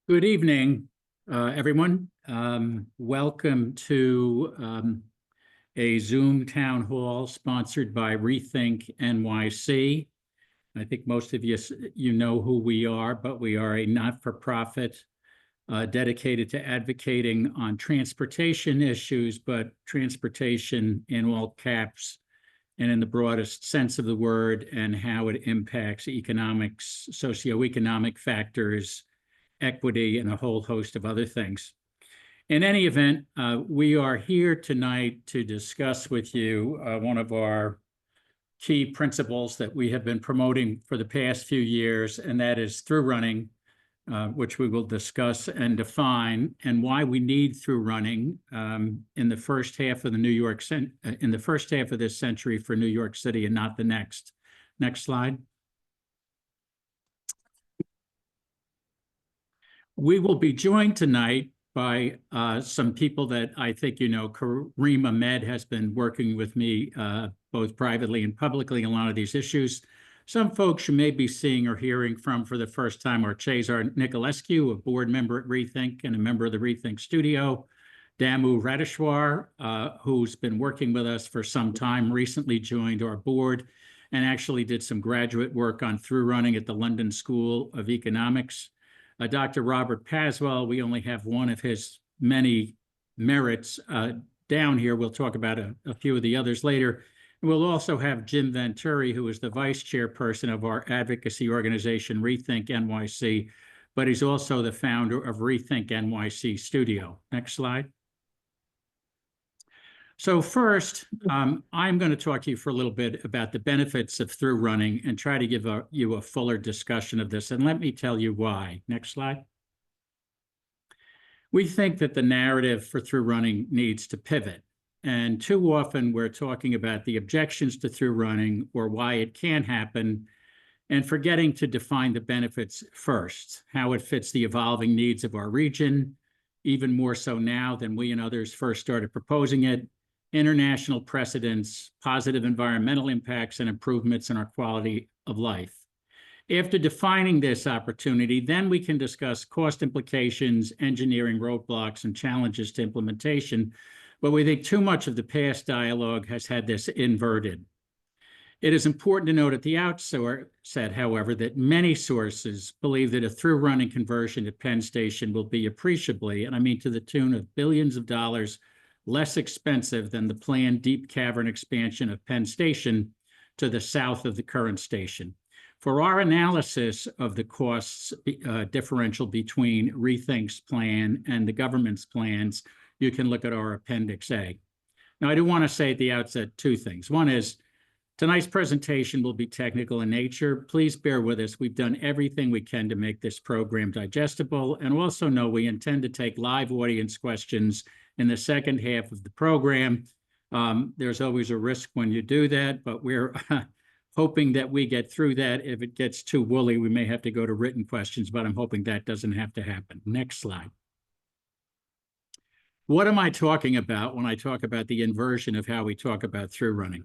Good evening, everyone. Welcome to a Zoom town hall sponsored by ReThink NYC. I think most of you know who we are, but we are a not-for-profit dedicated to advocating on transportation issues, but transportation in all caps and in the broadest sense of the word, and how it impacts economics, socioeconomic factors, equity, and a whole host of other things. In any event, we are here tonight to discuss with you one of our key principles that we have been promoting for the past few years, and that is through running, which we will discuss and define, and why we need through running in the first half of this century for New York City and not the next. Next slide. We will be joined tonight by some people that I think you know. Karim Ahmed has been working with me both privately and publicly on a lot of these issues. Some folks you may be seeing or hearing from for the first time are Cezar Nicolescu, a board member at ReThink and a member of the ReThink studio. Radheshwar, who's been working with us for some time, recently joined our board and actually did some graduate work on through running at the London School of Economics. Dr. Robert Paaswell, we only have one of his many merits down here. We'll talk about a few of the others later. We'll also have Jim Venturi, who is the vice chairperson of our advocacy organization, ReThink NYC, but he's also the founder of ReThink NYC Studio. Next slide. So first, I'm going to talk to you for a little bit about the benefits of through running and try to give you a fuller discussion of this. And let me tell you why. Next slide. We think that the narrative for through running needs to pivot. And too often we're talking about the objections to through running or why it can't happen, and forgetting to define the benefits first, how it fits the evolving needs of our region, even more so now than we and others first started proposing it, international precedents, positive environmental impacts, and improvements in our quality of life. After defining this opportunity, then we can discuss cost implications, engineering roadblocks, and challenges to implementation. But we think too much of the past dialogue has had this inverted. It is important to note at the outset, however, that many sources believe that a through-running conversion at Penn Station will be appreciably, and I mean to the tune of billions of dollars, less expensive than the planned deep cavern expansion of Penn Station to the south of the current station. For our analysis of the costs differential between ReThink's plan and the government's plans, you can look at our Appendix A. Now, I do want to say at the outset two things. One is, tonight's presentation will be technical in nature. Please bear with us. We've done everything we can to make this program digestible, and also know we intend to take live audience questions in the second half of the program. There's always a risk when you do that, but we're hoping that we get through that. If it gets too woolly, we may have to go to written questions, but I'm hoping that doesn't have to happen. Next slide. What am I talking about when I talk about the inversion of how we talk about through running?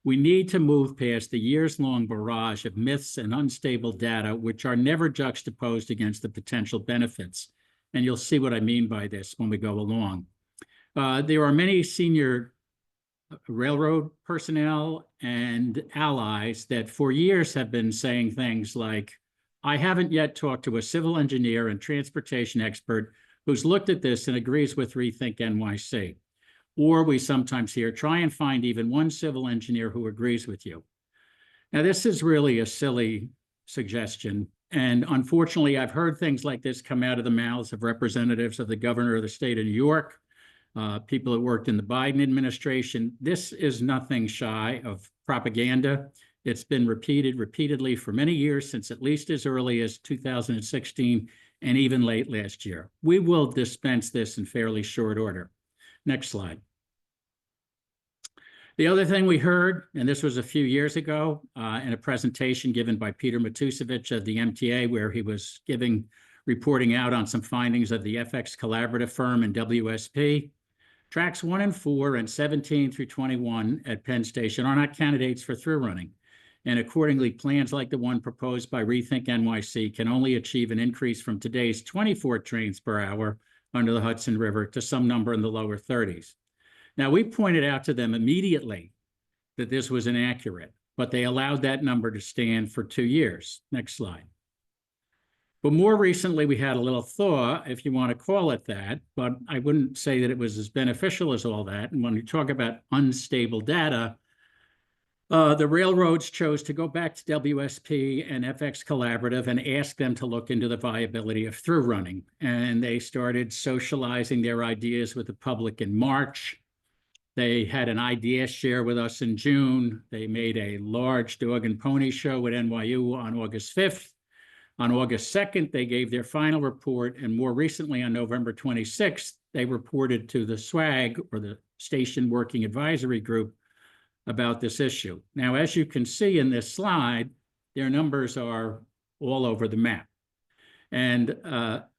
We need to move past the years-long barrage of myths and unstable data, which are never juxtaposed against the potential benefits. And you'll see what I mean by this when we go along. There are many senior railroad personnel and allies that for years have been saying things like, I haven't yet talked to a civil engineer and transportation expert who's looked at this and agrees with ReThink NYC. Or we sometimes hear, try and find even one civil engineer who agrees with you. Now, this is really a silly suggestion. And unfortunately, I've heard things like this come out of the mouths of representatives of the governor of the state of New York, people that worked in the Biden administration. This is nothing shy of propaganda. It's been repeated repeatedly for many years, since at least as early as 2016 and even late last year. We will dispense this in fairly short order. Next slide. The other thing we heard, and this was a few years ago in a presentation given by Peter Matusevich of the MTA, where he was reporting out on some findings of the FX Collaborative firm and WSP. Tracks 1 and 4 and 17 through 21 at Penn Station are not candidates for through running. And accordingly, plans like the one proposed by ReThink NYC can only achieve an increase from today's 24 trains per hour under the Hudson River to some number in the lower 30s. Now, we pointed out to them immediately that this was inaccurate, but they allowed that number to stand for 2 years. Next slide. But more recently, we had a little thaw, if you want to call it that, but I wouldn't say that it was as beneficial as all that. And when you talk about unstable data, the railroads chose to go back to WSP and FX Collaborative and ask them to look into the viability of through running. And they started socializing their ideas with the public in March. They had an idea share with us in June. They made a large dog and pony show at NYU on August 5th. On August 2nd, they gave their final report. And more recently, on November 26th, they reported to the SWAG, or the Station Working Advisory Group, about this issue. Now, as you can see in this slide, their numbers are all over the map. And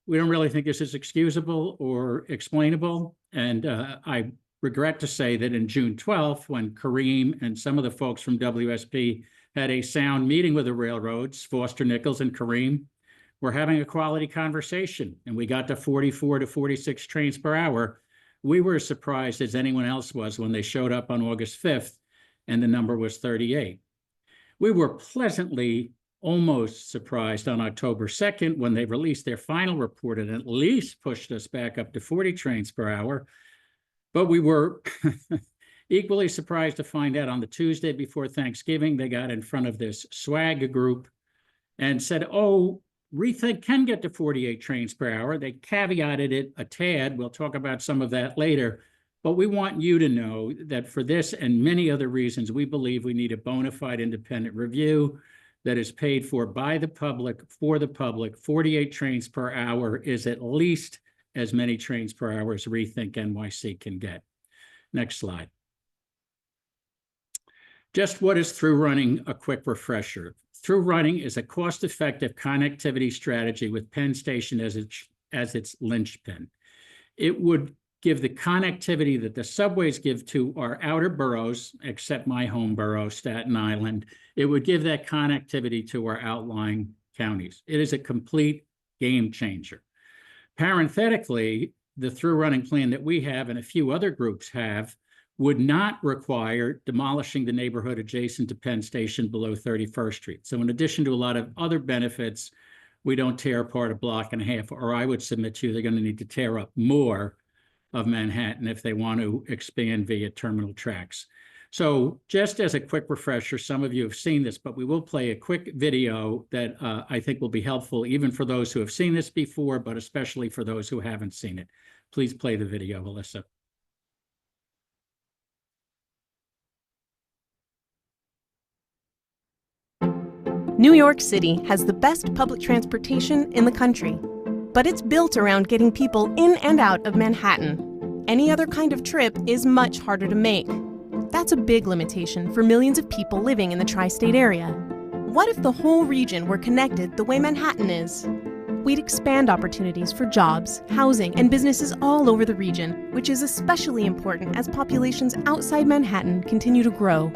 we don't really think this is excusable or explainable. And I regret to say that in June 12th, when Karim and some of the folks from WSP had a sound meeting with the railroads, Foster Nichols and Karim were having a quality conversation, and we got to 44 to 46 trains per hour. We were as surprised as anyone else was when they showed up on August 5th, and the number was 38. We were pleasantly almost surprised on October 2nd when they released their final report and at least pushed us back up to 40 trains per hour. But we were equally surprised to find out on the Tuesday before Thanksgiving, they got in front of this SWAG group and said, oh, ReThink can get to 48 trains per hour. They caveated it a tad. We'll talk about some of that later. But we want you to know that for this and many other reasons, we believe we need a bona fide independent review that is paid for by the public, for the public. 48 trains per hour is at least as many trains per hour as ReThink NYC can get. Next slide. Just what is through running? A quick refresher. Through running is a cost-effective connectivity strategy with Penn Station as its linchpin. It would give the connectivity that the subways give to our outer boroughs, except my home borough, Staten Island. It would give that connectivity to our outlying counties. It is a complete game changer. Parenthetically, the through running plan that we have and a few other groups have would not require demolishing the neighborhood adjacent to Penn Station below 31st Street. So in addition to a lot of other benefits, we don't tear apart a block and a half, or I would submit to you they're going to need to tear up more of Manhattan if they want to expand via terminal tracks. So just as a quick refresher, some of you have seen this, but we will play a quick video that I think will be helpful even for those who have seen this before, but especially for those who haven't seen it. Please play the video, Alyssa. New York City has the best public transportation in the country, but it's built around getting people in and out of Manhattan. Any other kind of trip is much harder to make. That's a big limitation for millions of people living in the tri-state area. What if the whole region were connected the way Manhattan is? We'd expand opportunities for jobs, housing, and businesses all over the region, which is especially important as populations outside Manhattan continue to grow.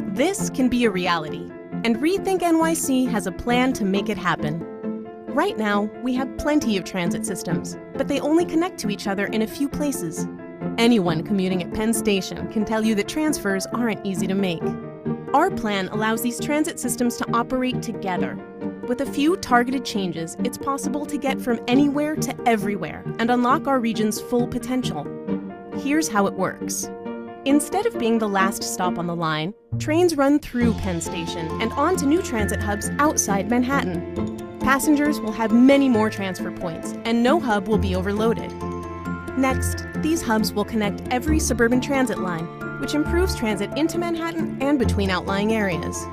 This can be a reality, and ReThink NYC has a plan to make it happen. Right now, we have plenty of transit systems, but they only connect to each other in a few places. Anyone commuting at Penn Station can tell you that transfers aren't easy to make. Our plan allows these transit systems to operate together. With a few targeted changes, it's possible to get from anywhere to everywhere and unlock our region's full potential. Here's how it works. Instead of being the last stop on the line, trains run through Penn Station and on to new transit hubs outside Manhattan. Passengers will have many more transfer points, and no hub will be overloaded. Next, these hubs will connect every suburban transit line, which improves transit into Manhattan and between outlying areas.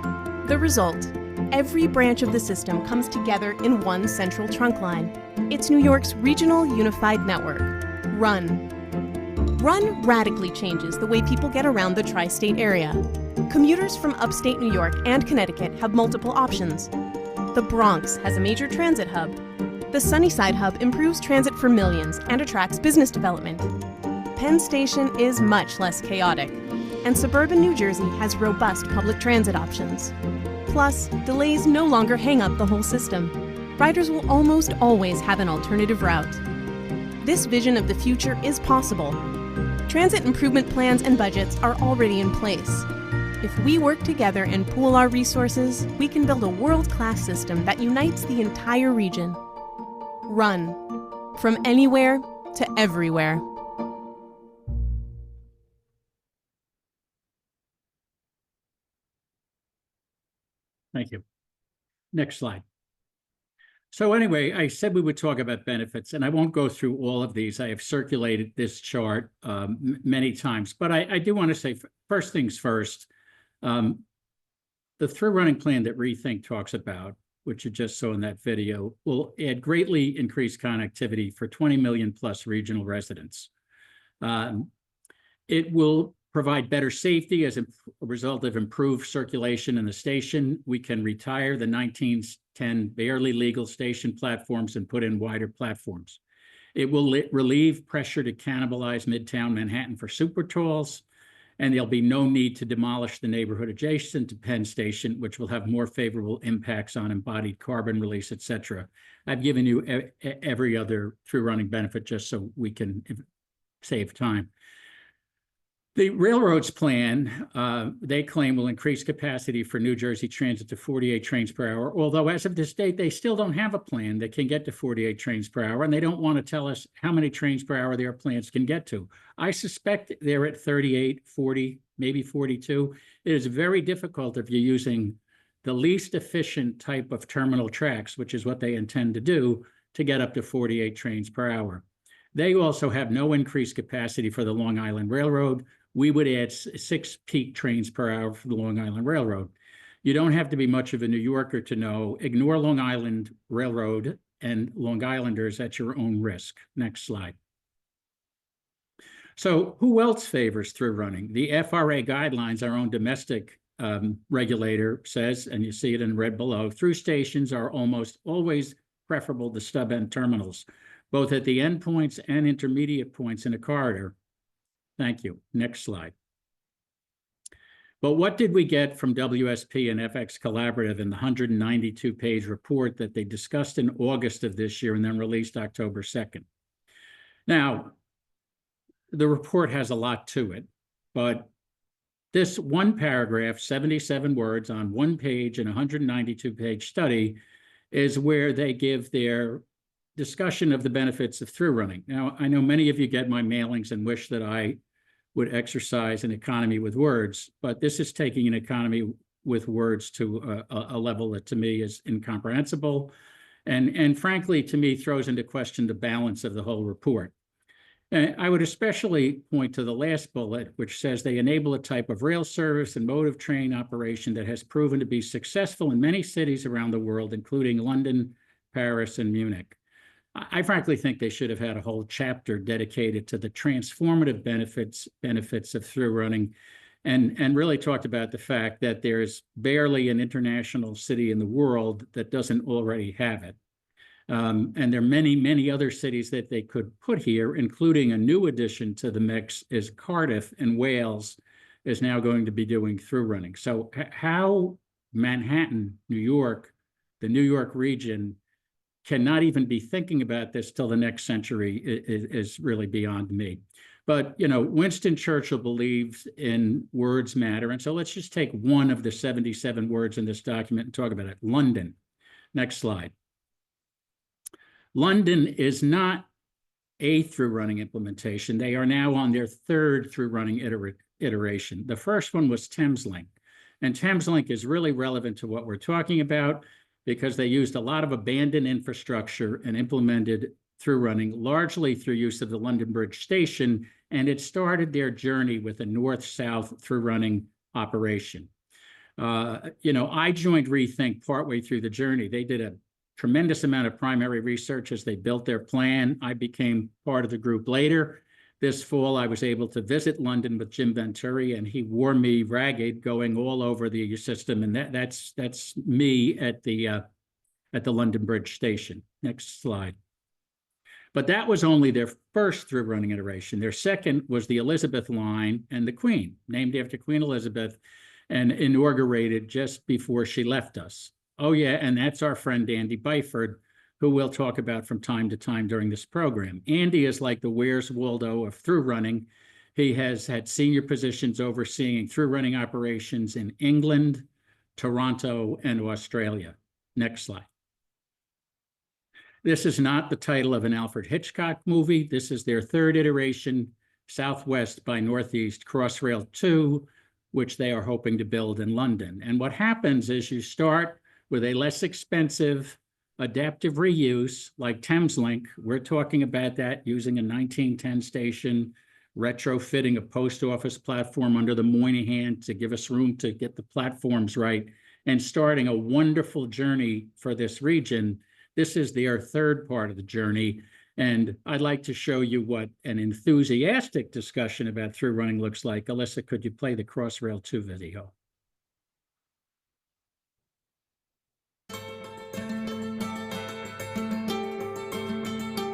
The result: every branch of the system comes together in one central trunk line. It's New York's regional unified network, RUN. RUN radically changes the way people get around the tri-state area. Commuters from upstate New York and Connecticut have multiple options. The Bronx has a major transit hub. The Sunnyside hub improves transit for millions and attracts business development. Penn Station is much less chaotic. and suburban New Jersey has robust public transit options. Plus, delays no longer hang up the whole system. Riders will almost always have an alternative route. This vision of the future is possible. Transit improvement plans and budgets are already in place. If we work together and pool our resources, we can build a world-class system that unites the entire region. Run. From anywhere to everywhere. Thank you. Next slide. So anyway, I said we would talk about benefits, and I won't go through all of these. I have circulated this chart many times, but I do want to say, first things first, the through running plan that ReThink talks about, which you just saw in that video, will add greatly increased connectivity for 20 million plus regional residents. It will provide better safety as a result of improved circulation in the station. We can retire the 1910 barely legal station platforms and put in wider platforms. It will relieve pressure to cannibalize Midtown Manhattan for super talls, and there'll be no need to demolish the neighborhood adjacent to Penn Station, which will have more favorable impacts on embodied carbon release, et cetera. I've given you every other through running benefit just so we can save time. The railroads plan, they claim, will increase capacity for New Jersey Transit to 48 trains per hour, although as of this date, they still don't have a plan that can get to 48 trains per hour, and they don't want to tell us how many trains per hour their plans can get to. I suspect they're at 38, 40, maybe 42. It is very difficult if you're using the least efficient type of terminal tracks, which is what they intend to do, to get up to 48 trains per hour. They also have no increased capacity for the Long Island Railroad. We would add 6 peak trains per hour for the Long Island Railroad. You don't have to be much of a New Yorker to know, ignore Long Island Railroad and Long Islanders at your own risk. Next slide. So who else favors through running? The FRA guidelines, our own domestic regulator, says, and you see it in red below, through stations are almost always preferable to stub end terminals, both at the endpoints and intermediate points in a corridor. Thank you. Next slide. But what did we get from WSP and FX Collaborative in the 192-page report that they discussed in August of this year and then released October 2nd? Now, the report has a lot to it, but this one paragraph, 77 words on one page in a 192-page study, is where they give their discussion of the benefits of through running. Now, I know many of you get my mailings and wish that I would exercise an economy with words, but this is taking an economy with words to a level that to me is incomprehensible, and frankly, to me, throws into question the balance of the whole report. And I would especially point to the last bullet, which says they enable a type of rail service and mode of train operation that has proven to be successful in many cities around the world, including London, Paris, and Munich. I frankly think they should have had a whole chapter dedicated to the transformative benefits of through running, and really talked about the fact that there's barely an international city in the world that doesn't already have it. And there are many, many other cities that they could put here, including a new addition to the mix is Cardiff, and Wales is now going to be doing through running. So how Manhattan, New York, the New York region, cannot even be thinking about this till the next century is really beyond me. But, you know, Winston Churchill believes in words matter. And so let's just take one of the 77 words in this document and talk about it. London. Next slide. London is not a through running implementation. They are now on their third through running iteration. The first one was Thameslink. And Thameslink is really relevant to what we're talking about, because they used a lot of abandoned infrastructure and implemented through running, largely through use of the London Bridge station, and it started their journey with a north-south through running operation. You know, I joined ReThink partway through the journey. They did a tremendous amount of primary research as they built their plan. I became part of the group later. This fall, I was able to visit London with Jim Venturi, and he wore me ragged going all over the system. And that's me at the London Bridge station. Next slide. But that was only their first through running iteration. Their second was the Elizabeth line and the Queen, named after Queen Elizabeth, and inaugurated just before she left us. Oh yeah, and that's our friend Andy Byford, who we'll talk about from time to time during this program. Andy is like the Where's Waldo of through running. He has had senior positions overseeing through running operations in England, Toronto, and Australia. Next slide. This is not the title of an Alfred Hitchcock movie. This is their third iteration, Southwest by Northeast Crossrail 2, which they are hoping to build in London. And what happens is you start with a less expensive adaptive reuse like Thameslink. We're talking about that using a 1910 station, retrofitting a post office platform under the Moynihan to give us room to get the platforms right, and starting a wonderful journey for this region. This is their third part of the journey. And I'd like to show you what an enthusiastic discussion about through running looks like. Alyssa, could you play the Crossrail 2 video?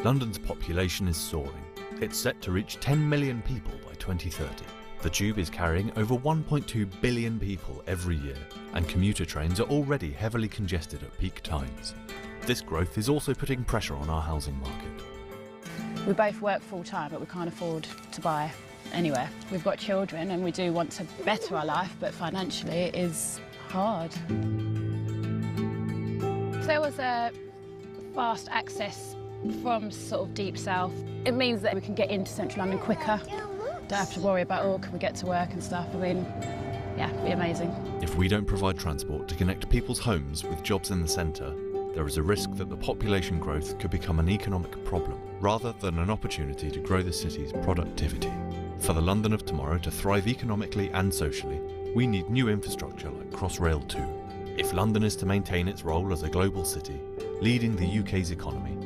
London's population is soaring. It's set to reach 10 million people by 2030. The Tube is carrying over 1.2 billion people every year, and commuter trains are already heavily congested at peak times. This growth is also putting pressure on our housing market. We both work full-time, but we can't afford to buy anywhere. We've got children and we do want to better our life, but financially it is hard. If there was a fast access from sort of deep south, it means that we can get into central London quicker. Don't have to worry about, oh, can we get to work and stuff. I mean, yeah, it'd be amazing. If we don't provide transport to connect people's homes with jobs in the centre, there is a risk that the population growth could become an economic problem rather than an opportunity to grow the city's productivity. For the London of tomorrow to thrive economically and socially, we need new infrastructure like Crossrail 2. If London is to maintain its role as a global city, leading the UK's economy,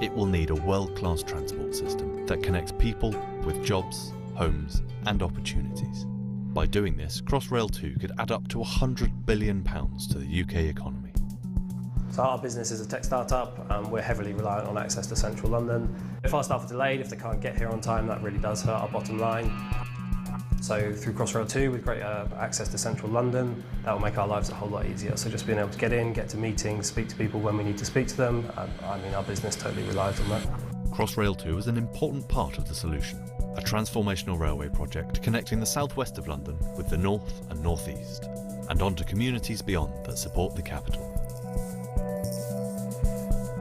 it will need a world-class transport system that connects people with jobs, homes and opportunities. By doing this, Crossrail 2 could add up to £100 billion to the UK economy. So our business is a tech startup. We're heavily reliant on access to central London. If our staff are delayed, if they can't get here on time, that really does hurt our bottom line. So through Crossrail 2, with great access to central London, that will make our lives a whole lot easier. So just being able to get in, get to meetings, speak to people when we need to speak to them, I mean, our business totally relies on that. Crossrail 2 is an important part of the solution, a transformational railway project connecting the southwest of London with the north and northeast, and onto communities beyond that support the capital.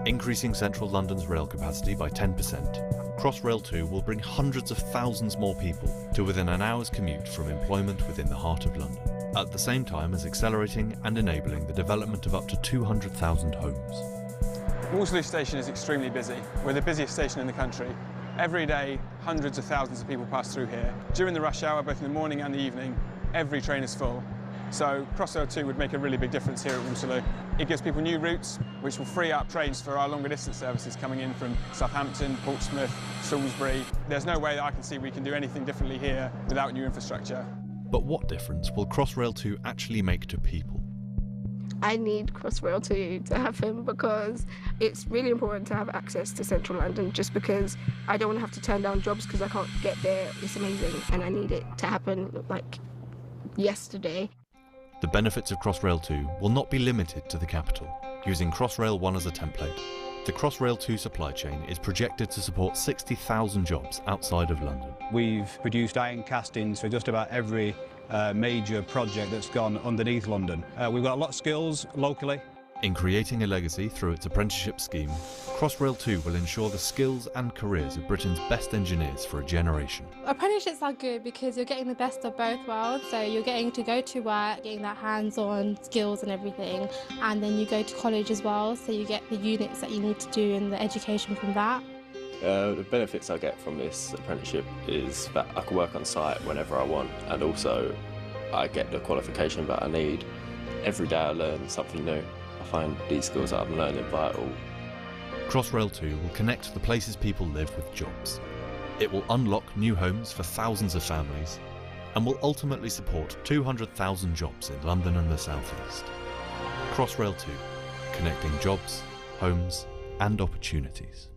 Increasing central London's rail capacity by 10%, Crossrail 2 will bring hundreds of thousands more people to within an hour's commute from employment within the heart of London, at the same time as accelerating and enabling the development of up to 200,000 homes. Waterloo Station is extremely busy. We're the busiest station in the country. Every day, hundreds of thousands of people pass through here. During the rush hour, both in the morning and the evening, every train is full. So Crossrail 2 would make a really big difference here at Waterloo. It gives people new routes, which will free up trains for our longer distance services coming in from Southampton, Portsmouth, Salisbury. There's no way that I can see we can do anything differently here without new infrastructure. But what difference will Crossrail 2 actually make to people? I need Crossrail 2 to happen because it's really important to have access to central London, just because I don't want to have to turn down jobs because I can't get there. It's amazing and I need it to happen like yesterday. The benefits of Crossrail 2 will not be limited to the capital. Using Crossrail 1 as a template, the Crossrail 2 supply chain is projected to support 60,000 jobs outside of London. We've produced iron castings for just about every major project that's gone underneath London. We've got a lot of skills locally. In creating a legacy through its apprenticeship scheme, Crossrail 2 will ensure the skills and careers of Britain's best engineers for a generation. Apprenticeships are good because you're getting the best of both worlds, so you're getting to go to work, getting that hands-on skills and everything, and then you go to college as well, so you get the units that you need to do and the education from that. The benefits I get from this apprenticeship is that I can work on site whenever I want, and also I get the qualification that I need. Every day I learn something new. I find these skills that I'm learning vital. Crossrail 2 will connect the places people live with jobs. It will unlock new homes for thousands of families and will ultimately support 200,000 jobs in London and the South East. Crossrail 2, connecting jobs, homes and opportunities.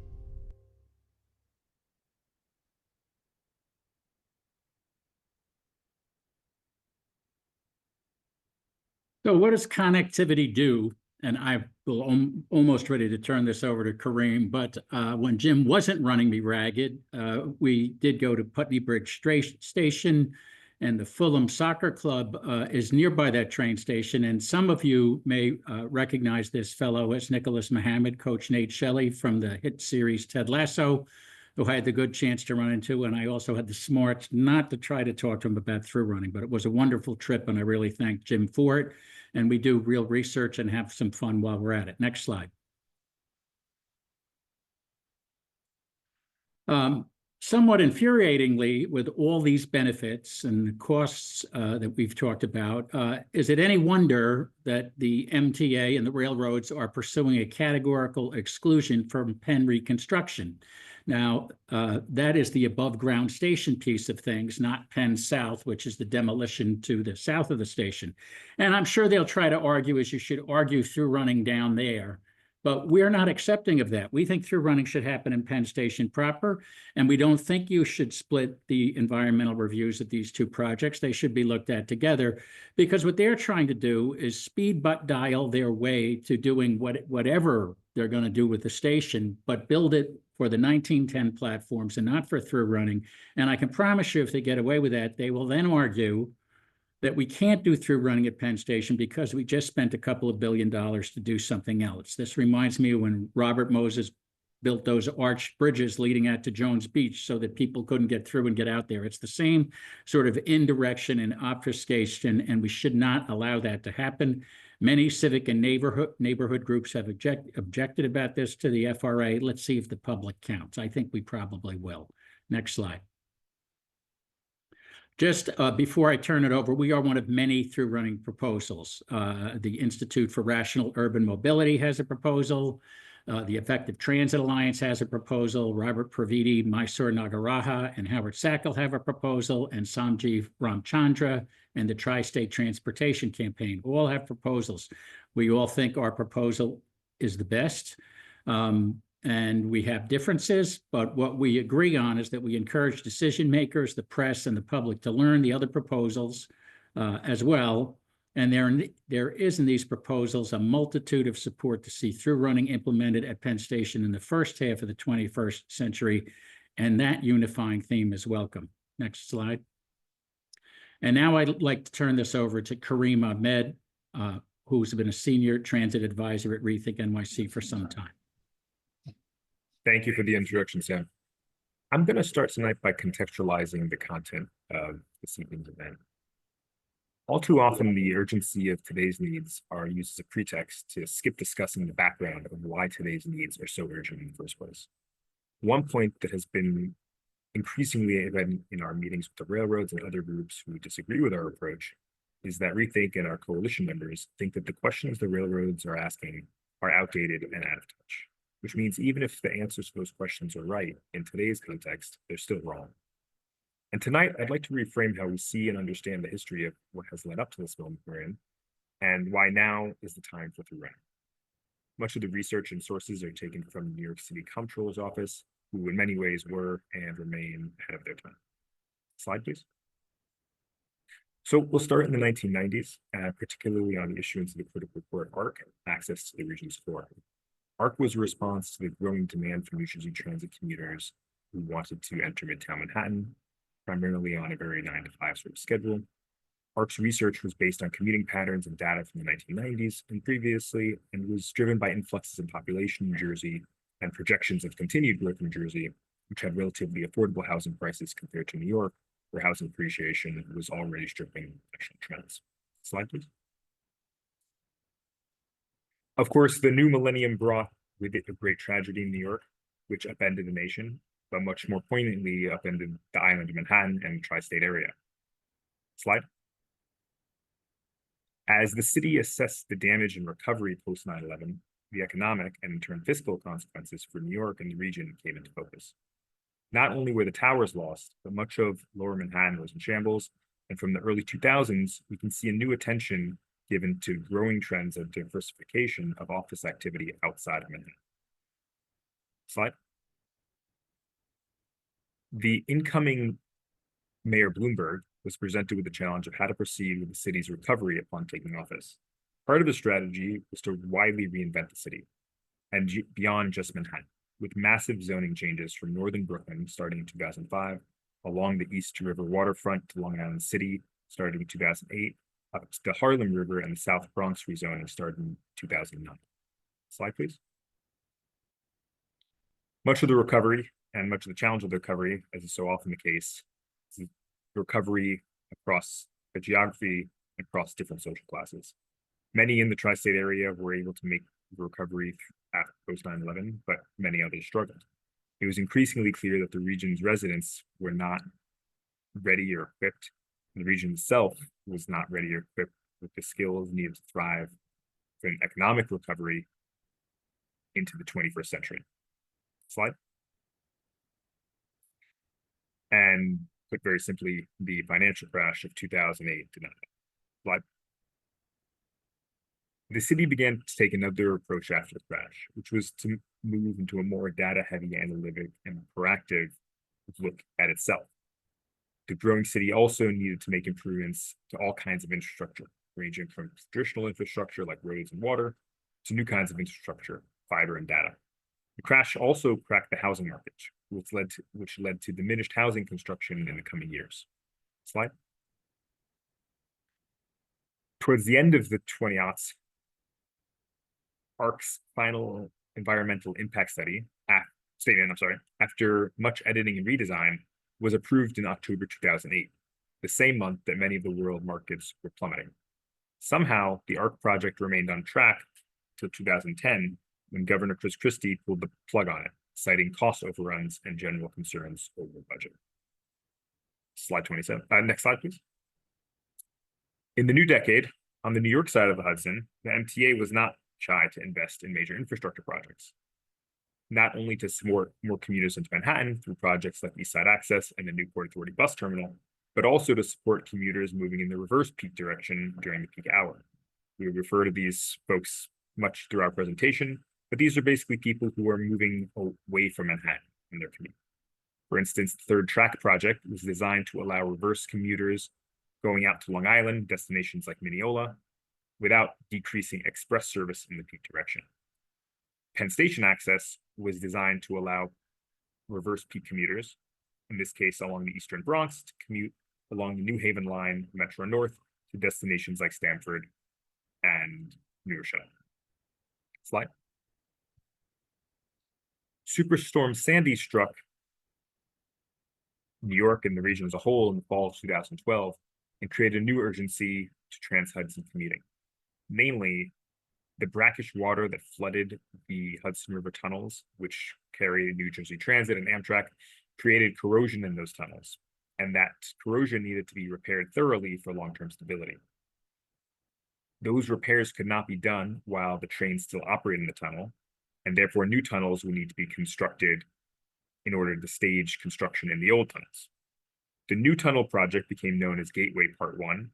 So what does connectivity do? And I will almost ready to turn this over to Karim, but when Jim wasn't running me ragged, we did go to Putney Bridge Station, and the Fulham Soccer Club is nearby that train station. And some of you may recognize this fellow as Nicholas Mohammed, Coach Nate Shelley from the hit series Ted Lasso, who I had the good chance to run into. And I also had the smarts not to try to talk to him about through running, but it was a wonderful trip, and I really thank Jim for it. And we do real research and have some fun while we're at it. Next slide. Somewhat infuriatingly, with all these benefits and the costs that we've talked about, is it any wonder that the MTA and the railroads are pursuing a categorical exclusion from Penn reconstruction? Now, that is the above-ground station piece of things, not Penn South, which is the demolition to the south of the station. And I'm sure they'll try to argue, as you should argue, through running down there. But we're not accepting of that. We think through running should happen in Penn Station proper, and we don't think you should split the environmental reviews of these two projects. They should be looked at together, because what they're trying to do is speed but dial their way to doing whatever they're going to do with the station, but build it for the 1910 platforms and not for through running. And I can promise you, if they get away with that, they will then argue that we can't do through running at Penn Station because we just spent a couple of $2 billion to do something else. This reminds me of when Robert Moses built those arched bridges leading out to Jones Beach so that people couldn't get through and get out there. It's the same sort of indirection and obfuscation, and we should not allow that to happen. Many civic and neighborhood groups have objected about this to the FRA. Let's see if the public counts. I think we probably will. Next slide. Just before I turn it over, we are one of many through running proposals. The Institute for Rational Urban Mobility has a proposal. The Effective Transit Alliance has a proposal. Robert Praviti, Mysore Nagaraja, and Howard Sackle have a proposal, and Sanjeev Ramchandra and the Tri-State Transportation Campaign all have proposals. We all think our proposal is the best. And we have differences, but what we agree on is that we encourage decision makers, the press, and the public to learn the other proposals as well. And there is in these proposals a multitude of support to see through running implemented at Penn Station in the first half of the 21st century, and that unifying theme is welcome. Next slide. And now I'd like to turn this over to Karim Ahmed, who's been a senior transit advisor at RethinkNYC for some time. Thank you for the introduction, Sam. I'm going to start tonight by contextualizing the content of this evening's event. All too often, the urgency of today's needs are used as a pretext to skip discussing the background of why today's needs are so urgent in the first place. One point that has been increasingly evident in our meetings with the railroads and other groups who disagree with our approach is that ReThink and our coalition members think that the questions the railroads are asking are outdated and out of touch, which means even if the answers to those questions are right in today's context, they're still wrong. And tonight, I'd like to reframe how we see and understand the history of what has led up to this moment we're in, and why now is the time for through running. Much of the research and sources are taken from the New York City Comptroller's Office, who in many ways were and remain ahead of their time. Slide, please. So we'll start in the 1990s, particularly on the issuance of the critical report ARC, Access to the Region's Core. ARC was a response to the growing demand from New Jersey transit commuters who wanted to enter Midtown Manhattan, primarily on a very 9-to-5 sort of schedule. ARC's research was based on commuting patterns and data from the 1990s and previously, and was driven by influxes in population in New Jersey and projections of continued growth in New Jersey, which had relatively affordable housing prices compared to New York, where housing appreciation was already stripping national trends. Slide, please. Of course, the new millennium brought with it a great tragedy in New York, which upended the nation, but much more poignantly upended the island of Manhattan and the tri-state area. Slide. As the city assessed the damage and recovery post 9/11, the economic and in turn fiscal consequences for New York and the region came into focus. Not only were the towers lost, but much of lower Manhattan was in shambles, and from the early 2000s, we can see a new attention given to growing trends of diversification of office activity outside of Manhattan. Slide. The incoming Mayor Bloomberg was presented with the challenge of how to proceed with the city's recovery upon taking office. Part of the strategy was to widely reinvent the city and beyond just Manhattan, with massive zoning changes from northern Brooklyn starting in 2005, along the East River waterfront to Long Island City starting in 2008, up to the Harlem River and the South Bronx rezoning starting in 2009. Slide, please. Much of the recovery and much of the challenge of the recovery, as is so often the case, is the recovery across the geography and across different social classes. Many in the tri-state area were able to make the recovery after post 9/11, but many others struggled. It was increasingly clear that the region's residents were not ready or equipped. The region itself was not ready or equipped with the skills needed to thrive for an economic recovery into the 21st century. Slide. And put very simply, the financial crash of 2008 did not happen. Slide. The city began to take another approach after the crash, which was to move into a more data-heavy, analytic, and proactive look at itself. The growing city also needed to make improvements to all kinds of infrastructure, ranging from traditional infrastructure like roads and water to new kinds of infrastructure, fiber and data. The crash also cracked the housing market, which led to diminished housing construction in the coming years. Slide. Towards the end of the 20aughts, ARC's final environmental impact statement, after much editing and redesign, was approved in October 2008, the same month that many of the world markets were plummeting. Somehow, the ARC project remained on track till 2010, when Governor Chris Christie pulled the plug on it, citing cost overruns and general concerns over the budget. Slide 27. Next slide, please. In the new decade, on the New York side of the Hudson, the MTA was not shy to invest in major infrastructure projects, not only to support more commuters into Manhattan through projects like East Side Access and the Newport Authority bus terminal, but also to support commuters moving in the reverse peak direction during the peak hour. We refer to these folks much through our presentation, but these are basically people who are moving away from Manhattan in their commute. For instance, the Third Track project was designed to allow reverse commuters going out to Long Island, destinations like Mineola, without decreasing express service in the peak direction. Penn Station access was designed to allow reverse peak commuters, in this case along the Eastern Bronx, to commute along the New Haven line, Metro North, to destinations like Stamford and New Rochelle. Slide. Superstorm Sandy struck New York and the region as a whole in the fall of 2012 and created a new urgency to trans-Hudson commuting. Namely, the brackish water that flooded the Hudson River tunnels, which carried New Jersey Transit and Amtrak, created corrosion in those tunnels, and that corrosion needed to be repaired thoroughly for long-term stability. Those repairs could not be done while the trains still operate in the tunnel, and therefore new tunnels would need to be constructed in order to stage construction in the old tunnels. The new tunnel project became known as Gateway Part 1,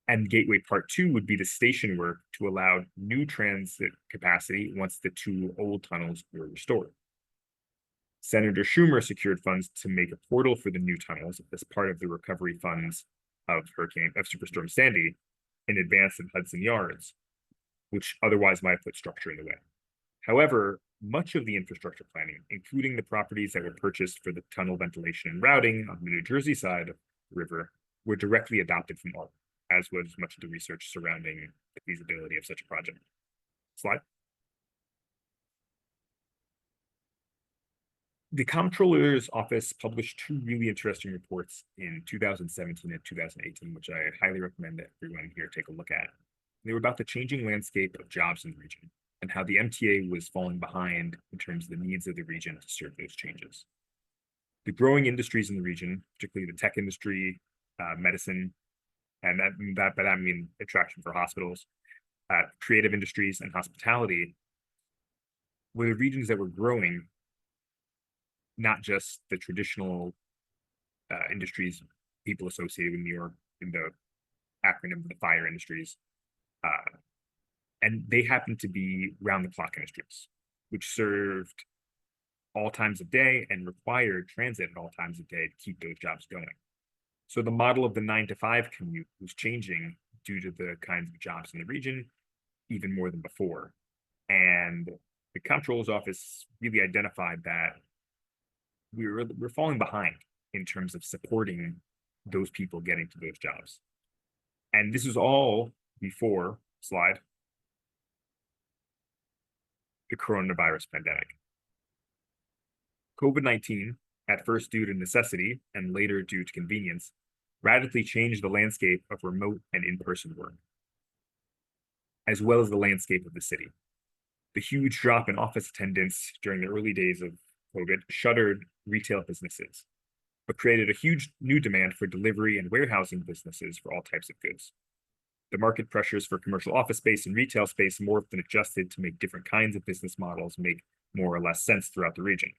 and Gateway Part 2 would be the station work to allow new transit capacity once the two old tunnels were restored. Senator Schumer secured funds to make a portal for the new tunnels as part of the recovery funds of Superstorm Sandy in advance of Hudson Yards, which otherwise might have put structure in the way. However, much of the infrastructure planning, including the properties that were purchased for the tunnel ventilation and routing on the New Jersey side of the river, were directly adopted from ARC, as was much of the research surrounding the feasibility of such a project. Slide. The Comptroller's Office published two really interesting reports in 2017 and 2018, which I highly recommend that everyone here take a look at. They were about the changing landscape of jobs in the region and how the MTA was falling behind in terms of the needs of the region to serve those changes. The growing industries in the region, particularly the tech industry, medicine, and that I mean attraction for hospitals, creative industries, and hospitality, were the regions that were growing, not just the traditional industries people associated with New York in the acronym of the FIRE industries. And they happen to be round-the-clock industries, which served all times of day and required transit at all times of day to keep those jobs going. So the model of the 9 to 5 commute was changing due to the kinds of jobs in the region, even more than before. And the Comptroller's Office really identified that we're falling behind in terms of supporting those people getting to those jobs. And this was all before, slide, the coronavirus pandemic. COVID-19, at first due to necessity and later due to convenience, radically changed the landscape of remote and in-person work, as well as the landscape of the city. The huge drop in office attendance during the early days of COVID shuttered retail businesses, but created a huge new demand for delivery and warehousing businesses for all types of goods. The market pressures for commercial office space and retail space morphed and adjusted to make different kinds of business models make more or less sense throughout the region.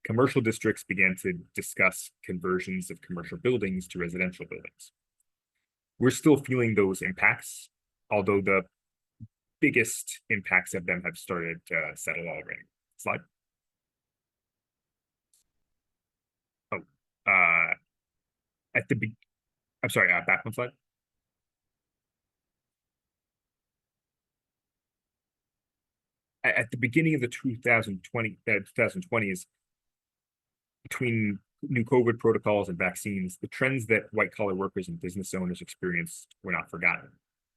Commercial districts began to discuss conversions of commercial buildings to residential buildings. We're still feeling those impacts, although the biggest impacts of them have started to settle already. Slide. I'm sorry, back one slide. At the beginning of the 2020s, between new COVID protocols and vaccines, the trends that white-collar workers and business owners experienced were not forgotten.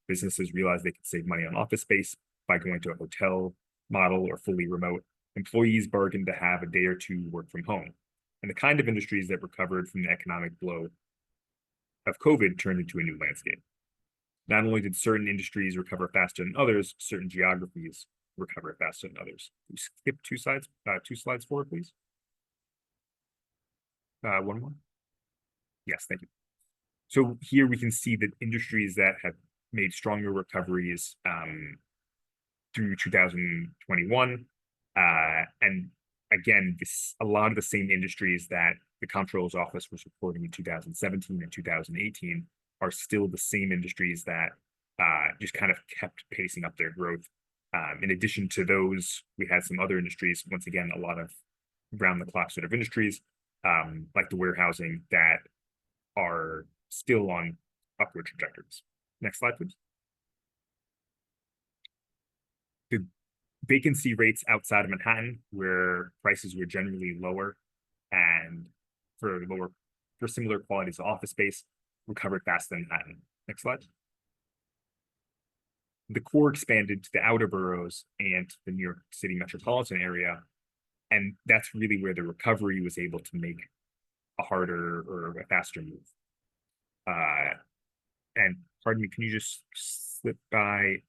Businesses realized they could save money on office space by going to a hotel model or fully remote. Employees bargained to have a day or two work from home. And the kind of industries that recovered from the economic blow of COVID turned into a new landscape. Not only did certain industries recover faster than others, certain geographies recover faster than others. Skip two slides forward, please. One more. Yes, thank you. So here we can see that industries that have made stronger recoveries through 2021, and again, a lot of the same industries that the Comptroller's Office was reporting in 2017 and 2018 are still the same industries that just kind of kept pacing up their growth. In addition to those, we had some other industries, once again, a lot of round-the-clock sort of industries, like the warehousing, that are still on upward trajectories. Next slide, please. The vacancy rates outside of Manhattan, where prices were generally lower and for similar qualities of office space, recovered faster than Manhattan. Next slide. The core expanded to the outer boroughs and the New York City metropolitan area, and that's really where the recovery was able to make a harder or a faster move. And pardon me, can you just slip by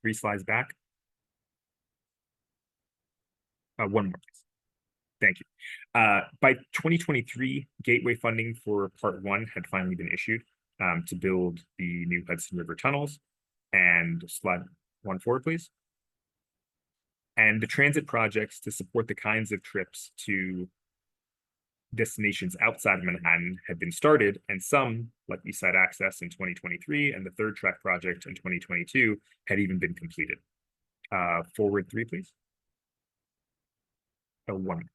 3 slides back? One more, please. Thank you. By 2023, gateway funding for Part-1 had finally been issued to build the new Hudson River tunnels. And slide 1 forward, please. And the transit projects to support the kinds of trips to destinations outside of Manhattan had been started, and some, like East Side Access in 2023 and the Third Track project in 2022, had even been completed. Forward 3, please. 1.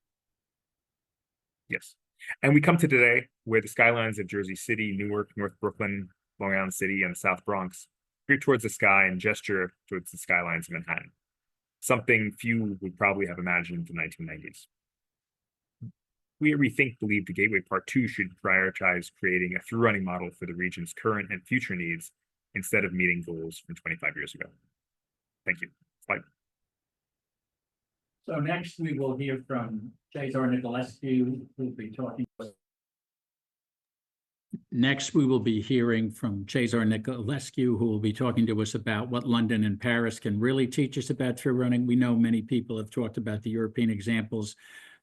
Yes. And we come to today, where the skylines of Jersey City, Newark, North Brooklyn, Long Island City, and the South Bronx peer towards the sky and gesture towards the skylines of Manhattan, something few would probably have imagined in the 1990s. We at ReThink believe the Gateway Part-2 should prioritize creating a through-running model for the region's current and future needs instead of meeting goals from 25 years ago. Thank you. Slide. So next we will hear from Cezar Nicolescu, who will be talking. Next, we will be hearing from Cezar Nicolescu, who will be talking to us about what London and Paris can really teach us about through running. We know many people have talked about the European examples,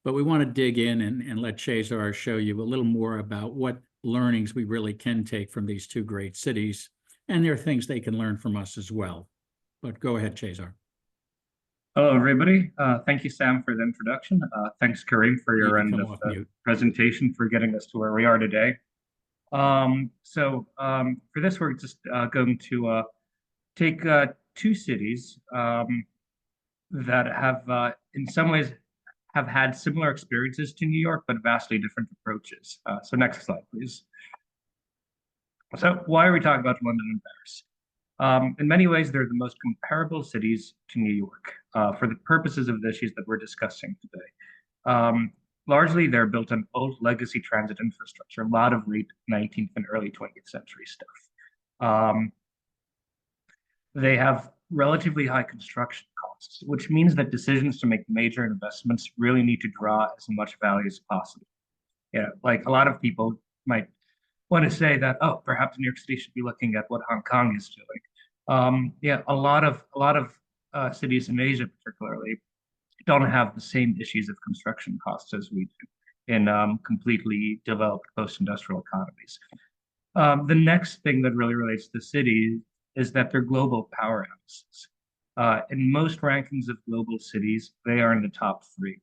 but we want to dig in and let Cezar show you a little more about what learnings we really can take from these two great cities. And there are things they can learn from us as well. But go ahead, Cezar. Hello, everybody. Thank you, Sam, for the introduction. Thanks, Karim, for your end of the presentation, for getting us to where we are today. For this, we're just going to take 2 cities that have, in some ways, have had similar experiences to New York, but vastly different approaches. So next slide, please. So why are we talking about London and Paris? In many ways, they're the most comparable cities to New York for the purposes of the issues that we're discussing today. Largely, they're built on old legacy transit infrastructure, a lot of late 19th and early 20th century stuff. They have relatively high construction costs, which means that decisions to make major investments really need to draw as much value as possible. Yeah, like a lot of people might want to say that, oh, perhaps New York City should be looking at what Hong Kong is doing. Yeah, a lot of cities in Asia, particularly, don't have the same issues of construction costs as we do in completely developed post-industrial economies. The next thing that really relates to cities is that they're global powerhouses. In most rankings of global cities, they are in the top 3.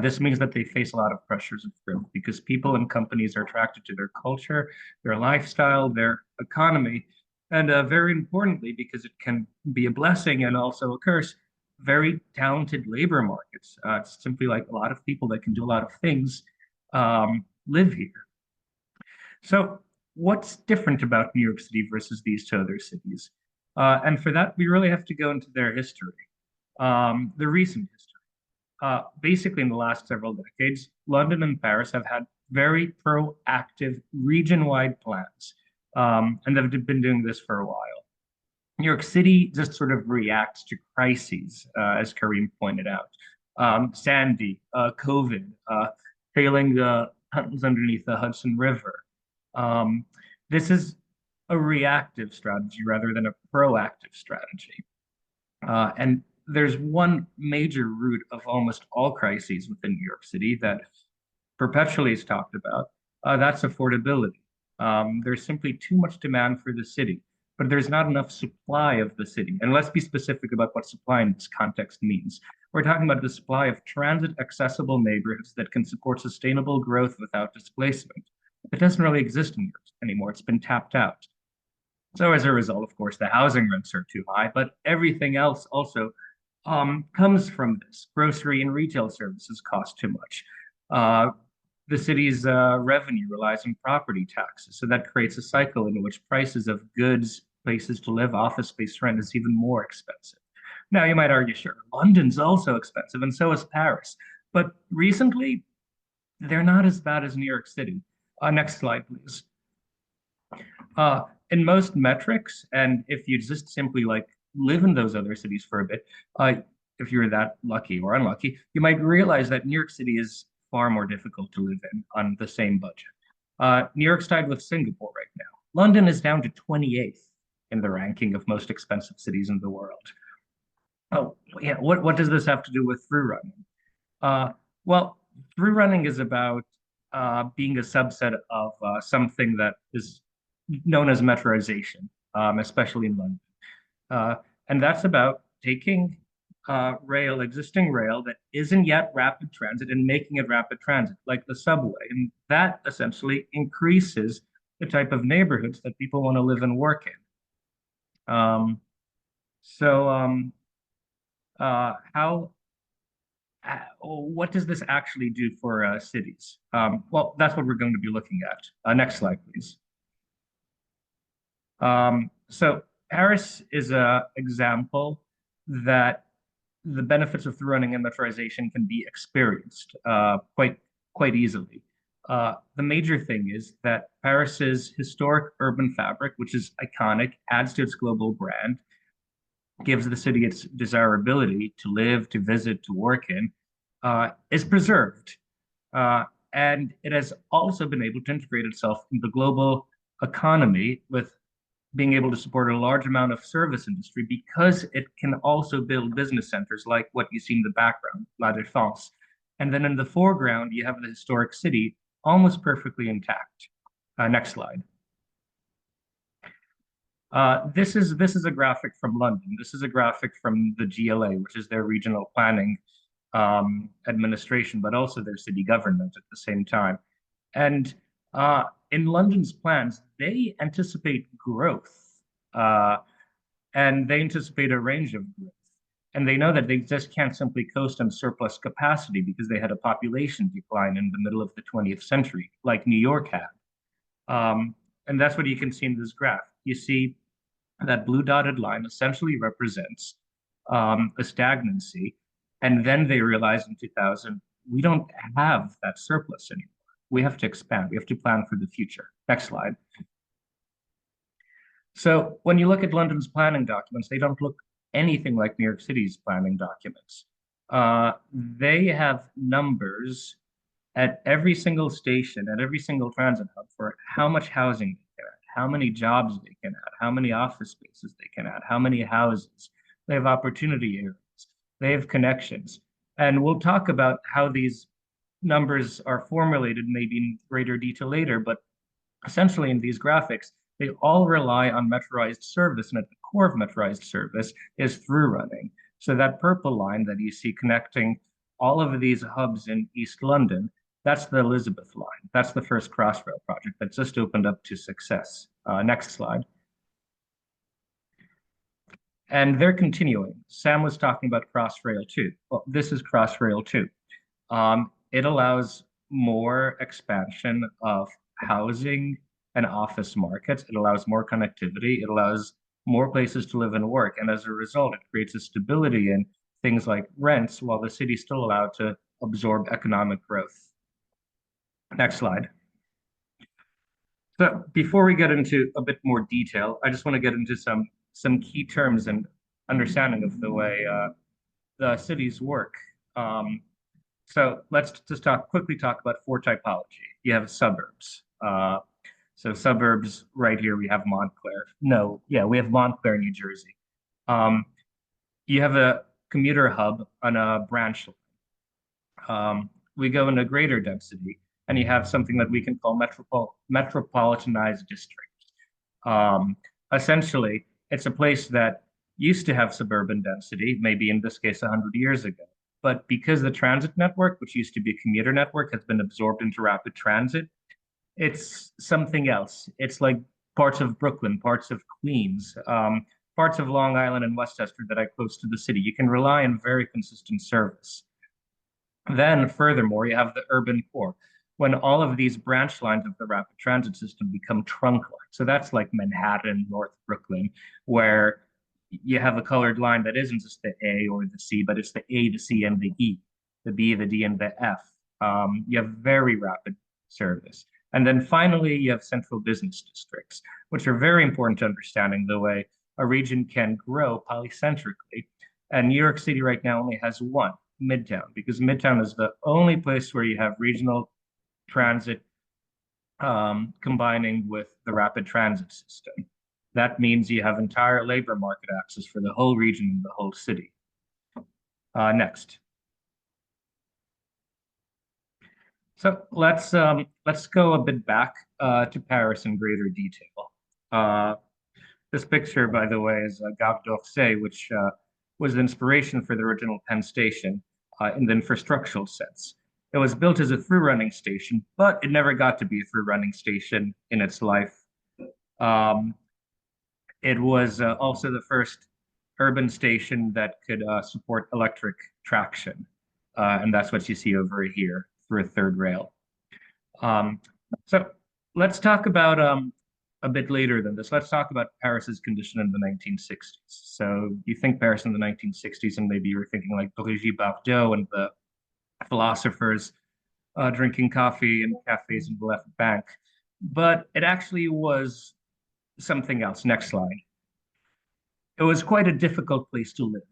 This means that they face a lot of pressures of growth because people and companies are attracted to their culture, their lifestyle, their economy, and very importantly, because it can be a blessing and also a curse, very talented labor markets. It's simply like a lot of people that can do a lot of things live here. So what's different about New York City versus these 2 other cities? And for that, we really have to go into their history, the recent history. Basically, in the last several decades, London and Paris have had very proactive region-wide plans, and they've been doing this for a while. New York City just sort of reacts to crises, as Karim pointed out. Sandy, COVID, failing the tunnels underneath the Hudson River. This is a reactive strategy rather than a proactive strategy. And there's one major root of almost all crises within New York City that perpetually is talked about. That's affordability. There's simply too much demand for the city, but there's not enough supply of the city. And let's be specific about what supply in this context means. We're talking about the supply of transit-accessible neighborhoods that can support sustainable growth without displacement. It doesn't really exist in New York anymore. It's been tapped out. So as a result, of course, the housing rents are too high, but everything else also comes from this. Grocery and retail services cost too much. The city's revenue relies on property taxes, so that creates a cycle in which prices of goods, places to live, office space rent is even more expensive. Now, you might argue, sure, London's also expensive, and so is Paris. But recently, they're not as bad as New York City. Next slide, please. In most metrics, and if you just simply like live in those other cities for a bit, if you're that lucky or unlucky, you might realize that New York City is far more difficult to live in on the same budget. New York's tied with Singapore right now. London is down to 28th in the ranking of most expensive cities in the world. Oh, yeah, what does this have to do with through running? Well, through running is about being a subset of something that is known as metroization, especially in London. And that's about taking existing rail that isn't yet rapid transit and making it rapid transit, like the subway. And that essentially increases the type of neighborhoods that people want to live and work in. What does this actually do for cities? Well, that's what we're going to be looking at. Next slide, please. So Paris is an example that the benefits of through running and metroization can be experienced quite easily. The major thing is that Paris's historic urban fabric, which is iconic, adds to its global brand, gives the city its desirability to live, to visit, to work in, is preserved. And it has also been able to integrate itself in the global economy with being able to support a large amount of service industry because it can also build business centers like what you see in the background, La Défense. And then in the foreground, you have the historic city almost perfectly intact. Next slide. This is a graphic from London. This is a graphic from the GLA, which is their regional planning administration, but also their city government at the same time. And in London's plans, they anticipate growth, and they anticipate a range of growth. And they know that they just can't simply coast on surplus capacity because they had a population decline in the middle of the 20th century, like New York had. And that's what you can see in this graph. You see that blue dotted line essentially represents a stagnancy. And then they realized in 2000, we don't have that surplus anymore. We have to expand. We have to plan for the future. Next slide. So when you look at London's planning documents, they don't look anything like New York City's planning documents. They have numbers at every single station, at every single transit hub for how much housing they can add, how many jobs they can add, how many office spaces they can add, how many houses. They have opportunity areas. They have connections. And we'll talk about how these numbers are formulated maybe in greater detail later, but essentially in these graphics, they all rely on metroized service, and at the core of metroized service is through running. So that purple line that you see connecting all of these hubs in East London, that's the Elizabeth line. That's the first Crossrail project that just opened up to success. Next slide. And they're continuing. Sam was talking about Crossrail 2. Well, this is Crossrail 2. It allows more expansion of housing and office markets. It allows more connectivity. It allows more places to live and work. And as a result, it creates a stability in things like rents while the city's still allowed to absorb economic growth. Next slide. So before we get into a bit more detail, I just want to get into some key terms and understanding of the way the cities work. So let's just quickly talk about four typology. You have suburbs. So suburbs, right here, we have Montclair. No, yeah, we have Montclair, New Jersey. You have a commuter hub on a branch line. We go into greater density, and you have something that we can call metropolitanized districts. Essentially, it's a place that used to have suburban density, maybe in this case 100 years ago. But because the transit network, which used to be a commuter network, has been absorbed into rapid transit, it's something else. It's like parts of Brooklyn, parts of Queens, parts of Long Island and Westchester that are close to the city. You can rely on very consistent service. Then furthermore, you have the urban core, when all of these branch lines of the rapid transit system become trunk lines. So that's like Manhattan, North Brooklyn, where you have a colored line that isn't just the A or the C, but it's the A, the C, and the E, the B, the D, and the F. You have very rapid service. And then finally, you have central business districts, which are very important to understanding the way a region can grow polycentrically. And New York City right now only has one, Midtown, because Midtown is the only place where you have regional transit combining with the rapid transit system. That means you have entire labor market access for the whole region and the whole city. Next. So let's go a bit back to Paris in greater detail. This picture, by the way, is Gare d'Orsay, which was the inspiration for the original Penn station in the infrastructural sense. It was built as a through-running station, but it never got to be a through-running station in its life. It was also the first urban station that could support electric traction, and that's what you see over here through a third rail. So let's talk about a bit later than this. Let's talk about Paris's condition in the 1960s. So you think Paris in the 1960s, and maybe you were thinking like Brigitte Bardot and the philosophers drinking coffee in cafes in the left bank. But it actually was something else. Next slide. It was quite a difficult place to live.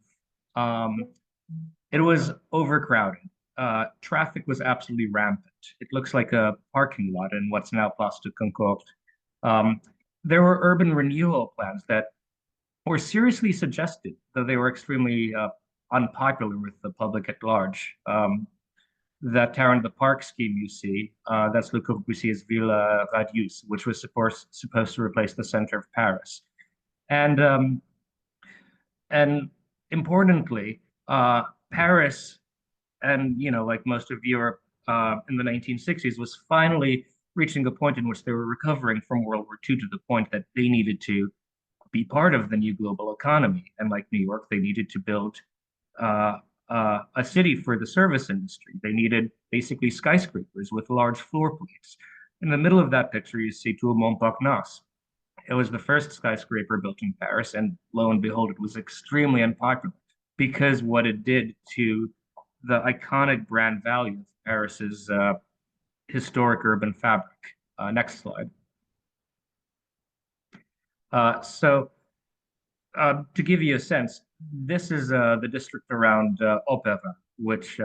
It was overcrowded. Traffic was absolutely rampant. It looks like a parking lot in what's now Place de Concorde. There were urban renewal plans that were seriously suggested, though they were extremely unpopular with the public at large. That Terrain de Parc scheme you see, that's Le Corbusier's Villa Radius, which was supposed to replace the center of Paris. And importantly, Paris, and like most of Europe in the 1960s, was finally reaching a point in which they were recovering from World War II to the point that they needed to be part of the new global economy. And like New York, they needed to build a city for the service industry. They needed basically skyscrapers with large floor plates. In the middle of that picture, you see Tour Montparnasse. It was the first skyscraper built in Paris, and lo and behold, it was extremely unpopular because what it did to the iconic brand value of Paris's historic urban fabric. Next slide. To give you a sense, this is the district around Opera, which,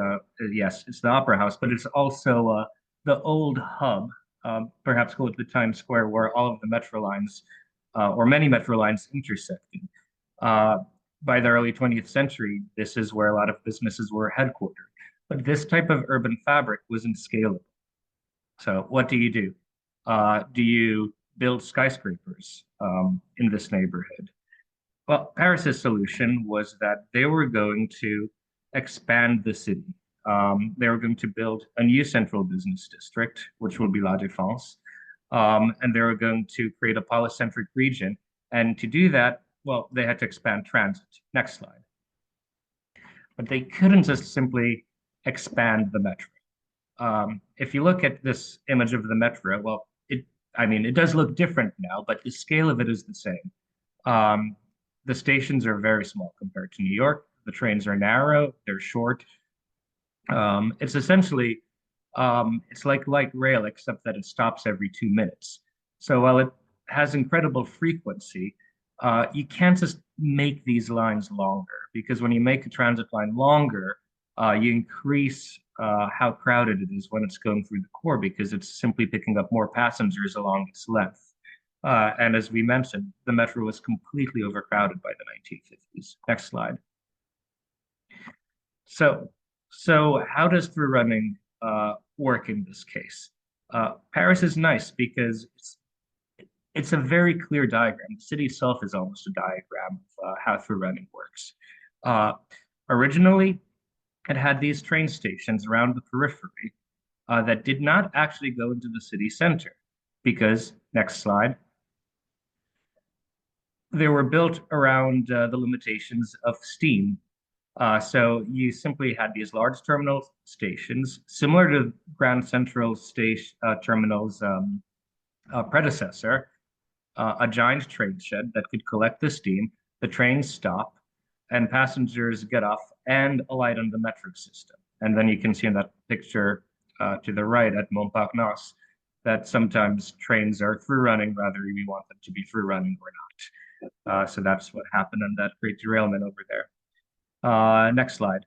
yes, it's the Opera House, but it's also the old hub, perhaps called the Times Square, where all of the metro lines, or many metro lines, intersected. By the early 20th century, this is where a lot of businesses were headquartered. But this type of urban fabric wasn't scalable. So what do? Do you build skyscrapers in this neighborhood? Well, Paris's solution was that they were going to expand the city. They were going to build a new central business district, which will be La Défense, and they were going to create a polycentric region. And to do that, well, they had to expand transit. Next slide. But they couldn't just simply expand the metro. If you look at this image of the metro, well, it does look different now, but the scale of it is the same. The stations are very small compared to New York. The trains are narrow, they're short. It's essentially, it's like light rail, except that it stops every 2 minutes. So while it has incredible frequency, you can't just make these lines longer, because when you make a transit line longer, you increase how crowded it is when it's going through the core, because it's simply picking up more passengers along its length. And as we mentioned, the metro was completely overcrowded by the 1950s. Next slide. So how does through running work in this case? Paris is nice because it's a very clear diagram. The city itself is almost a diagram of how through running works. Originally, it had these train stations around the periphery that did not actually go into the city center because, next slide, they were built around the limitations of steam. So you simply had these large terminal stations, similar to Grand Central Station Terminal's predecessor, a giant train shed that could collect the steam. The trains stop, and passengers get off and alight on the metro system. And then you can see in that picture to the right at Montparnasse that sometimes trains are through running, whether we want them to be through running or not. So that's what happened on that great derailment over there. Next slide.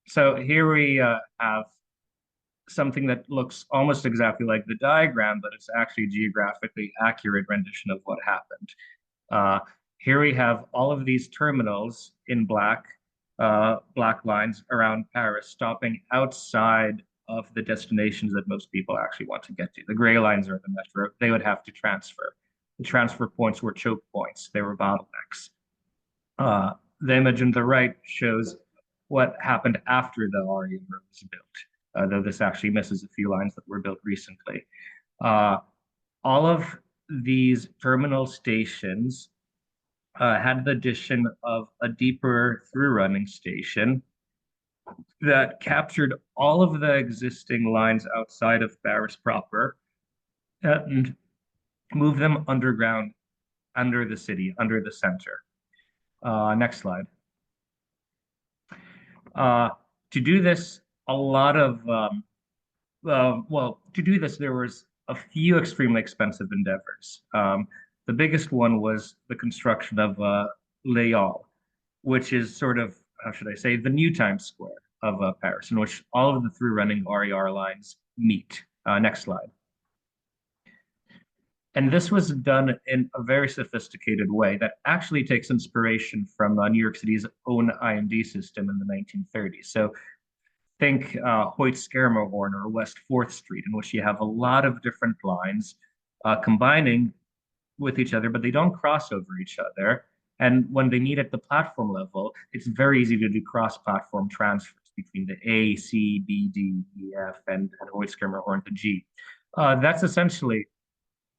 So here we have something that looks almost exactly like the diagram, but it's actually a geographically accurate rendition of what happened. Here we have all of these terminals in black lines around Paris, stopping outside of the destinations that most people actually want to get to. The gray lines are the metro. They would have to transfer. The transfer points were choke points. They were bottlenecks. The image on the right shows what happened after the RER was built, though this actually misses a few lines that were built recently. All of these terminal stations had the addition of a deeper through-running station that captured all of the existing lines outside of Paris proper and moved them underground, under the city, under the center. Next slide. To do this, there was a few extremely expensive endeavors. The biggest one was the construction of Les Halles, which is sort of, how should I say, the new Times Square of Paris, in which all of the through-running RER lines meet. Next slide. And this was done in a very sophisticated way that actually takes inspiration from New York City's own IMD system in the 1930s. So think Hoyt-Schermerhorn or West 4th Street, in which you have a lot of different lines combining with each other, but they don't cross over each other. And when they meet at the platform level, it's very easy to do cross-platform transfers between the A, C, B, D, E, F, and Hoyt-Schermerhorn to G. That's essentially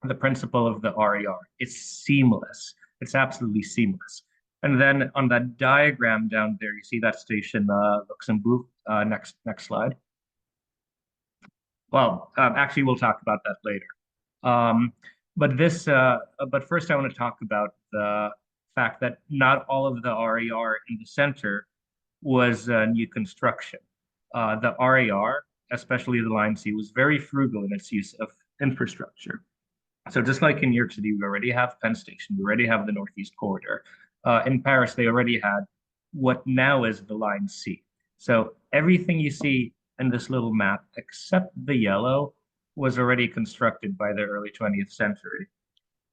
the principle of the RER. It's seamless. It's absolutely seamless. And then on that diagram down there, you see that station Luxembourg. Next slide. Well, actually, we'll talk about that later. But first, I want to talk about the fact that not all of the RER in the center was new construction. The RER, especially the Line C, was very frugal in its use of infrastructure. So just like in New York City, we already have Penn Station, we already have the Northeast Corridor. In Paris, they already had what now is the Line C. So everything you see in this little map, except the yellow, was already constructed by the early 20th century.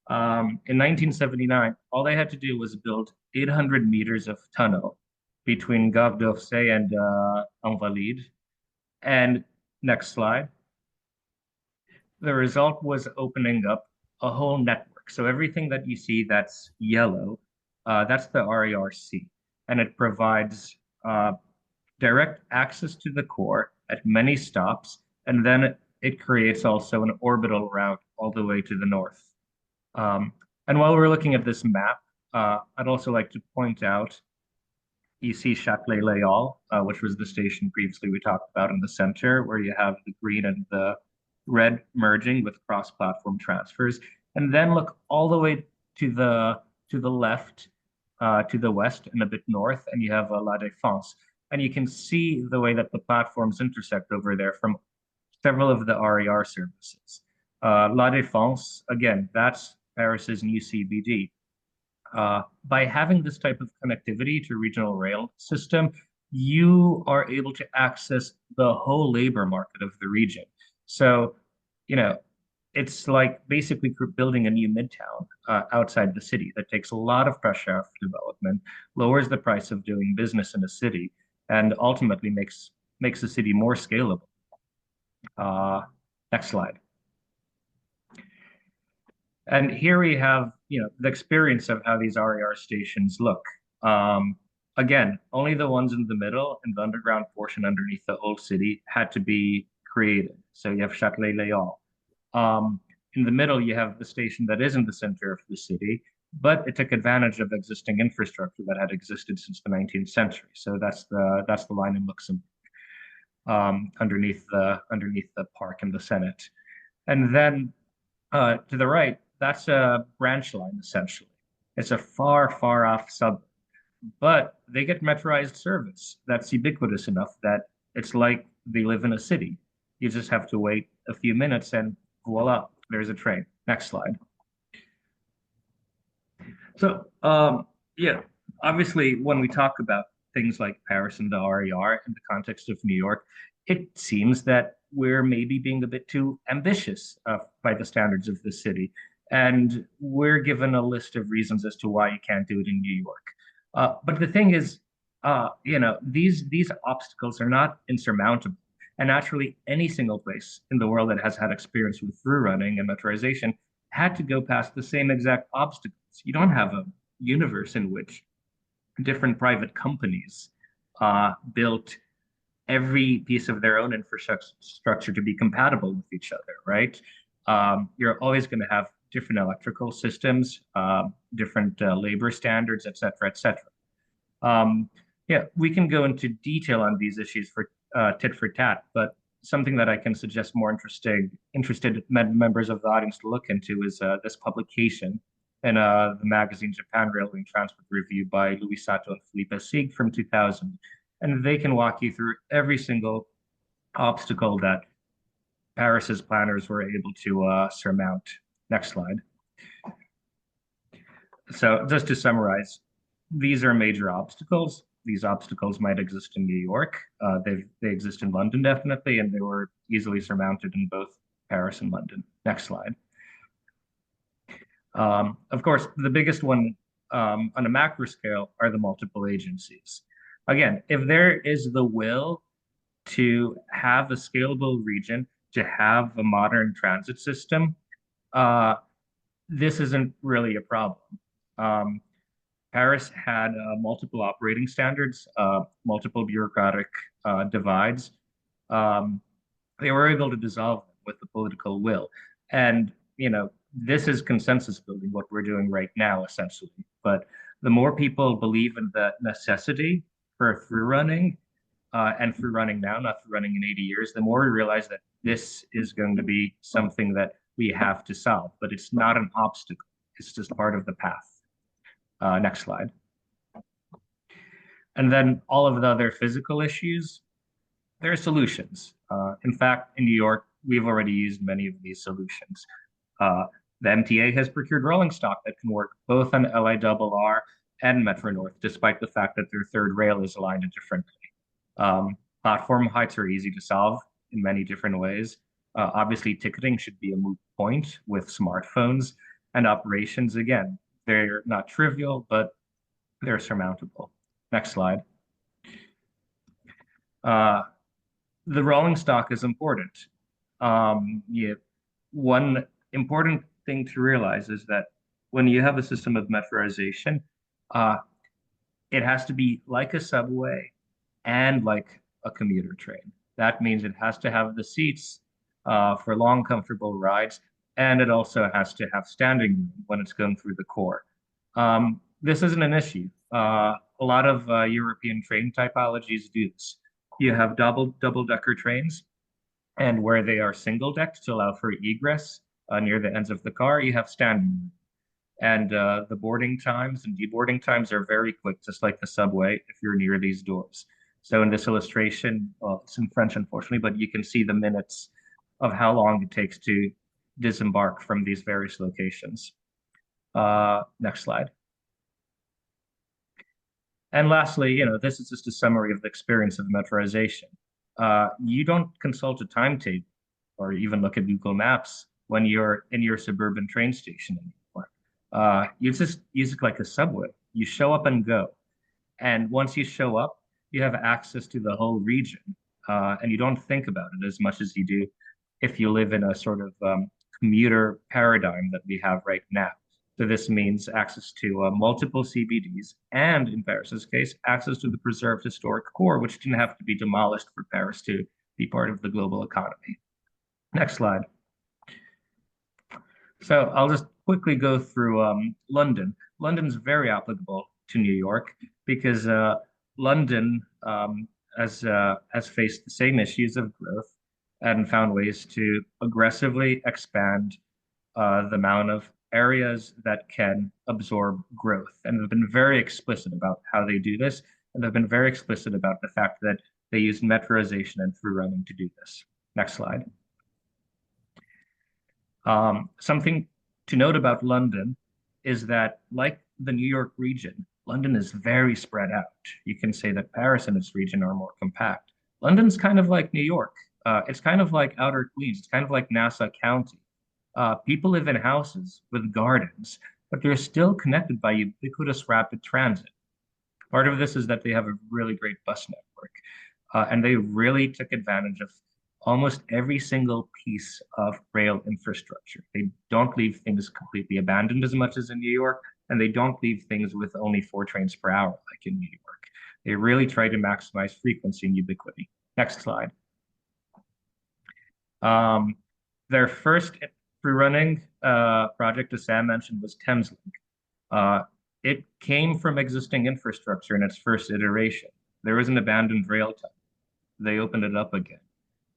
In 1979, all they had to do was build 800 meters of tunnel between Gare d'Orsay and Invalides. And next slide. The result was opening up a whole network. So everything that you see that's yellow, that's the RERC. And it provides direct access to the core at many stops. And then it creates also an orbital route all the way to the north. And while we're looking at this map, I'd also like to point out, you see Châtelet-Léal, which was the station previously we talked about in the center, where you have the green and the red merging with cross-platform transfers. And then look all the way to the left, to the west and a bit north, and you have La Défense. And you can see the way that the platforms intersect over there from several of the RER services. La Défense, again, that's Paris's new CBD. By having this type of connectivity to regional rail system, you are able to access the whole labor market of the region. So, you know, it's like basically building a new midtown outside the city that takes a lot of pressure off development, lowers the price of doing business in a city, and ultimately makes the city more scalable. Next slide. And here we have, the experience of how these RER stations look. Again, only the ones in the middle and the underground portion underneath the old city had to be created. So you have Châtelet-Léal. In the middle, you have the station that is in the center of the city, but it took advantage of existing infrastructure that had existed since the 19th century. So that's the line in Luxembourg, underneath the park and the Senate. And then to the right, that's a branch line, essentially. It's a far, far off suburb, but they get metroized service that's ubiquitous enough that it's like they live in a city. You just have to wait a few minutes and voila, there's a train. Next slide. So, obviously, when we talk about things like Paris and the RER in the context of New York, it seems that we're maybe being a bit too ambitious by the standards of the city. And we're given a list of reasons as to why you can't do it in New York. But the thing is, these obstacles are not insurmountable. And naturally, any single place in the world that has had experience with through running and metroization had to go past the same exact obstacles. You don't have a universe in which different private companies built every piece of their own infrastructure to be compatible with each other, right? You're always going to have different electrical systems, different labor standards, et cetera, et cetera. We can go into detail on these issues for tit for tat, but something that I can suggest more interested members of the audience to look into is this publication in the magazine Japan Railway and Transport Review by Louis Sato and Philippe Sieg from 2000. And they can walk you through every single obstacle that Paris's planners were able to surmount. Next slide. So just to summarize, these are major obstacles. These obstacles might exist in New York. They exist in London, definitely, and they were easily surmounted in both Paris and London. Next slide. Of course, the biggest one on a macro scale are the multiple agencies. Again, if there is the will to have a scalable region, to have a modern transit system, this isn't really a problem. Paris had multiple operating standards, multiple bureaucratic divides. They were able to dissolve them with the political will. And, this is consensus building, what we're doing right now, essentially. But the more people believe in the necessity for through running, and through running now, not through running in 80 years, the more we realize that this is going to be something that we have to solve, but it's not an obstacle. It's just part of the path. Next slide. And then all of the other physical issues, there are solutions. In fact, in New York, we've already used many of these solutions. The MTA has procured rolling stock that can work both on LIRR and Metro North, despite the fact that their third rail is aligned differently. Platform heights are easy to solve in many different ways. Obviously, ticketing should be a moot point with smartphones, and operations, again, they're not trivial, but they're surmountable. Next slide. The rolling stock is important. One important thing to realize is that when you have a system of metroization, it has to be like a subway and like a commuter train. That means it has to have the seats for long, comfortable rides, and it also has to have standing room when it's going through the core. This isn't an issue. A lot of European train typologies do this. You have double-decker trains, and where they are single-decked to allow for egress near the ends of the car, you have standing room. And the boarding times and deboarding times are very quick, just like the subway, if you're near these doors. So in this illustration, well, it's in French, unfortunately, but you can see the minutes of how long it takes to disembark from these various locations. Next slide. And lastly, this is just a summary of the experience of metroization. You don't consult a timetable or even look at Google Maps when you're in your suburban train station anymore. You just use it like a subway. You show up and go. And once you show up, you have access to the whole region. And you don't think about it as much as you do if you live in a sort of commuter paradigm that we have right now. So this means access to multiple CBDs and, in Paris's case, access to the preserved historic core, which didn't have to be demolished for Paris to be part of the global economy. Next slide. So I'll just quickly go through London. London's very applicable to New York because London has faced the same issues of growth and found ways to aggressively expand the amount of areas that can absorb growth. And they've been very explicit about how they do this. And they've been very explicit about the fact that they use metroization and through running to do this. Next slide. Something to note about London is that, like the New York region, London is very spread out. You can say that Paris and its region are more compact. London's kind of like New York. It's kind of like Outer Queens. It's kind of like Nassau County. People live in houses with gardens, but they're still connected by ubiquitous rapid transit. Part of this is that they have a really great bus network, and they really took advantage of almost every single piece of rail infrastructure. They don't leave things completely abandoned as much as in New York, and they don't leave things with only 4 trains per hour like in New York. They really try to maximize frequency and ubiquity. Next slide. Their first free-running project, as Sam mentioned, was Thameslink. It came from existing infrastructure in its first iteration. There was an abandoned rail tunnel. They opened it up again.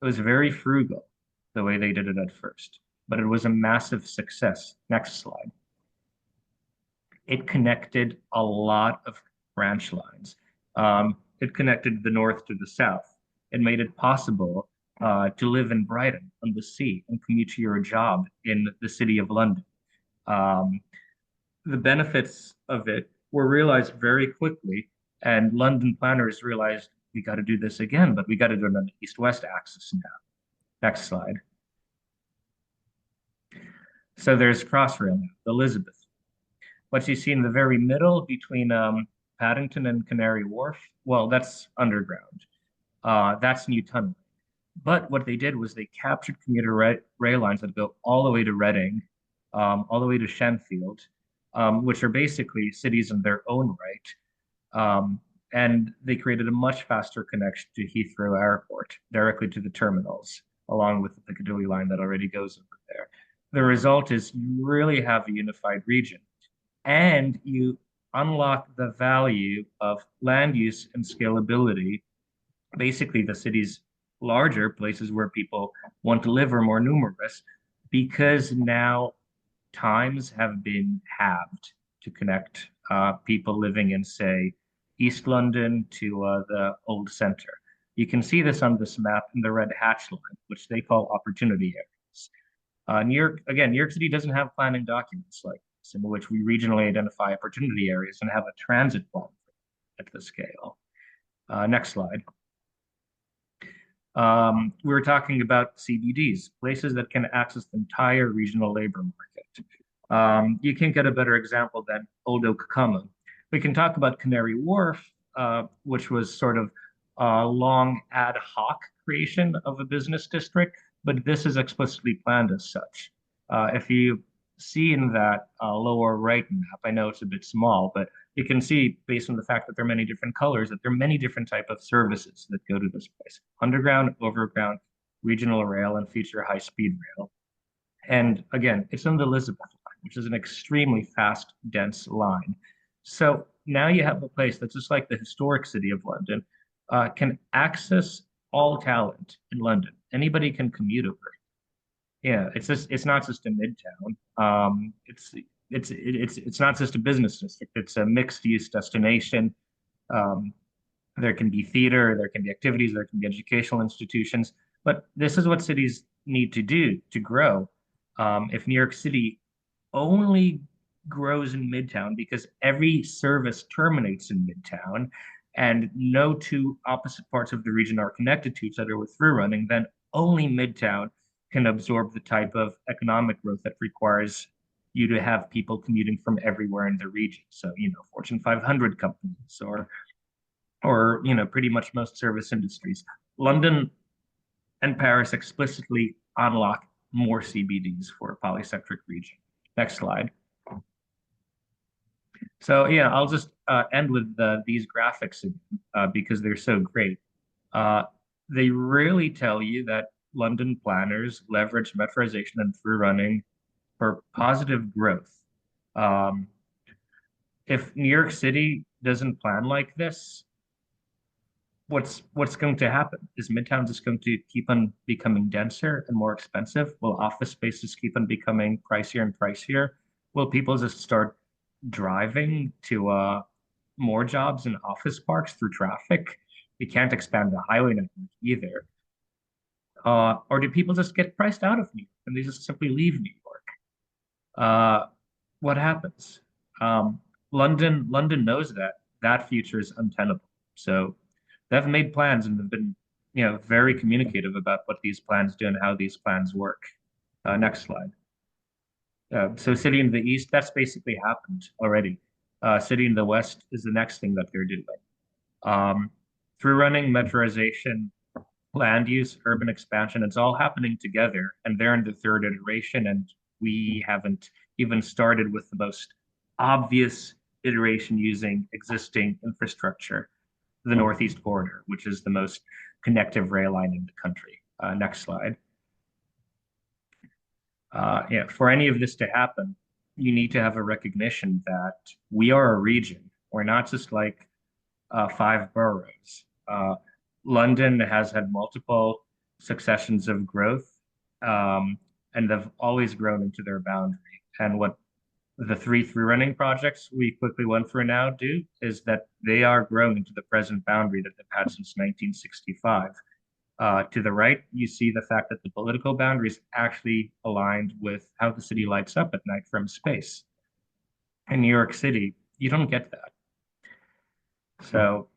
It was very frugal, the way they did it at first, but it was a massive success. Next slide. It connected a lot of branch lines. It connected the north to the south. It made it possible to live in Brighton on the sea and commute to your job in the city of London. The benefits of it were realized very quickly, and London planners realized we got to do this again, but we got to do it on the east-west axis now. Next slide. So there's Crossrail now, Elizabeth. What you see in the very middle between Paddington and Canary Wharf, well, that's underground. That's new tunneling. But what they did was they captured commuter rail lines that go all the way to Reading, all the way to Shenfield, which are basically cities in their own right. And they created a much faster connection to Heathrow Airport, directly to the terminals, along with the Piccadilly line that already goes over there. The result is you really have a unified region, and you unlock the value of land use and scalability. Basically, the cities larger, places where people want to live are more numerous, because now times have been halved to connect people living in, say, East London to the old center. You can see this on this map in the red hatch line, which they call opportunity areas. New York City doesn't have planning documents like this, in which we regionally identify opportunity areas and have a transit plan at the scale. Next slide. We were talking about CBDs, places that can access the entire regional labor market. You can't get a better example than Old Oak Common. We can talk about Canary Wharf, which was sort of a long ad hoc creation of a business district, but this is explicitly planned as such. If you see in that lower right map, I know it's a bit small, but you can see, based on the fact that there are many different colors, that there are many different types of services that go to this place: underground, overground, regional rail, and future high-speed rail. And again, it's on the Elizabeth line, which is an extremely fast, dense line. So now you have a place that's just like the historic city of London, can access all talent in London. Anybody can commute over it. Yeah, it's not just a midtown. It's not just a business district. It's a mixed-use destination. There can be theater, there can be activities, there can be educational institutions. But this is what cities need to do to grow. If New York City only grows in Midtown because every service terminates in Midtown, and no two opposite parts of the region are connected to each other with through running, then only Midtown can absorb the type of economic growth that requires you to have people commuting from everywhere in the region. So, Fortune 500 companies or pretty much most service industries. London and Paris explicitly unlock more CBDs for a polycentric region. Next slide. So yeah, I'll just end with these graphics because they're so great. They really tell you that London planners leverage metrization and through running for positive growth. If New York City doesn't plan like this, what's going to happen? Is Midtown just going to keep on becoming denser and more expensive? Will office spaces keep on becoming pricier and pricier? Will people just start driving to more jobs in office parks through traffic? You can't expand the highway network either. Or do people just get priced out of New York and they just simply leave New York? What happens? London knows that future is untenable. So they've made plans and have been, very communicative about what these plans do and how these plans work. Next slide. So city in the east, that's basically happened already. City in the west is the next thing that they're doing. Through running, metrization, land use, urban expansion, it's all happening together, and they're in the third iteration, and we haven't even started with the most obvious iteration using existing infrastructure, the Northeast Corridor, which is the most connective rail line in the country. Next slide. For any of this to happen, you need to have a recognition that we are a region. We're not just like 5 boroughs. London has had multiple successions of growth, and they've always grown into their boundary. And what the 3 through running projects we quickly went through now do is that they are growing into the present boundary that they've had since 1965. To the right, you see the fact that the political boundary is actually aligned with how the city lights up at night from space. In New York City, you don't get that. So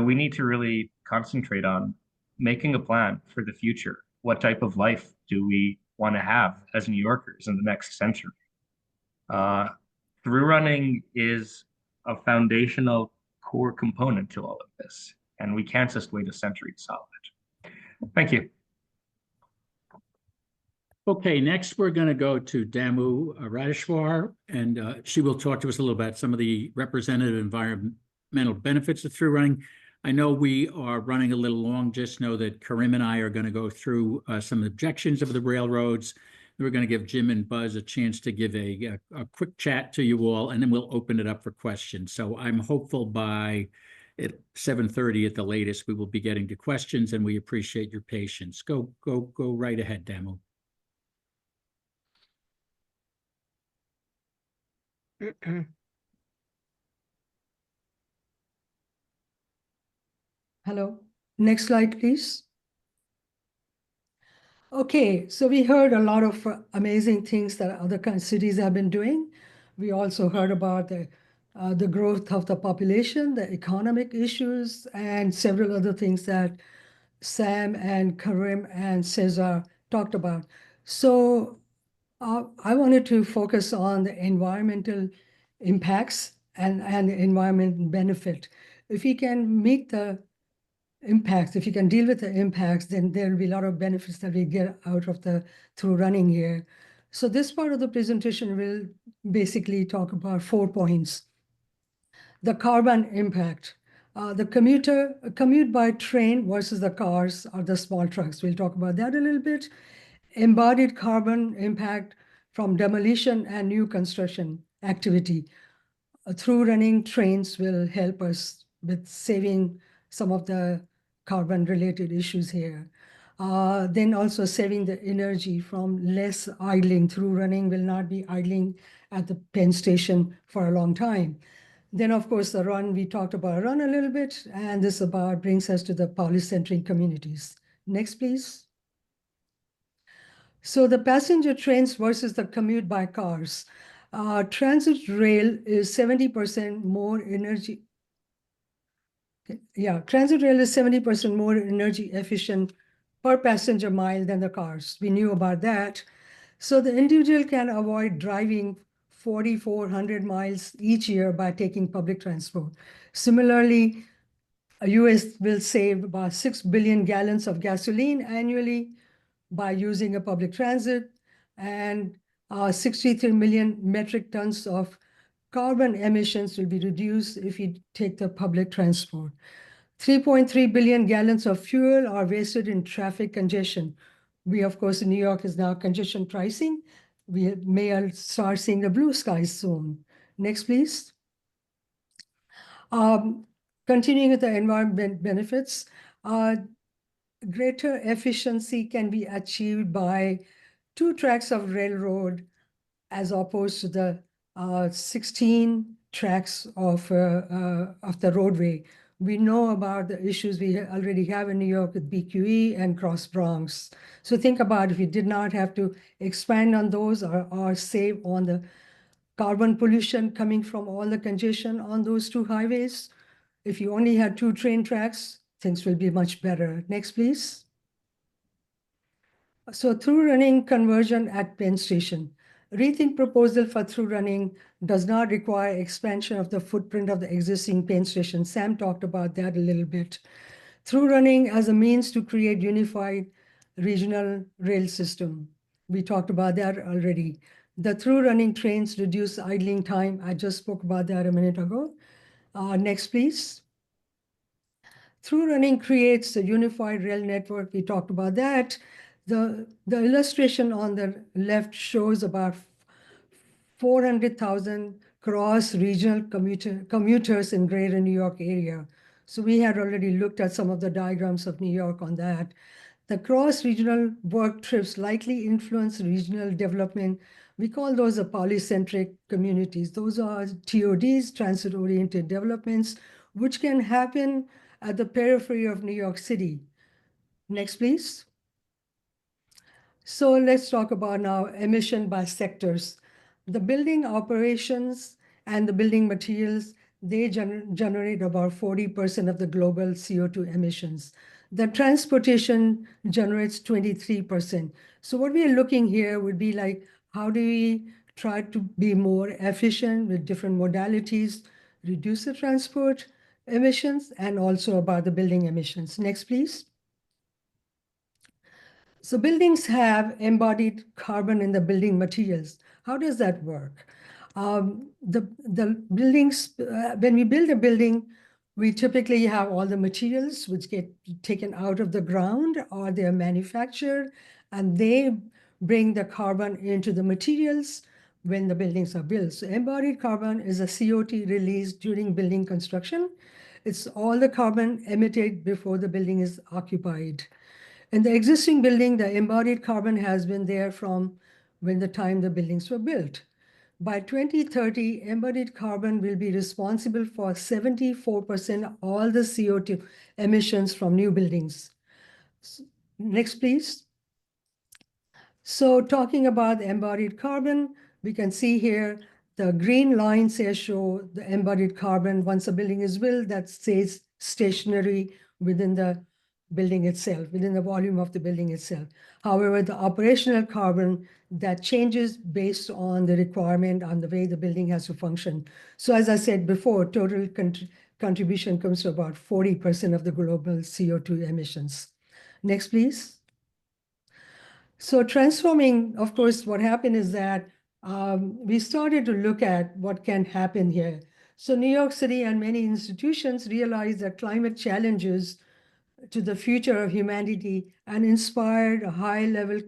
we need to really concentrate on making a plan for the future. What type of life do we want to have as New Yorkers in the next century? Through running is a foundational core component to all of this, and we can't just wait a century to solve it. Thank you. Okay, next we're going to go to Radheshwar, and she will talk to us a little about some of the representative environmental benefits of through running. I know we are running a little long. Just know that Karim and I are going to go through some objections of the railroads. We're going to give Jim and Buzz a chance to give a quick chat to you all, and then we'll open it up for questions. So I'm hopeful by at 7:30 at the latest, we will be getting to questions, and we appreciate your patience. Go right ahead, Damu. Hello. Next slide, please. Okay, so we heard a lot of amazing things that other cities have been doing. We also heard about the growth of the population, the economic issues, and several other things that Sam and Karim and Cezar talked about. So I wanted to focus on the environmental impacts and the environmental benefit. If we can meet the impacts, if you can deal with the impacts, then there will be a lot of benefits that we get out of through running here. So this part of the presentation will basically talk about 4 points. The carbon impact, the commute by train versus the cars or the small trucks. We'll talk about that a little bit. Embodied carbon impact from demolition and new construction activity. Through running trains will help us with saving some of the carbon-related issues here. Then also saving the energy from less idling. Through running will not be idling at the Penn station for a long time. Then, of course, the run, we talked about run a little bit, and this brings us to the polycentric communities. Next, please. So the passenger trains versus the commute by cars. Transit rail is 70% more energy. Yeah, transit rail is 70% more energy efficient per passenger mile than the cars. We knew about that. So the individual can avoid driving 4,400 miles each year by taking public transport. Similarly, US will save about 6 billion gallons of gasoline annually by using a public transit, and 63 million metric tons of carbon emissions will be reduced if you take the public transport. 3.3 billion gallons of fuel are wasted in traffic congestion. We, of course, in New York is now congestion pricing. We may start seeing the blue skies soon. Next, please. Continuing with the environment benefits, greater efficiency can be achieved by 2 tracks of railroad as opposed to the 16 tracks of the roadway. We know about the issues we already have in New York with BQE and Cross Bronx. So think about if you did not have to expand on those or save on the carbon pollution coming from all the congestion on those 2 highways. If you only had 2 train tracks, things will be much better. Next, please. So through running conversion at Penn Station. ReThink proposal for through running does not require expansion of the footprint of the existing Penn Station. Sam talked about that a little bit. Through running as a means to create unified regional rail system. We talked about that already. The through running trains reduce idling time. I just spoke about that a minute ago. Next, please. Through running creates a unified rail network. We talked about that. The illustration on the left shows about 400,000 cross-regional commuters in greater New York area. So we had already looked at some of the diagrams of New York on that. The cross-regional work trips likely influence regional development. We call those the polycentric communities. Those are TODs, transit-oriented developments, which can happen at the periphery of New York City. Next, please. So let's talk about now emission by sectors. The building operations and the building materials, they generate about 40% of the global CO2 emissions. The transportation generates 23%. So what we are looking here would be like, how do we try to be more efficient with different modalities, reduce the transport emissions, and also about the building emissions. Next, please. So buildings have embodied carbon in the building materials. How does that work? The buildings, when we build a building, we typically have all the materials which get taken out of the ground or they're manufactured, and they bring the carbon into the materials when the buildings are built. So embodied carbon is a CO2 released during building construction. It's all the carbon emitted before the building is occupied. In the existing building, the embodied carbon has been there from when the time the buildings were built. By 2030, embodied carbon will be responsible for 74% of all the CO2 emissions from new buildings. Next, please. So talking about embodied carbon, we can see here the green lines here show the embodied carbon. Once a building is built, that stays stationary within the building itself, within the volume of the building itself. However, the operational carbon that changes based on the requirement on the way the building has to function. So as I said before, total contribution comes to about 40% of the global CO2 emissions. Next, please. So transforming, of course, what happened is that we started to look at what can happen here. So New York City and many institutions realized that climate challenges to the future of humanity and inspired a high-level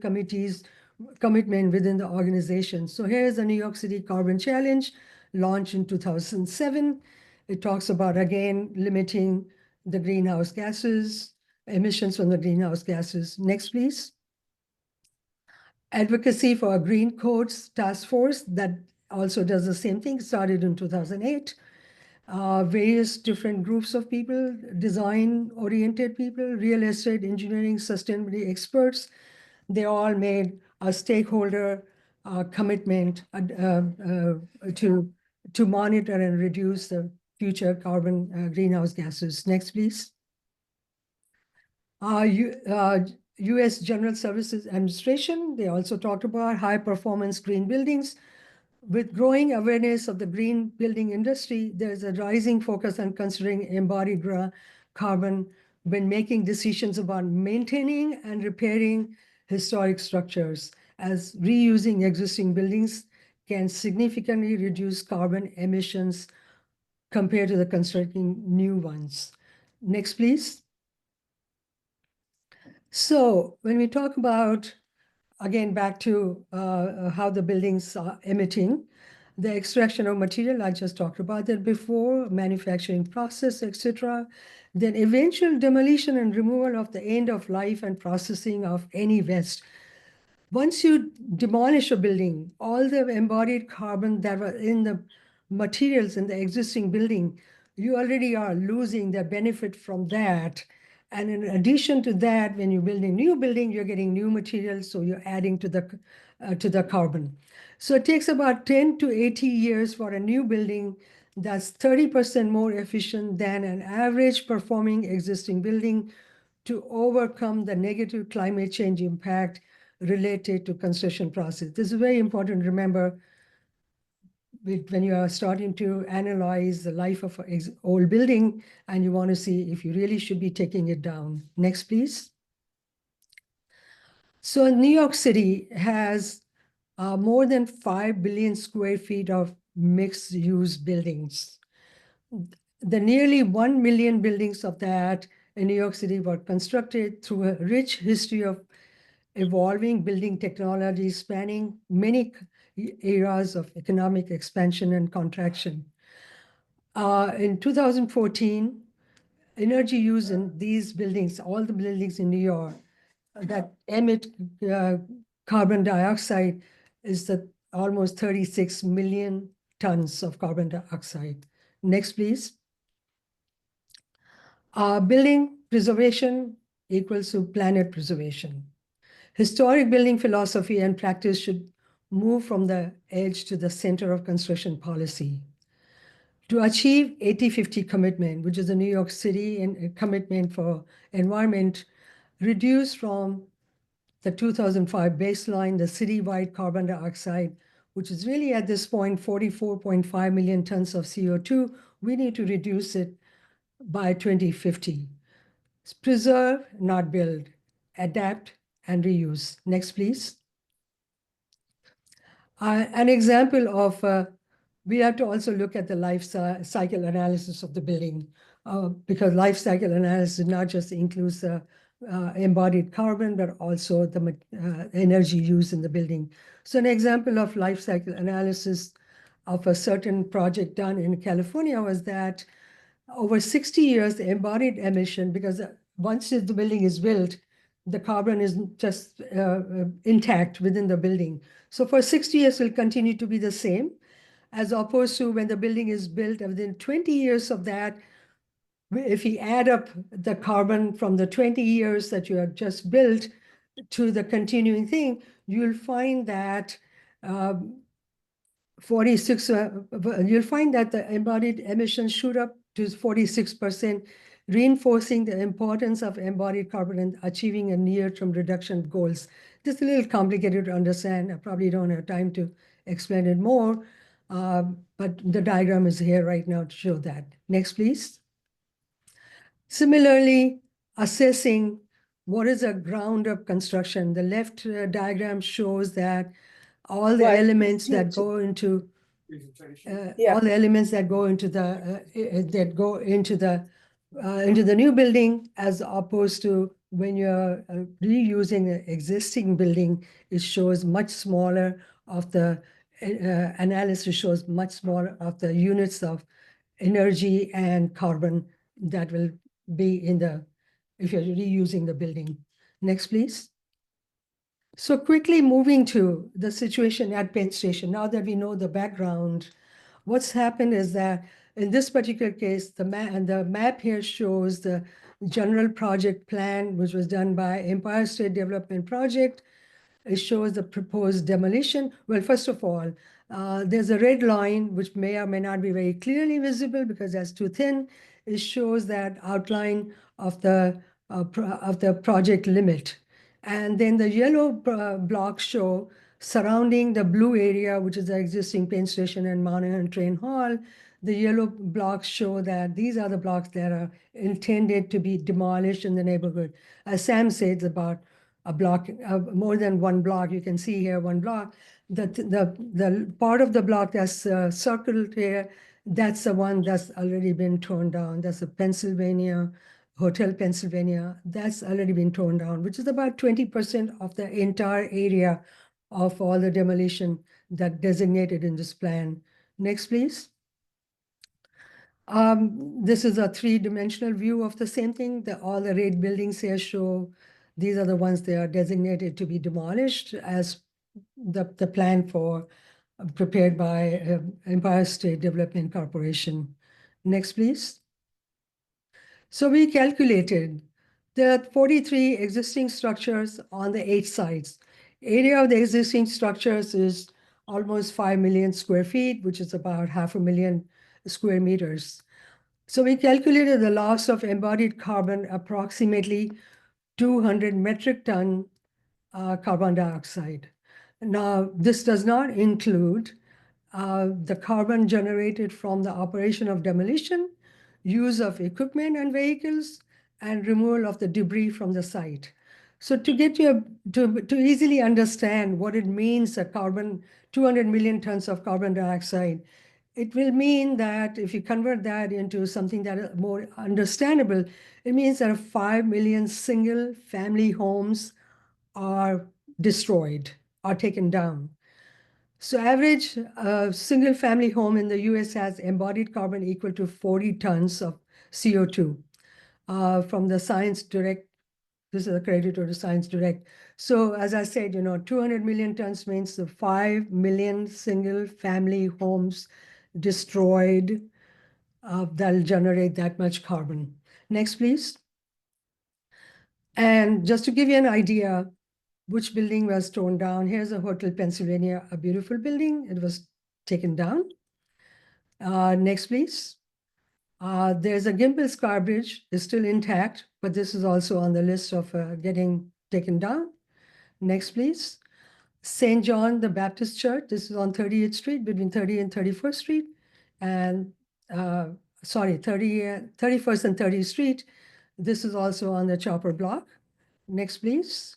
commitment within the organization. So here's the New York City Carbon Challenge, launched in 2007. It talks about, again, limiting the greenhouse gases, emissions from the greenhouse gases. Next, please. Advocacy for a Green Codes Task Force that also does the same thing, started in 2008. Various different groups of people, design-oriented people, real estate, engineering, sustainability experts, they all made a stakeholder commitment to monitor and reduce the future carbon greenhouse gases. Next, please. U.S. General Services Administration, they also talked about high-performance green buildings. With growing awareness of the green building industry, there's a rising focus on considering embodied carbon when making decisions about maintaining and repairing historic structures, as reusing existing buildings can significantly reduce carbon emissions compared to the constructing new ones. Next, please. So when we talk about, again, back to how the buildings are emitting, the extraction of material, I just talked about that before, manufacturing process, etc. Then eventual demolition and removal of the end of life and processing of any waste. Once you demolish a building, all the embodied carbon that were in the materials in the existing building, you already are losing the benefit from that. And in addition to that, when you build a new building, you're getting new materials, so you're adding to the carbon. So it takes about 10 to 80 years for a new building that's 30% more efficient than an average performing existing building to overcome the negative climate change impact related to construction process. This is very important to remember when you are starting to analyze the life of an old building and you want to see if you really should be taking it down. Next, please. So New York City has more than 5 billion square feet of mixed-use buildings. The nearly 1 million buildings of that in New York City were constructed through a rich history of evolving building technologies spanning many eras of economic expansion and contraction. In 2014, energy use in these buildings, all the buildings in New York that emit carbon dioxide, is almost 36 million tons of carbon dioxide. Next, please. Building preservation equals to planet preservation. Historic building philosophy and practice should move from the edge to the center of construction policy. To achieve 80-50 commitment, which is the New York City commitment for environment, reduce from the 2005 baseline, the citywide carbon dioxide, which is really at this point 44.5 million tons of CO2, we need to reduce it by 2050. Preserve, not build, adapt, and reuse. Next, please. An example of, we have to also look at the life cycle analysis of the building, because life cycle analysis not just includes the embodied carbon, but also the energy used in the building. So an example of life cycle analysis of a certain project done in California was that over 60 years, the embodied emission, because once the building is built, the carbon is just intact within the building. So for 60 years, it will continue to be the same, as opposed to when the building is built, within 20 years of that, if you add up the carbon from the 20 years that you have just built to the continuing thing, you'll find that 46, you'll find that the embodied emissions shoot up to 46%, reinforcing the importance of embodied carbon in achieving a near-term reduction goals. This is a little complicated to understand. I probably don't have time to explain it more, but the diagram is here right now to show that. Next, please. Similarly, assessing what is a ground-up construction. The left diagram shows that all the elements that go into all the elements that go into the new building, as opposed to when you're reusing an existing building, it shows much smaller of the analysis shows much smaller of the units of energy and carbon that will be in the, if you're reusing the building. Next, please. So quickly moving to the situation at Penn Station, now that we know the background, what's happened is that in this particular case, the map here shows the general project plan, which was done by Empire State Development Project. It shows the proposed demolition. Well, first of all, there's a red line, which may or may not be very clearly visible because that's too thin. It shows that outline of the project limit. And then the yellow blocks show surrounding the blue area, which is the existing Penn Station and Monahan Train Hall. The yellow blocks show that these are the blocks that are intended to be demolished in the neighborhood. As Sam said, it's about a block, more than one block. You can see here one block. The part of the block that's circled here, that's the one that's already been torn down. That's the Pennsylvania, Hotel Pennsylvania. That's already been torn down, which is about 20% of the entire area of all the demolition that designated in this plan. Next, please. This is a three-dimensional view of the same thing. All the red buildings here show these are the ones that are designated to be demolished as the plan for prepared by Empire State Development Corporation. Next, please. So we calculated there are 43 existing structures on the 8 sites. Area of the existing structures is almost 5 million square feet, which is about 500,000 square meters. So we calculated the loss of embodied carbon approximately 200 metric ton carbon dioxide. Now, this does not include the carbon generated from the operation of demolition, use of equipment and vehicles, and removal of the debris from the site. So to get you to easily understand what it means, a 200 million tons of carbon dioxide, it will mean that if you convert that into something that is more understandable, it means that 5 million single family homes are destroyed, are taken down. So average single family home in the US has embodied carbon equal to 40 tons of CO2 from the Science Direct. This is accredited to Science Direct. So as I said, 200 million tons means the 5 million single family homes destroyed that'll generate that much carbon. Next, please. And just to give you an idea, which building was torn down. Here's a Hotel Pennsylvania, a beautiful building. It was taken down. Next, please. There's a Gimple Scar Bridge, is still intact, but this is also on the list of getting taken down. Next, please. St. John the Baptist Church, this is on 38th Street, between 30th and 31st Street. And, 31st and 30th Street. This is also on the Chopper Block. Next, please.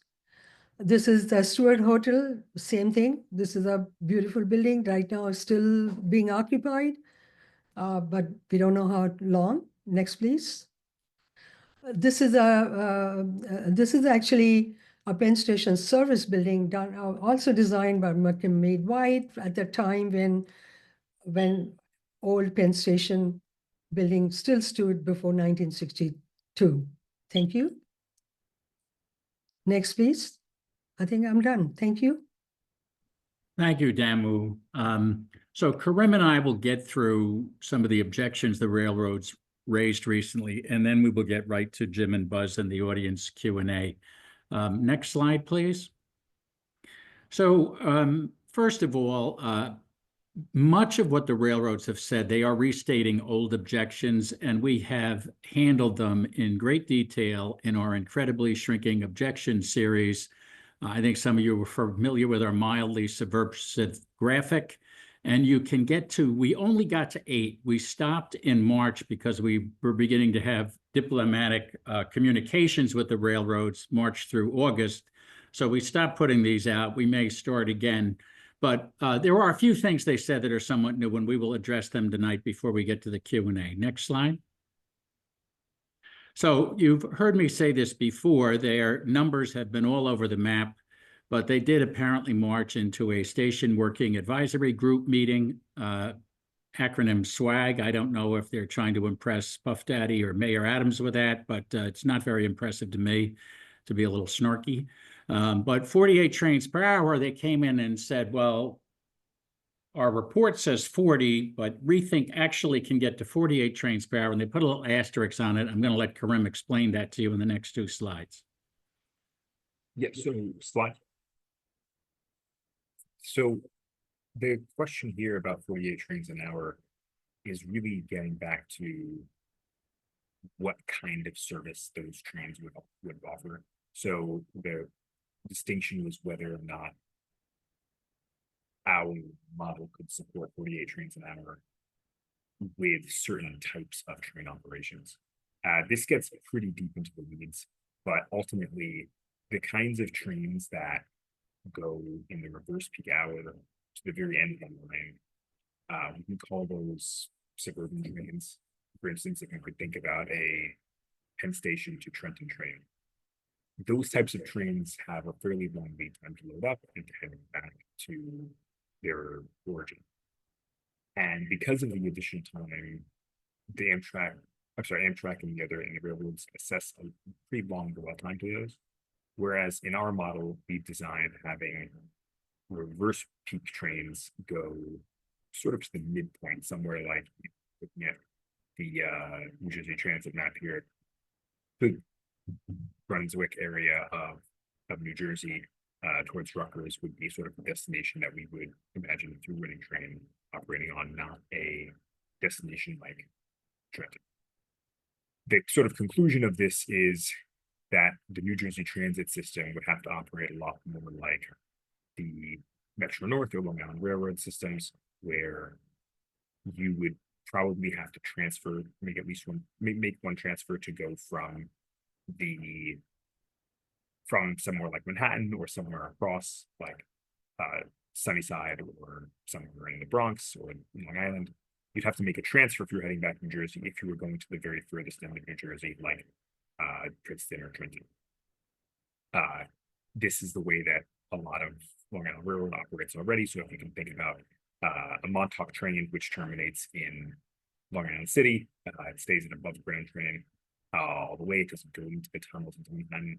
This is the Stewart Hotel, same thing. This is a beautiful building right now, still being occupied, but we don't know how long. Next, please. This is actually a Penn Station service building done, also designed by McKim White at the time when old Penn Station building still stood before 1962. Thank you. Next, please. I think I'm done. Thank you. Thank you, Damu. So Karim and I will get through some of the objections the railroads raised recently, and then we will get right to Jim and Buzz and the audience Q&A. Next slide, please. So first of all, much of what the railroads have said, they are restating old objections, and we have handled them in great detail in our incredibly shrinking objection series. I think some of you are familiar with our mildly subversive graphic, and you can get to, we only got to 8. We stopped in March because we were beginning to have diplomatic communications with the railroads March through August. So we stopped putting these out. We may start again. But there are a few things they said that are somewhat new, and we will address them tonight before we get to the Q&A. Next slide. So you've heard me say this before. Their numbers have been all over the map, but they did apparently march into a station working advisory group meeting, acronym SWAG. I don't know if they're trying to impress Puff Daddy or Mayor Adams with that, but it's not very impressive to me, to be a little snarky. But 48 trains per hour, they came in and said, well, our report says 40, but ReThink actually can get to 48 trains per hour, and they put a little asterisk on it. I'm going to let Karim explain that to you in the next 2 slides. Yeah, so slide. So the question here about 48 trains an hour is really getting back to what kind of service those trains would offer. So the distinction was whether or not our model could support 48 trains an hour with certain types of train operations. This gets pretty deep into the weeds, but ultimately the kinds of trains that go in the reverse peak hour to the very end of the line, we can call those suburban trains. For instance, if you could think about a Penn Station to Trenton train, those types of trains have a fairly long lead time to load up and to head back to their origin. And because of the additional time, the Amtrak and the railroads assess a pretty long dwell time to those. Whereas in our model, we've designed having reverse peak trains go sort of to the midpoint, somewhere like looking at the New Jersey Transit map here, the Brunswick area of New Jersey towards Rutgers would be sort of the destination that we would imagine a through running train operating on, not a destination like Trenton. The sort of conclusion of this is that the New Jersey transit system would have to operate a lot more like the Metro North or Long Island Railroad systems, where you would probably have to transfer, make at least make one transfer to go from somewhere like Manhattan or somewhere across like Sunnyside or somewhere in the Bronx or Long Island. You'd have to make a transfer if you're heading back to New Jersey if you were going to the very furthest end of New Jersey, like Princeton or Trenton. This is the way that a lot of Long Island Railroad operates already. So if you can think about a Montauk train, which terminates in Long Island City, it stays an above ground train all the way. It doesn't go into the tunnels into Manhattan.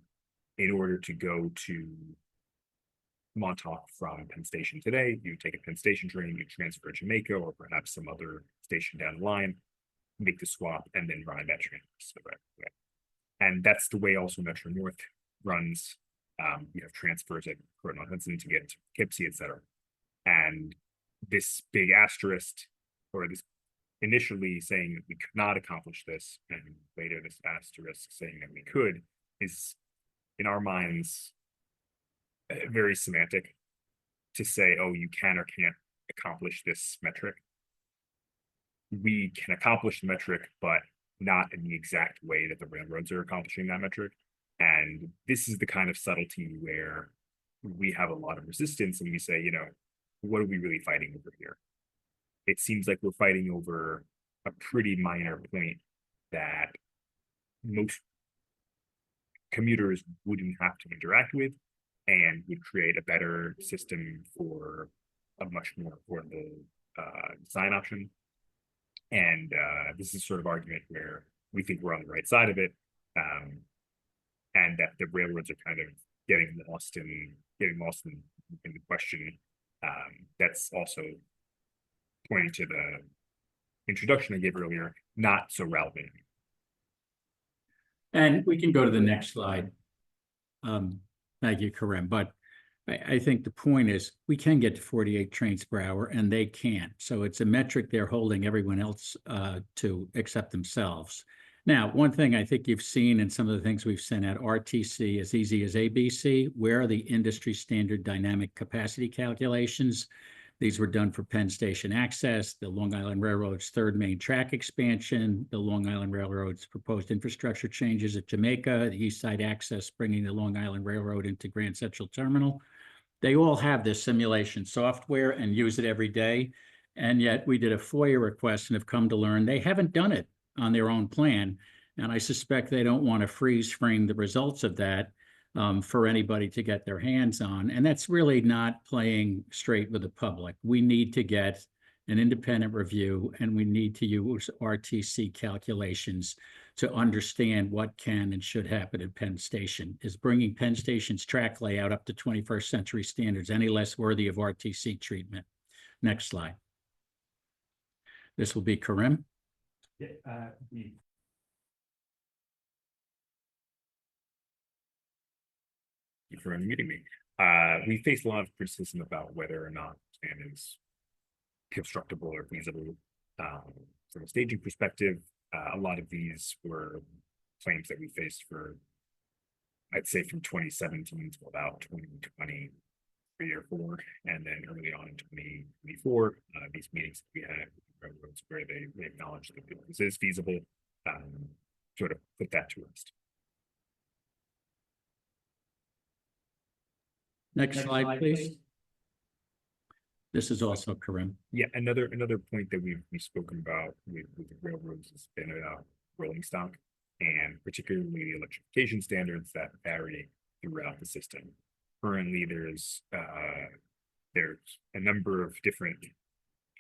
In order to go to Montauk from Penn Station today, you take a Penn Station train, you transfer to Jamaica or perhaps some other station down the line, make the swap, and then ride that train the right way. And that's the way also Metro North runs. You have transfers at Croton Hudson to get to Poughkeepsie, etc. And this big asterisk, or this initially saying that we could not accomplish this, and later this asterisk saying that we could, is in our minds very semantic to say, oh, you can or can't accomplish this metric. We can accomplish the metric, but not in the exact way that the railroads are accomplishing that metric. And this is the kind of subtlety where we have a lot of resistance and we say, you know, what are we really fighting over here? It seems like we're fighting over a pretty minor point that most commuters wouldn't have to interact with and would create a better system for a much more affordable design option. And this is sort of argument where we think we're on the right side of it, and that the railroads are kind of getting lost in the question. That's also pointing to the introduction I gave earlier, not so relevant. And we can go to the next slide. Thank you, Karim. But I think the point is we can get to 48 trains per hour and they can't. So it's a metric they're holding everyone else to except themselves. Now, one thing I think you've seen in some of the things we've sent out, RTC as easy as ABC, where are the industry standard dynamic capacity calculations? These were done for Penn Station access, the Long Island Railroad's third main track expansion, the Long Island Railroad's proposed infrastructure changes at Jamaica, the East Side access bringing the Long Island Railroad into Grand Central Terminal. They all have this simulation software and use it every day. And yet we did a FOIA request and have come to learn they haven't done it on their own plan. And I suspect they don't want to freeze frame the results of that for anybody to get their hands on. And that's really not playing straight with the public. We need to get an independent review and we need to use RTC calculations to understand what can and should happen at Penn Station. Is bringing Penn Station's track layout up to 21st century standards any less worthy of RTC treatment? Next slide. This will be Karim. Thank you for unmuting me. We faced a lot of criticism about whether or not the plan is constructible or feasible from a staging perspective. A lot of these were claims that we faced for, I'd say, from 2017 to about 2023 or 4, and then early on in 2024, these meetings that we had with the railroads where they acknowledged that this is feasible, sort of put that to rest. Next slide, please. This is also Karim. Yeah, another point that we've spoken about with the railroads has been about rolling stock, and particularly the electrification standards that vary throughout the system. Currently, there's a number of different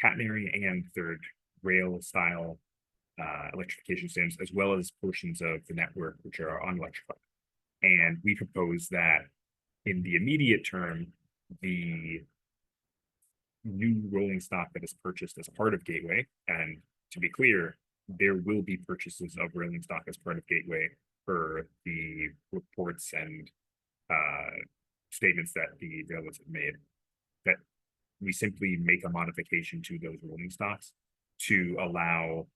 catenary and third rail style electrification standards, as well as portions of the network which are unelectrified. And we propose that in the immediate term, the new rolling stock that is purchased as part of Gateway, and to be clear, there will be purchases of rolling stock as part of Gateway per the reports and statements that the railroads have made, that we simply make a modification to those rolling stocks to allow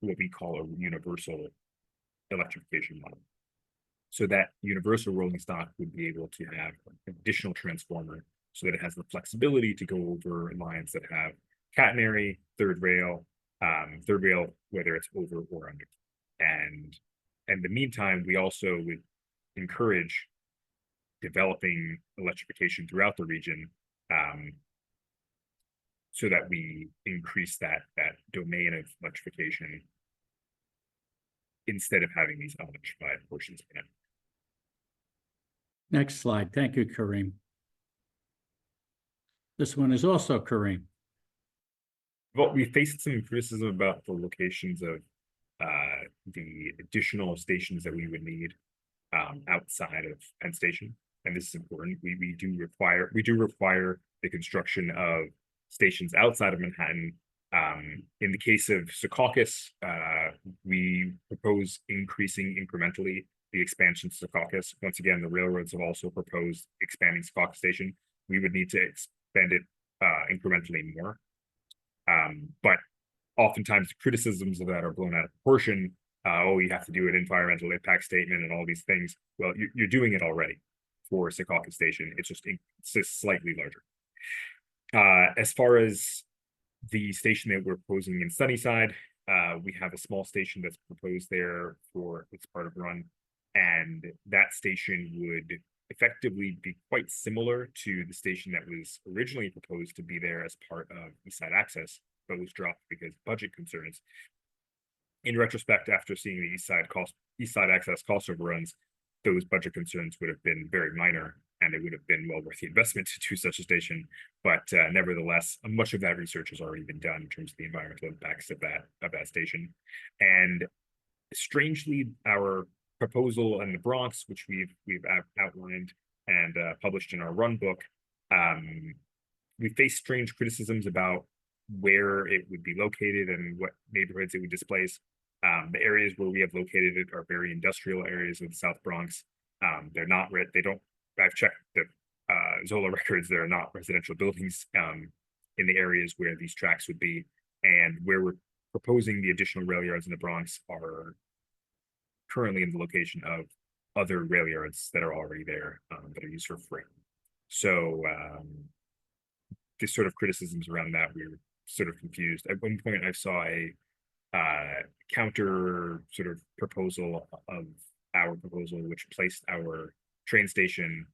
what we call a universal electrification model. So that universal rolling stock would be able to have an additional transformer so that it has the flexibility to go over lines that have catenary, third rail, whether it's over or under. And in the meantime, we also would encourage developing electrification throughout the region so that we increase that domain of electrification instead of having these unelectrified portions of it. Next slide. Thank you, Karim. This one is also Karim. Well, we faced some criticism about the locations of the additional stations that we would need outside of Penn Station, and this is important. We do require the construction of stations outside of Manhattan. In the case of Secaucus, we propose increasing incrementally the expansion to Secaucus. Once again, the railroads have also proposed expanding Secaucus Station. We would need to expand it incrementally more. But oftentimes the criticisms of that are blown out of proportion. Oh, you have to do an environmental impact statement and all these things. Well, you're doing it already for Secaucus Station. It's just slightly larger. As far as the station that we're proposing in Sunnyside, we have a small station that's proposed there for its part of run, and that station would effectively be quite similar to the station that was originally proposed to be there as part of East Side Access, but was dropped because of budget concerns. In retrospect, after seeing the East Side Access cost overruns, those budget concerns would have been very minor, and it would have been well worth the investment to do such a station. But nevertheless, much of that research has already been done in terms of the environmental impacts of that station. And strangely, our proposal in the Bronx, which we've outlined and published in our run book, we face strange criticisms about where it would be located and what neighborhoods it would displace. The areas where we have located it are very industrial areas of the South Bronx. They're not, I've checked the Zola records, there are not residential buildings in the areas where these tracks would be, and where we're proposing the additional rail yards in the Bronx are currently in the location of other rail yards that are already there that are used for freight. So this sort of criticisms around that, we were sort of confused. At one point I saw a counter sort of proposal of our proposal, which placed our train station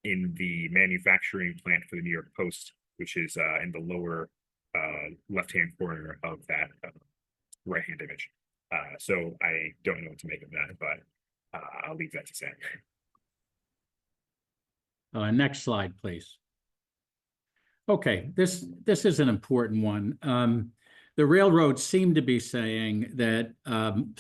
in the manufacturing plant for the New York Post, which is in the lower left-hand corner of that right-hand image. So I don't know what to make of that, but I'll leave that to Sam. Next slide, please. Okay, this is an important one. The railroads seem to be saying that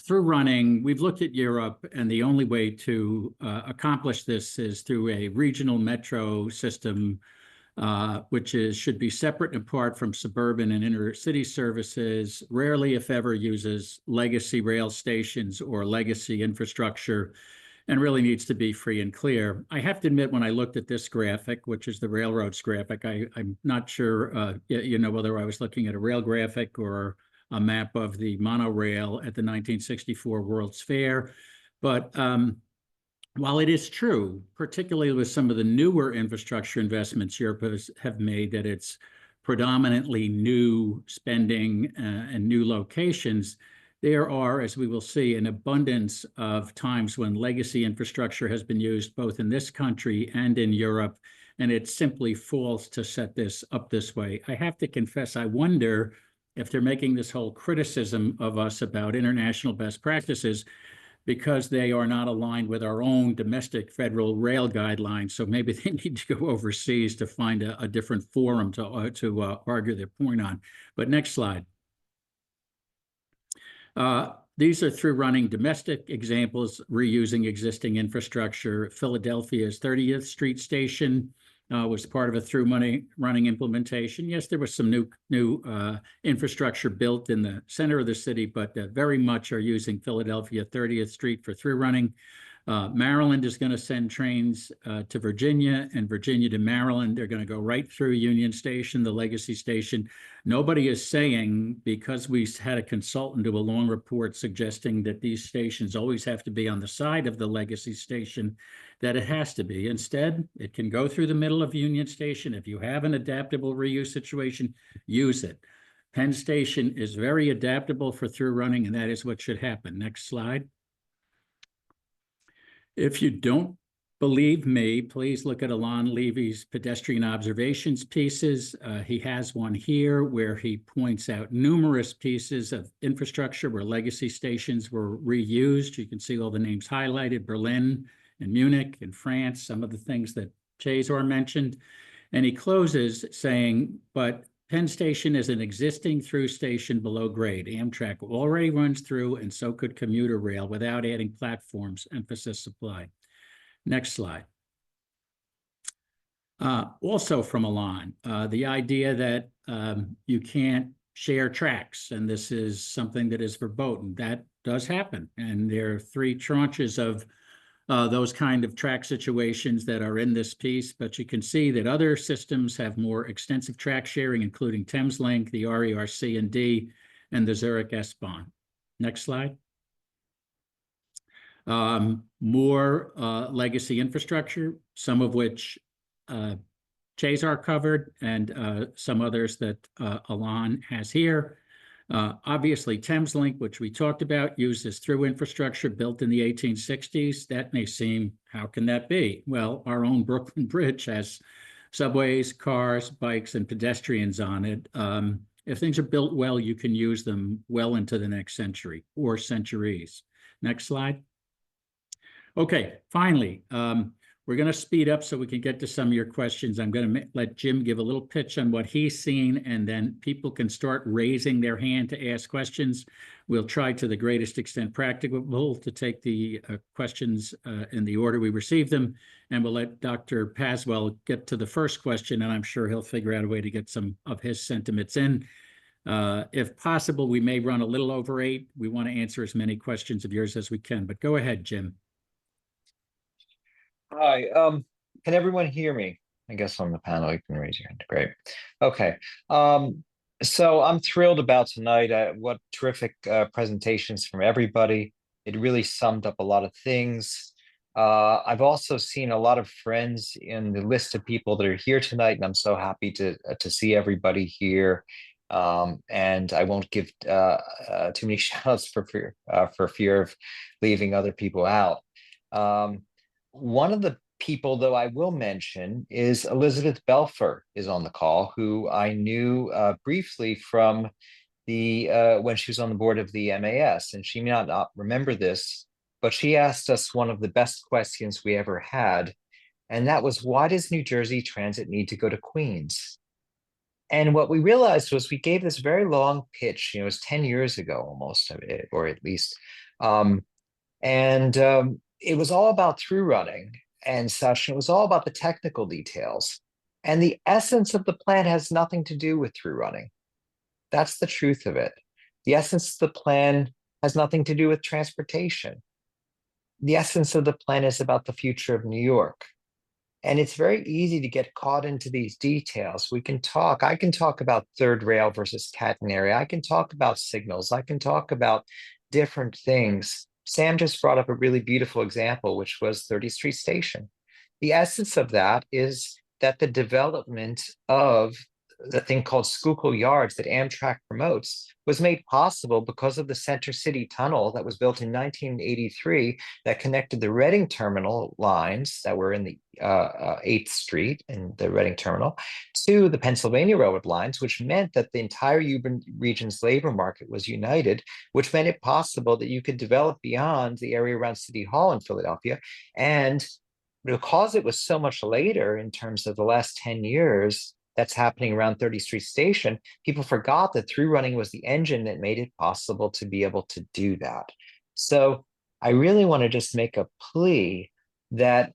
through running, we've looked at Europe, and the only way to accomplish this is through a regional metro system, which should be separate and apart from suburban and inner city services, rarely, if ever, uses legacy rail stations or legacy infrastructure, and really needs to be free and clear. I have to admit, when I looked at this graphic, which is the railroads graphic, I'm not sure, whether I was looking at a rail graphic or a map of the monorail at the 1964 World's Fair. But while it is true, particularly with some of the newer infrastructure investments Europe have made, that it's predominantly new spending and new locations, there are, as we will see, an abundance of times when legacy infrastructure has been used both in this country and in Europe, and it's simply false to set this up this way. I have to confess, I wonder if they're making this whole criticism of us about international best practices because they are not aligned with our own domestic federal rail guidelines. So maybe they need to go overseas to find a different forum to argue their point on. But next slide. These are through running domestic examples, reusing existing infrastructure. Philadelphia's 30th Street Station was part of a through running implementation. Yes, there was some new infrastructure built in the center of the city, but very much are using Philadelphia 30th Street for through running. Maryland is going to send trains to Virginia, and Virginia to Maryland. They're going to go right through Union Station, the legacy station. Nobody is saying, because we had a consultant do a long report suggesting that these stations always have to be on the side of the legacy station, that it has to be. Instead, it can go through the middle of Union Station. If you have an adaptable reuse situation, use it. Penn Station is very adaptable for through running, and that is what should happen. Next slide. If you don't believe me, please look at Alon Levy's pedestrian observations pieces. He has one here where he points out numerous pieces of infrastructure where legacy stations were reused. You can see all the names highlighted: Berlin and Munich and France, some of the things that Cezar mentioned. And he closes saying, but Penn Station is an existing through station below grade. Amtrak already runs through, and so could commuter rail without adding platforms, emphasis supply. Next slide. Also from Alon, the idea that you can't share tracks, and this is something that is verboten. That does happen, and there are 3 tranches of those kind of track situations that are in this piece, but you can see that other systems have more extensive track sharing, including Thameslink, the RERC&D, and the Zurich S-Bahn. Next slide. More legacy infrastructure, some of which Cezar covered, and some others that Alon has here. Obviously, Thameslink, which we talked about, uses through infrastructure built in the 1860s. That may seem, how can that be? Well, our own Brooklyn Bridge has subways, cars, bikes, and pedestrians on it. If things are built well, you can use them well into the next century or centuries. Next slide. Okay, finally, we're We're going to speed up so we can get to some of your questions. I'm going to let Jim give a little pitch on what he's seen, and then people can start raising their hand to ask questions. We'll try to the greatest extent practicable to take the questions in the order we receive them, and we'll let Dr. Paaswell get to the first question, and I'm sure he'll figure out a way to get some of his sentiments in. If possible, we may run a little over 8. We want to answer as many questions of yours as we can, but go ahead, Jim. Hi, can everyone hear me? I guess on the panel, you can raise your hand. Great. Okay. So I'm thrilled about tonight. What terrific presentations from everybody. It really summed up a lot of things. I've also seen a lot of friends in the list of people that are here tonight, and I'm so happy to see everybody here. And I won't give too many shout outs for fear of leaving other people out. One of the people, though, I will mention is Elizabeth Belfer is on the call, who I knew briefly from the when she was on the board of the MAS, and she may not remember this, but she asked us one of the best questions we ever had, and that was, why does New Jersey Transit need to go to Queens? And what we realized was we gave this very long pitch, it was 10 years ago almost, or at least, it was all about through running and such. And it was all about the technical details. And the essence of the plan has nothing to do with through running. That's the truth of it. The essence of the plan has nothing to do with transportation. The essence of the plan is about the future of New York. And it's very easy to get caught into these details. I can talk about third rail versus catenary. I can talk about signals. I can talk about different things. Sam just brought up a really beautiful example, which was 30th Street Station. The essence of that is that the development of the thing called Schuylkill Yards that Amtrak promotes was made possible because of the Center City Tunnel that was built in 1983 that connected the Reading Terminal lines that were in the 8th Street and the Reading Terminal to the Pennsylvania Railroad lines, which meant that the entire urban region's labor market was united, which made it possible that you could develop beyond the area around City Hall in Philadelphia. And because it was so much later in terms of the last 10 years, that's happening around 30th Street Station, people forgot that through running was the engine that made it possible to be able to do that. So I really want to just make a plea that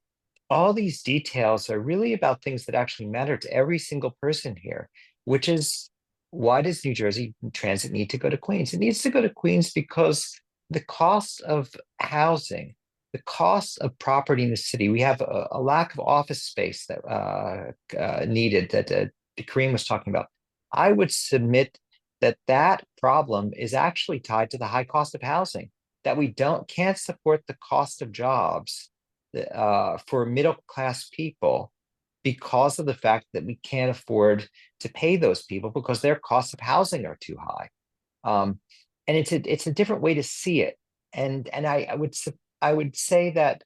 all these details are really about things that actually matter to every single person here, which is, why does New Jersey Transit need to go to Queens? It needs to go to Queens because the cost of housing, the cost of property in the city, we have a lack of office space that needed that Karim was talking about. I would submit that that problem is actually tied to the high cost of housing, that we can't support the cost of jobs for middle class people because of the fact that we can't afford to pay those people because their costs of housing are too high. And it's a different way to see it. And I would say that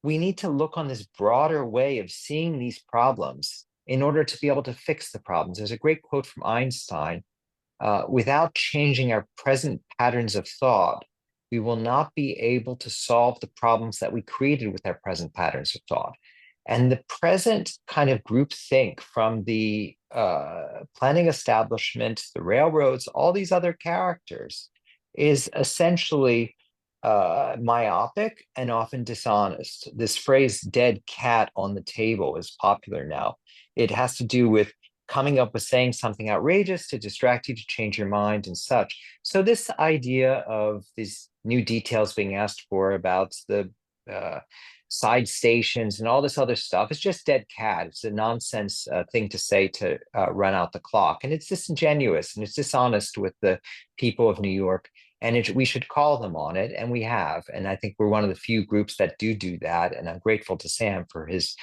we need to look on this broader way of seeing these problems in order to be able to fix the problems. There's a great quote from Einstein, without changing our present patterns of thought, we will not be able to solve the problems that we created with our present patterns of thought. And the present kind of groupthink from the planning establishment, the railroads, all these other characters is essentially myopic and often dishonest. This phrase dead cat on the table is popular now. It has to do with coming up with saying something outrageous to distract you, to change your mind and such. So this idea of these new details being asked for about the side stations and all this other stuff is just dead cat. It's a nonsense thing to say to run out the clock. And it's disingenuous and it's dishonest with the people of New York. And we should call them on it, and we have. And I think we're one of the few groups that do that. And I'm grateful to Sam for his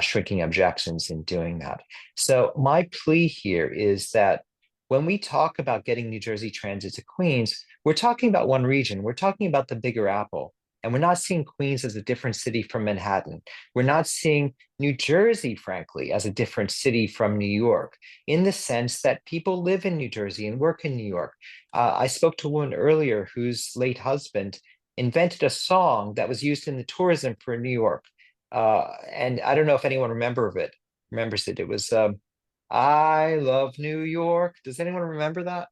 shrinking objections in doing that. So my plea here is that when we talk about getting New Jersey Transit to Queens, we're talking about one region. We're talking about the Bigger Apple. And we're not seeing Queens as a different city from Manhattan. We're not seeing New Jersey, frankly, as a different city from New York, in the sense that people live in New Jersey and work in New York. I spoke to a woman earlier whose late husband invented a song that was used in the tourism for New York. And I don't know if anyone remembers it. It was I Love New York. Does anyone remember that?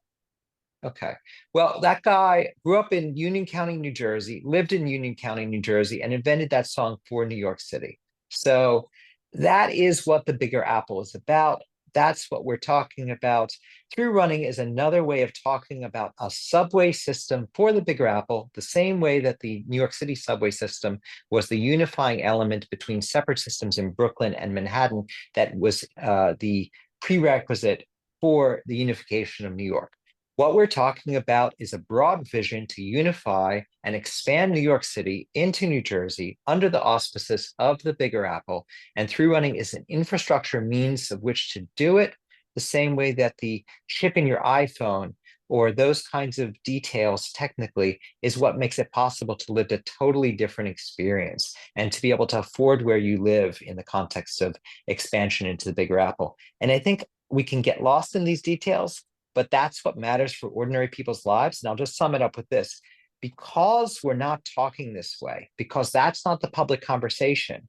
Okay. Well, that guy grew up in Union County, New Jersey, lived in Union County, New Jersey, and invented that song for New York City. So that is what the Bigger Apple is about. That's what we're talking about. Through running is another way of talking about a subway system for the Bigger Apple, the same way that the New York City subway system was the unifying element between separate systems in Brooklyn and Manhattan that was the prerequisite for the unification of New York. What we're talking about is a broad vision to unify and expand New York City into New Jersey under the auspices of the Bigger Apple. And through running is an infrastructure means of which to do it, the same way that the chip in your iPhone or those kinds of details technically is what makes it possible to live a totally different experience and to be able to afford where you live in the context of expansion into the Bigger Apple. And I think we can get lost in these details, but that's what matters for ordinary people's lives. And I'll just sum it up with this. Because we're not talking this way, because that's not the public conversation,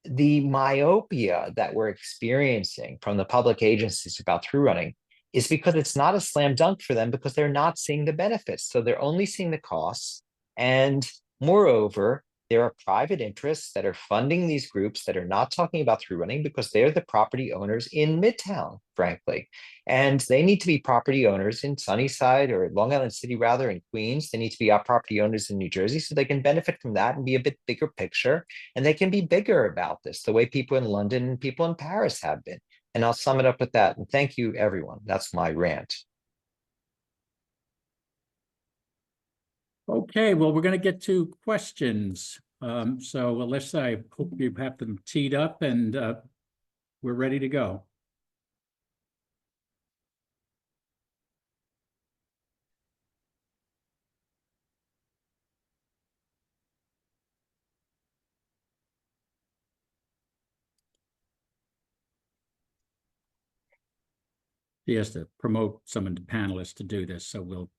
the myopia that we're experiencing from the public agencies about through running is because it's not a slam dunk for them because they're not seeing the benefits. So they're only seeing the costs. And moreover, there are private interests that are funding these groups that are not talking about through running because they're the property owners in Midtown, frankly. And they need to be property owners in Sunnyside or Long Island City, rather, in Queens. They need to be property owners in New Jersey so they can benefit from that and be a bit bigger picture. And they can be bigger about this, the way people in London and people in Paris have been. And I'll sum it up with that. And thank you, everyone. That's my rant. Okay, well, we're going to get to questions. So Alyssa, I hope you have them teed up and we're ready to go. He has to promote some of the panelists to do this, so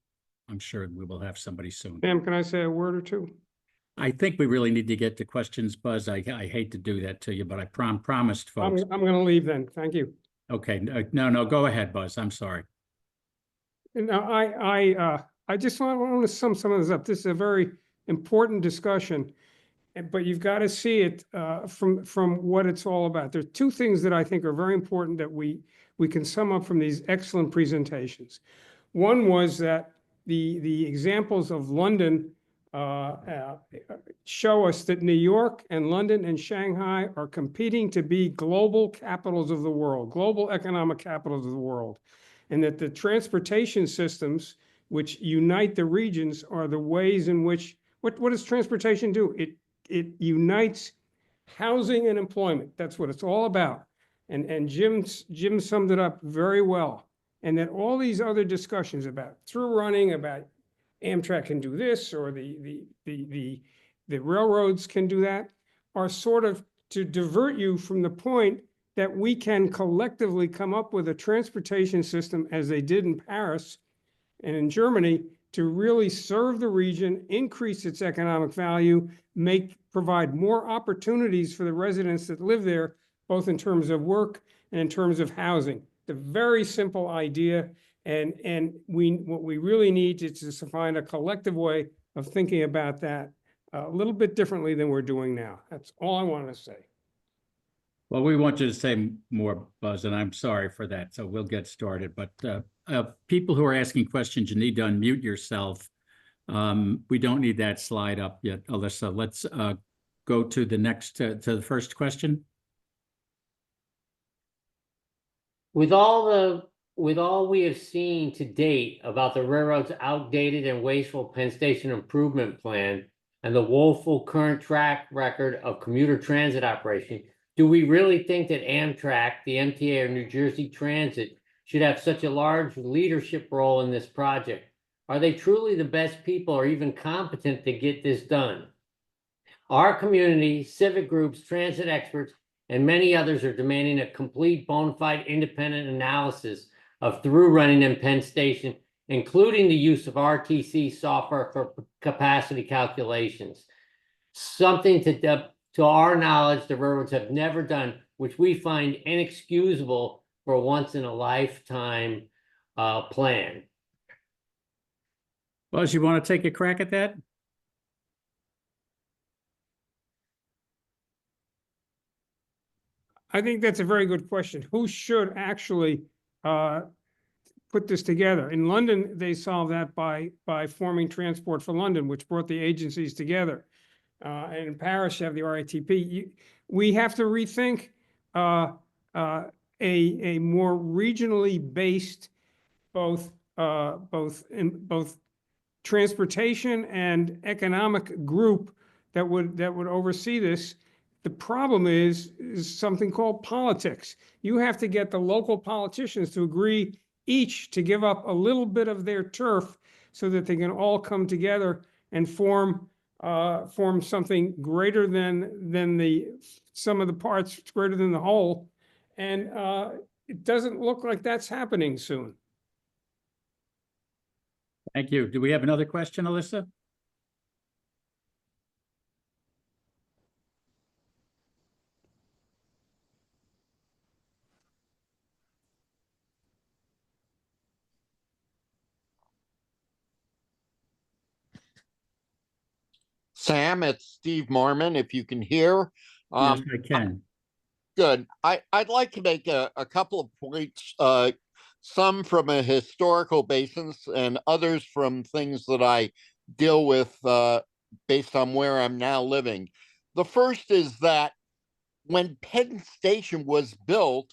I'm sure we will have somebody soon. Sam, can I say a word or two? I think we really need to get to questions, Buzz. I hate to do that to you, but I promised folks. I'm going to leave then. Thank you. Okay, no, go ahead, Buzz. I'm sorry. Now, I just want to sum some of this up. This is a very important discussion, but you've got to see it from what it's all about. There's two things that I think are very important that we can sum up from these excellent presentations. One was that the examples of London show us that New York and London and Shanghai are competing to be global capitals of the world, global economic capitals of the world, and that the transportation systems which unite the regions are the ways in which, what does transportation do? It unites housing and employment. That's what it's all about. And Jim summed it up very well. And that all these other discussions about through running, about Amtrak can do this, or the railroads can do that, are sort of to divert you from the point that we can collectively come up with a transportation system, as they did in Paris and in Germany, to really serve the region, increase its economic value, provide more opportunities for the residents that live there, both in terms of work and in terms of housing. The very simple idea, and what we really need is to find a collective way of thinking about that a little bit differently than we're doing now. That's all I want to say. Well, we want you to say more, Buzz, and I'm sorry for that. So we'll get started. But people who are asking questions, you need to unmute yourself. We don't need that slide up yet, Alyssa. Let's go to the next, to the first question. With all we have seen to date about the railroad's outdated and wasteful Penn Station improvement plan and the woeful current track record of commuter transit operation, do we really think that Amtrak, the MTA, or New Jersey Transit should have such a large leadership role in this project? Are they truly the best people or even competent to get this done? Our community, civic groups, transit experts, and many others are demanding a complete, bona fide, independent analysis of through running in Penn Station, including the use of RTC software for capacity calculations. Something to to our knowledge, the railroads have never done, which we find inexcusable for a once-in-a-lifetime plan. Buzz, you want to take a crack at that? I think that's a very good question. Who should actually put this together? In London, they solved that by forming Transport for London, which brought the agencies together. And in Paris, you have the RITP. We have to rethink a more regionally based both transportation and economic group that would oversee this. The problem is something called politics. You have to get the local politicians to agree each to give up a little bit of their turf so that they can all come together and form something greater than the sum of the parts, greater than the whole. And it doesn't look like that's happening soon. Thank you. Do we have another question, Alyssa? Sam, it's Steve Marmon, if you can hear. Yes, I can. Good. I'd like to make a couple of points, some from a historical basis and others from things that I deal with based on where I'm now living. The first is that when Penn Station was built,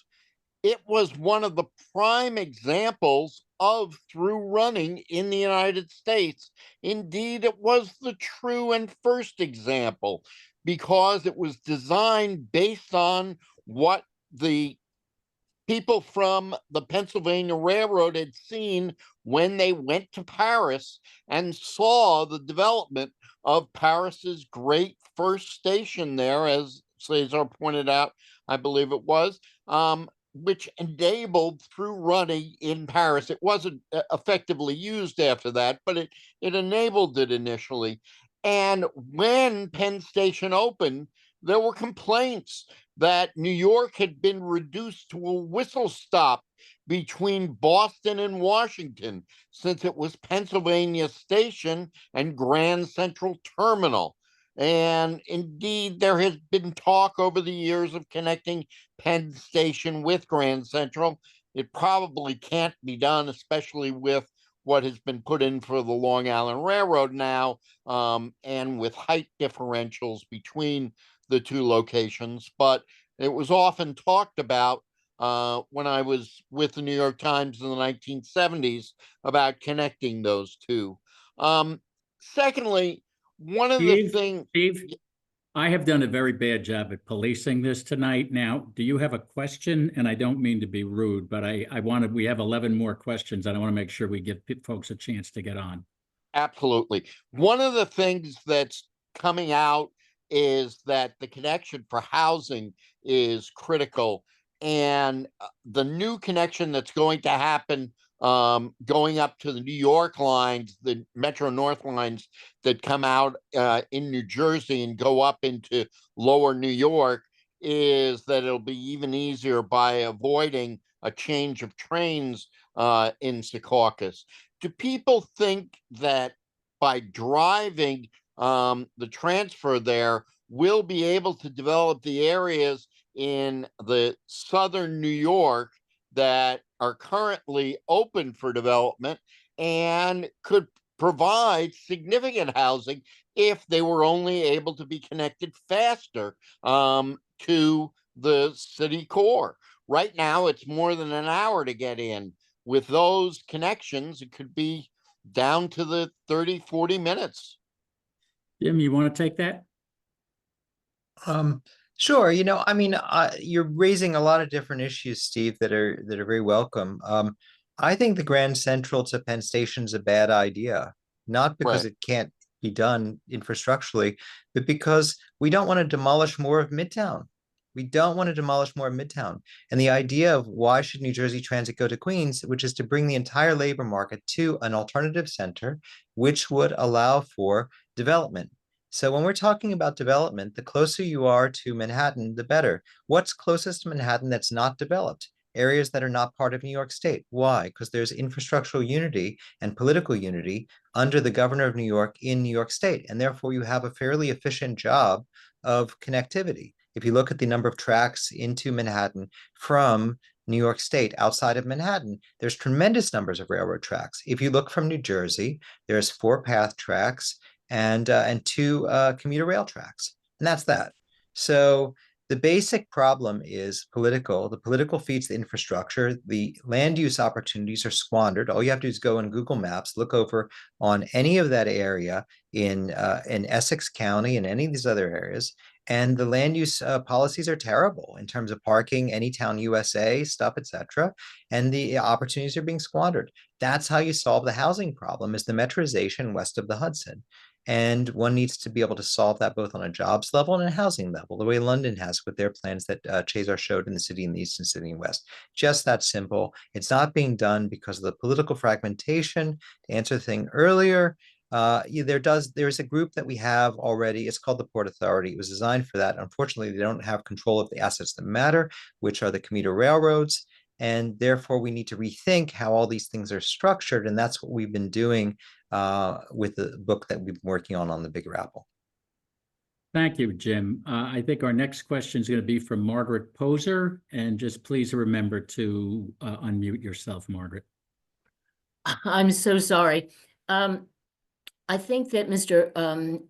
it was one of the prime examples of through running in the United States. Indeed, it was the true and first example because it was designed based on what the people from the Pennsylvania Railroad had seen when they went to Paris and saw the development of Paris's great first station there, as Cezar pointed out, I believe it was, which enabled through running in Paris. It wasn't effectively used after that, but it enabled it initially. And when Penn Station opened, there were complaints that New York had been reduced to a whistle stop between Boston and Washington, since it was Pennsylvania Station and Grand Central Terminal. And indeed, there has been talk over the years of connecting Penn Station with Grand Central. It probably can't be done, especially with what has been put in for the Long Island Railroad now, and with height differentials between the two locations. But it was often talked about when I was with the New York Times in the 1970s about connecting those two. Secondly, one of the things... Steve, I have done a very bad job at policing this tonight. Now, do you have a question? And I don't mean to be rude, but we have 11 more questions, and I want to make sure we give folks a chance to get on. Absolutely. One of the things that's coming out is that the connection for housing is critical. And the new connection that's going to happen going up to the New York lines, the Metro North lines that come out in New Jersey and go up into lower New York, is that it'll be even easier by avoiding a change of trains in Secaucus. Do people think that by driving the transfer there, we'll be able to develop the areas in the southern New York that are currently open for development and could provide significant housing if they were only able to be connected faster to the city core? Right now, it's more than an hour to get in. With those connections, it could be down to the 30, 40 minutes. Jim, you want to take that? Sure. I mean, you're raising a lot of different issues, Steve, that are very welcome. I think the Grand Central to Penn Station is a bad idea, not because it can't be done infrastructurally, but because we don't want to demolish more of Midtown. We don't want to demolish more of Midtown. And the idea of why should New Jersey Transit go to Queens, which is to bring the entire labor market to an alternative center, which would allow for development. So when we're talking about development, the closer you are to Manhattan, the better. What's closest to Manhattan that's not developed? Areas that are not part of New York State. Why? Because there's infrastructural unity and political unity under the governor of New York in New York State. And therefore, you have a fairly efficient job of connectivity. If you look at the number of tracks into Manhattan from New York State outside of Manhattan, there's tremendous numbers of railroad tracks. If you look from New Jersey, there's 4 path tracks and 2 commuter rail tracks, and that's that. So the basic problem is political. The political feeds the infrastructure. The land use opportunities are squandered. All you have to do is go in Google Maps, look over on any of that area in Essex County and any of these other areas, and the land use policies are terrible in terms of parking, Anytown USA stuff, etc. And the opportunities are being squandered. That's how you solve the housing problem, is the metrization west of the Hudson. And one needs to be able to solve that both on a jobs level and a housing level, the way London has with their plans that Cezar showed in the city in the east and city in the west. Just that simple. It's not being done because of the political fragmentation. To answer the thing earlier, there's a group that we have already. It's called the Port Authority. It was designed for that. Unfortunately, they don't have control of the assets that matter, which are the commuter railroads. And therefore, we need to rethink how all these things are structured. And that's what we've been doing with the book that we've been working on the Bigger Apple. Thank you, Jim. I think our next question is going to be from Margaret Poser. And just please remember to unmute yourself, Margaret. I'm so sorry. I think that Mr.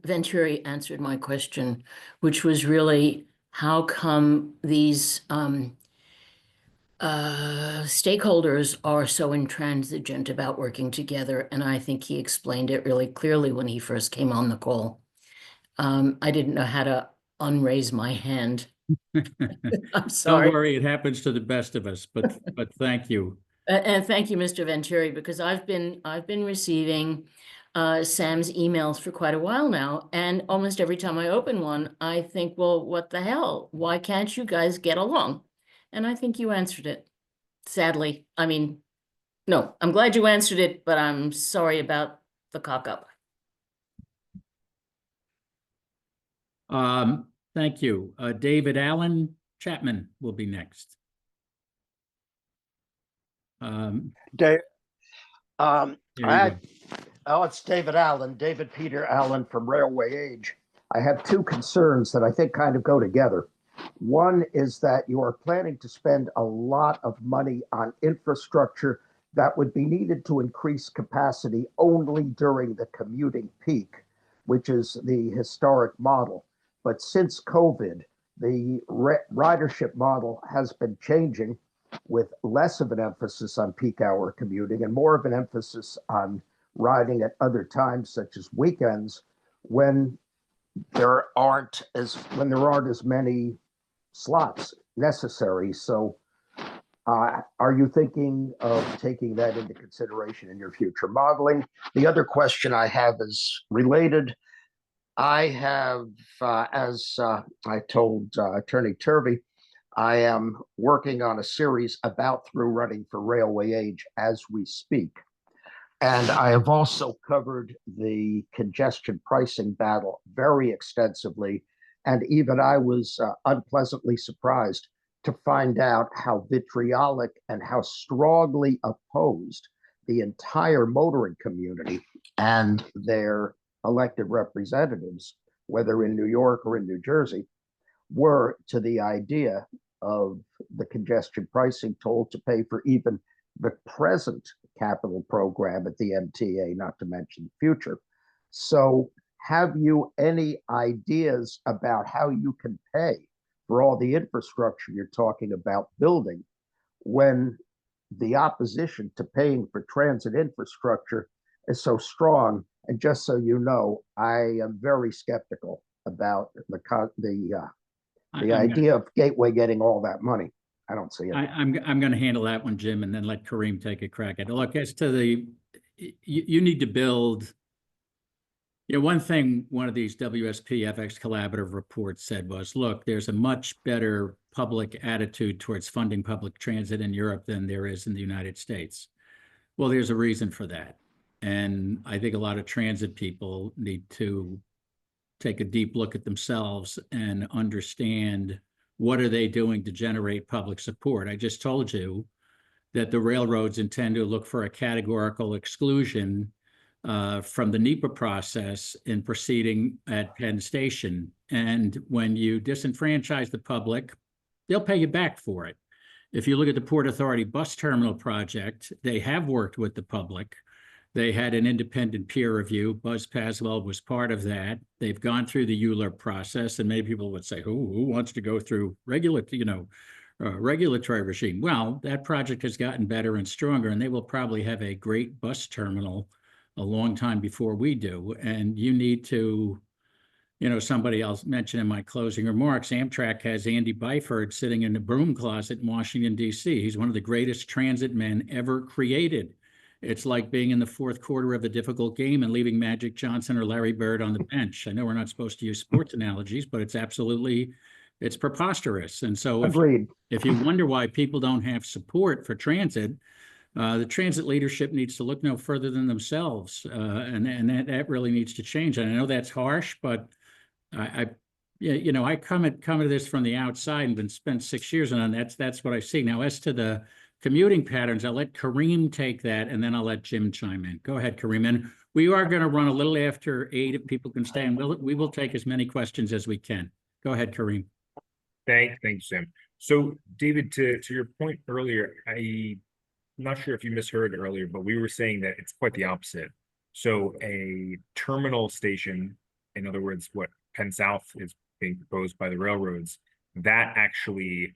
Venturi answered my question, which was really how come these stakeholders are so intransigent about working together. And I think he explained it really clearly when he first came on the call. I didn't know how to unraise my hand. I'm sorry. Don't worry, it happens to the best of us, but thank you. And thank you, Mr. Venturi, because I've been receiving Sam's emails for quite a while now, and almost every time I open one, I think, well, what the hell? Why can't you guys get along? And I think you answered it, sadly. I mean, no, I'm glad you answered it, but I'm sorry about the cock up. Thank you. David Allen Chapman will be next. Dave, it's David Allen, David Peter Allen from Railway Age. I have 2 concerns that I think kind of go together. One is that you are planning to spend a lot of money on infrastructure that would be needed to increase capacity only during the commuting peak, which is the historic model. But since COVID, the ridership model has been changing with less of an emphasis on peak hour commuting and more of an emphasis on riding at other times, such as weekends, when there aren't as many slots necessary. So are you thinking of taking that into consideration in your future modeling? The other question I have is related. I have, as I told Attorney Turvey, I am working on a series about through running for Railway Age as we speak. And I have also covered the congestion pricing battle very extensively. And even I was unpleasantly surprised to find out how vitriolic and how strongly opposed the entire motoring community and their elected representatives, whether in New York or in New Jersey, were to the idea of the congestion pricing toll to pay for even the present capital program at the MTA, not to mention the future. So have you any ideas about how you can pay for all the infrastructure you're talking about building when the opposition to paying for transit infrastructure is so strong? And just so you know, I am very skeptical about the idea of Gateway getting all that money. I don't see it. I'm going to handle that one, Jim, and then let Karim take a crack at it. Look, as to you need to build. One thing one of these WSP FX Collaborative reports said was, look, there's a much better public attitude towards funding public transit in Europe than there is in the United States. Well, there's a reason for that. And I think a lot of transit people need to take a deep look at themselves and understand what are they doing to generate public support. I just told you that the railroads intend to look for a categorical exclusion from the NEPA process in proceeding at Penn Station. And when you disenfranchise the public, they'll pay you back for it. If you look at the Port Authority bus terminal project, they have worked with the public. They had an independent peer review. Buzz Paaswell was part of that. They've gone through the ULURP process, and maybe people would say, who wants to go through regulatory regime? Well, that project has gotten better and stronger, and they will probably have a great bus terminal a long time before we do. And you need to, somebody else mentioned in my closing remarks, Amtrak has Andy Byford sitting in the broom closet in Washington, D.C. He's one of the greatest transit men ever created. It's like being in the fourth quarter of a difficult game and leaving Magic Johnson or Larry Bird on the bench. I know we're not supposed to use sports analogies, but it's preposterous. And so if you wonder why people don't have support for transit, the transit leadership needs to look no further than themselves. And that really needs to change. And I know that's harsh, but I come at this from the outside and been spent 6 years on that's what I see. Now, as to the commuting patterns, I'll let Karim take that, and then I'll let Jim chime in. Go ahead, Karim. And we are going to run a little after 8 if people can stay, and we will take as many questions as we can. Go ahead, Karim. Thanks, Jim. So, David, to your point earlier, I'm not sure if you misheard earlier, but we were saying that it's quite the opposite. So a terminal station, in other words, what Penn South is being proposed by the railroads, that actually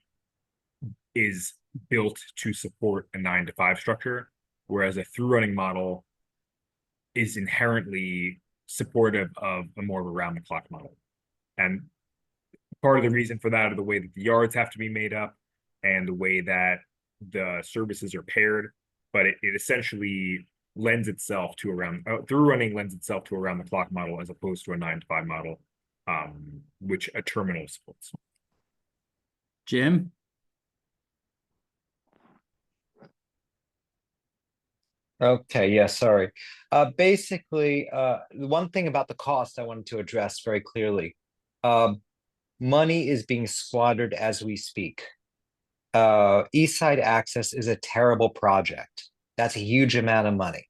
is built to support a 9-to-5 structure, whereas a through running model is inherently supportive of a more of a round the clock model. And part of the reason for that are the way that the yards have to be made up and the way that the services are paired, but it essentially lends itself to through running lends itself to a round the clock model as opposed to a 9-to-5 model, which a terminal supports. Jim? Okay, yeah, sorry. Basically, the one thing about the cost I wanted to address very clearly. Money is being squandered as we speak. East Side Access is a terrible project. That's a huge amount of money.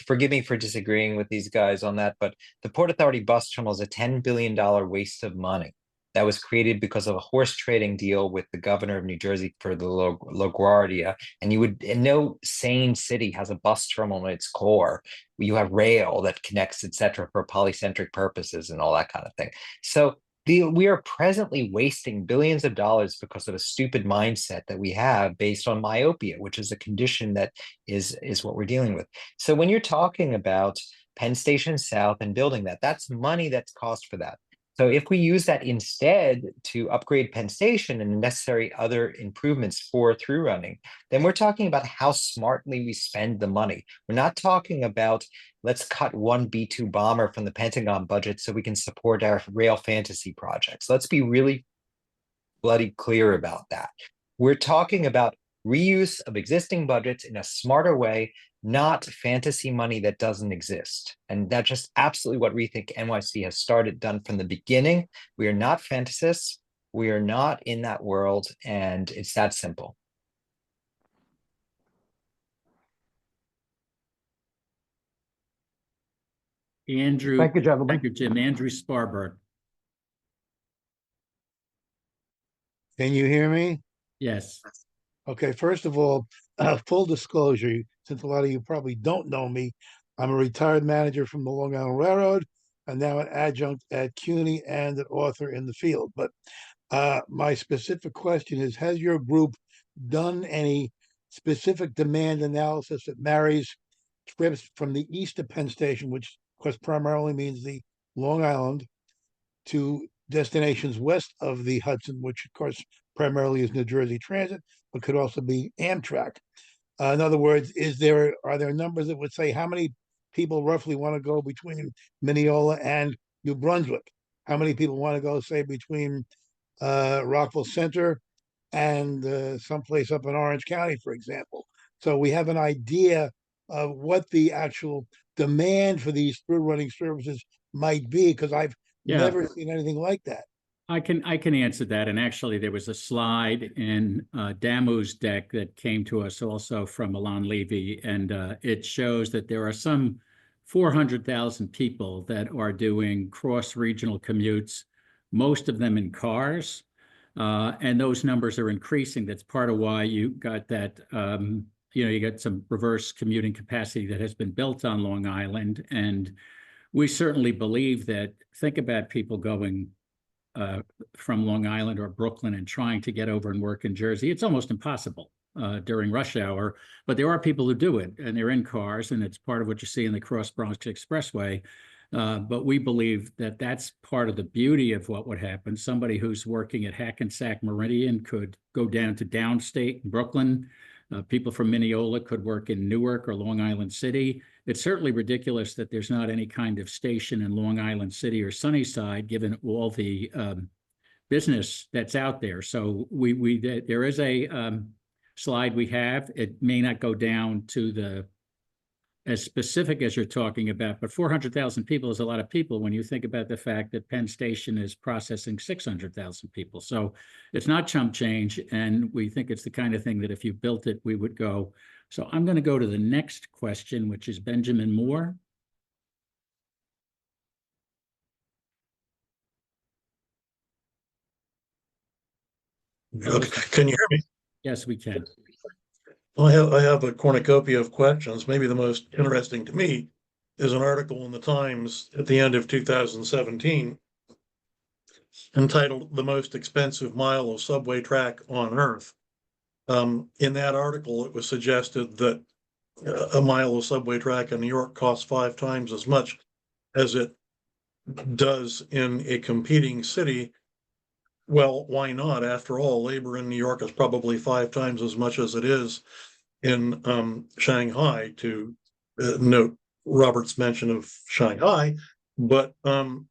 Forgive me for disagreeing with these guys on that, but the Port Authority bus terminal is a $10 billion waste of money that was created because of a horse trading deal with the governor of New Jersey for the LaGuardia. And no sane city has a bus terminal at its core. You have rail that connects, etc., for polycentric purposes and all that kind of thing. So we are presently wasting billions of dollars because of a stupid mindset that we have based on myopia, which is a condition that is what we're dealing with. So when you're talking about Penn Station South and building that, that's money that's cost for that. So if we use that instead to upgrade Penn Station and necessary other improvements for through running, then we're talking about how smartly we spend the money. We're not talking about let's cut one B-2 bomber from the Pentagon budget so we can support our rail fantasy projects. Let's be really bloody clear about that. We're talking about reuse of existing budgets in a smarter way, not fantasy money that doesn't exist. And that's just absolutely what RethinkNYC has done from the beginning. We are not fantasists. We are not in that world, and it's that simple. Andrew. Thank you, gentlemen. Thank you, Jim. Andrew Sparberg. Can you hear me? Yes. Okay, first of all, full disclosure, since a lot of you probably don't know me, I'm a retired manager from the Long Island Railroad and now an adjunct at CUNY and an author in the field. But my specific question is, has your group done any specific demand analysis that marries trips from the east of Penn Station, which of course primarily means the Long Island, to destinations west of the Hudson, which of course primarily is New Jersey Transit, but could also be Amtrak? In other words, are there numbers that would say how many people roughly want to go between Mineola and New Brunswick? How many people want to go, say, between Rockville Center and someplace up in Orange County, for example? So we have an idea of what the actual demand for these through running services might be, because I've Yeah. never seen anything like that. I can answer that. And actually, there was a slide in Damu's deck that came to us also from Alon Levy, and it shows that there are some 400,000 people that are doing cross-regional commutes, most of them in cars, and those numbers are increasing. That's part of why you got that, you got some reverse commuting capacity that has been built on Long Island, and we certainly believe that. Think about people going from Long Island or Brooklyn and trying to get over and work in Jersey. It's almost impossible during rush hour, but there are people who do it, and they're in cars, and it's part of what you see in the Cross Bronx Expressway. But we believe that that's part of the beauty of what would happen. Somebody who's working at Hackensack Meridian could go down to downstate in Brooklyn. People from Mineola could work in Newark or Long Island City. It's certainly ridiculous that there's not any kind of station in Long Island City or Sunnyside, given all the business that's out there. So there is a slide we have. It may not go down to as specific as you're talking about, but 400,000 people is a lot of people when you think about the fact that Penn Station is processing 600,000 people. So it's not chump change, and we think it's the kind of thing that if you built it, we would go. So I'm going to go to the next question, which is Benjamin Moore. Okay. Can you hear me? Yes, we can. I have a cornucopia of questions. Maybe the most interesting to me is an article in the Times at the end of 2017 entitled "The Most Expensive Mile of Subway Track on Earth." In that article, it was suggested that a mile of subway track in New York costs 5 times as much as it does in a competing city. Well, why not? After all, labor in New York is probably 5 times as much as it is in Shanghai, to note Robert's mention of Shanghai. But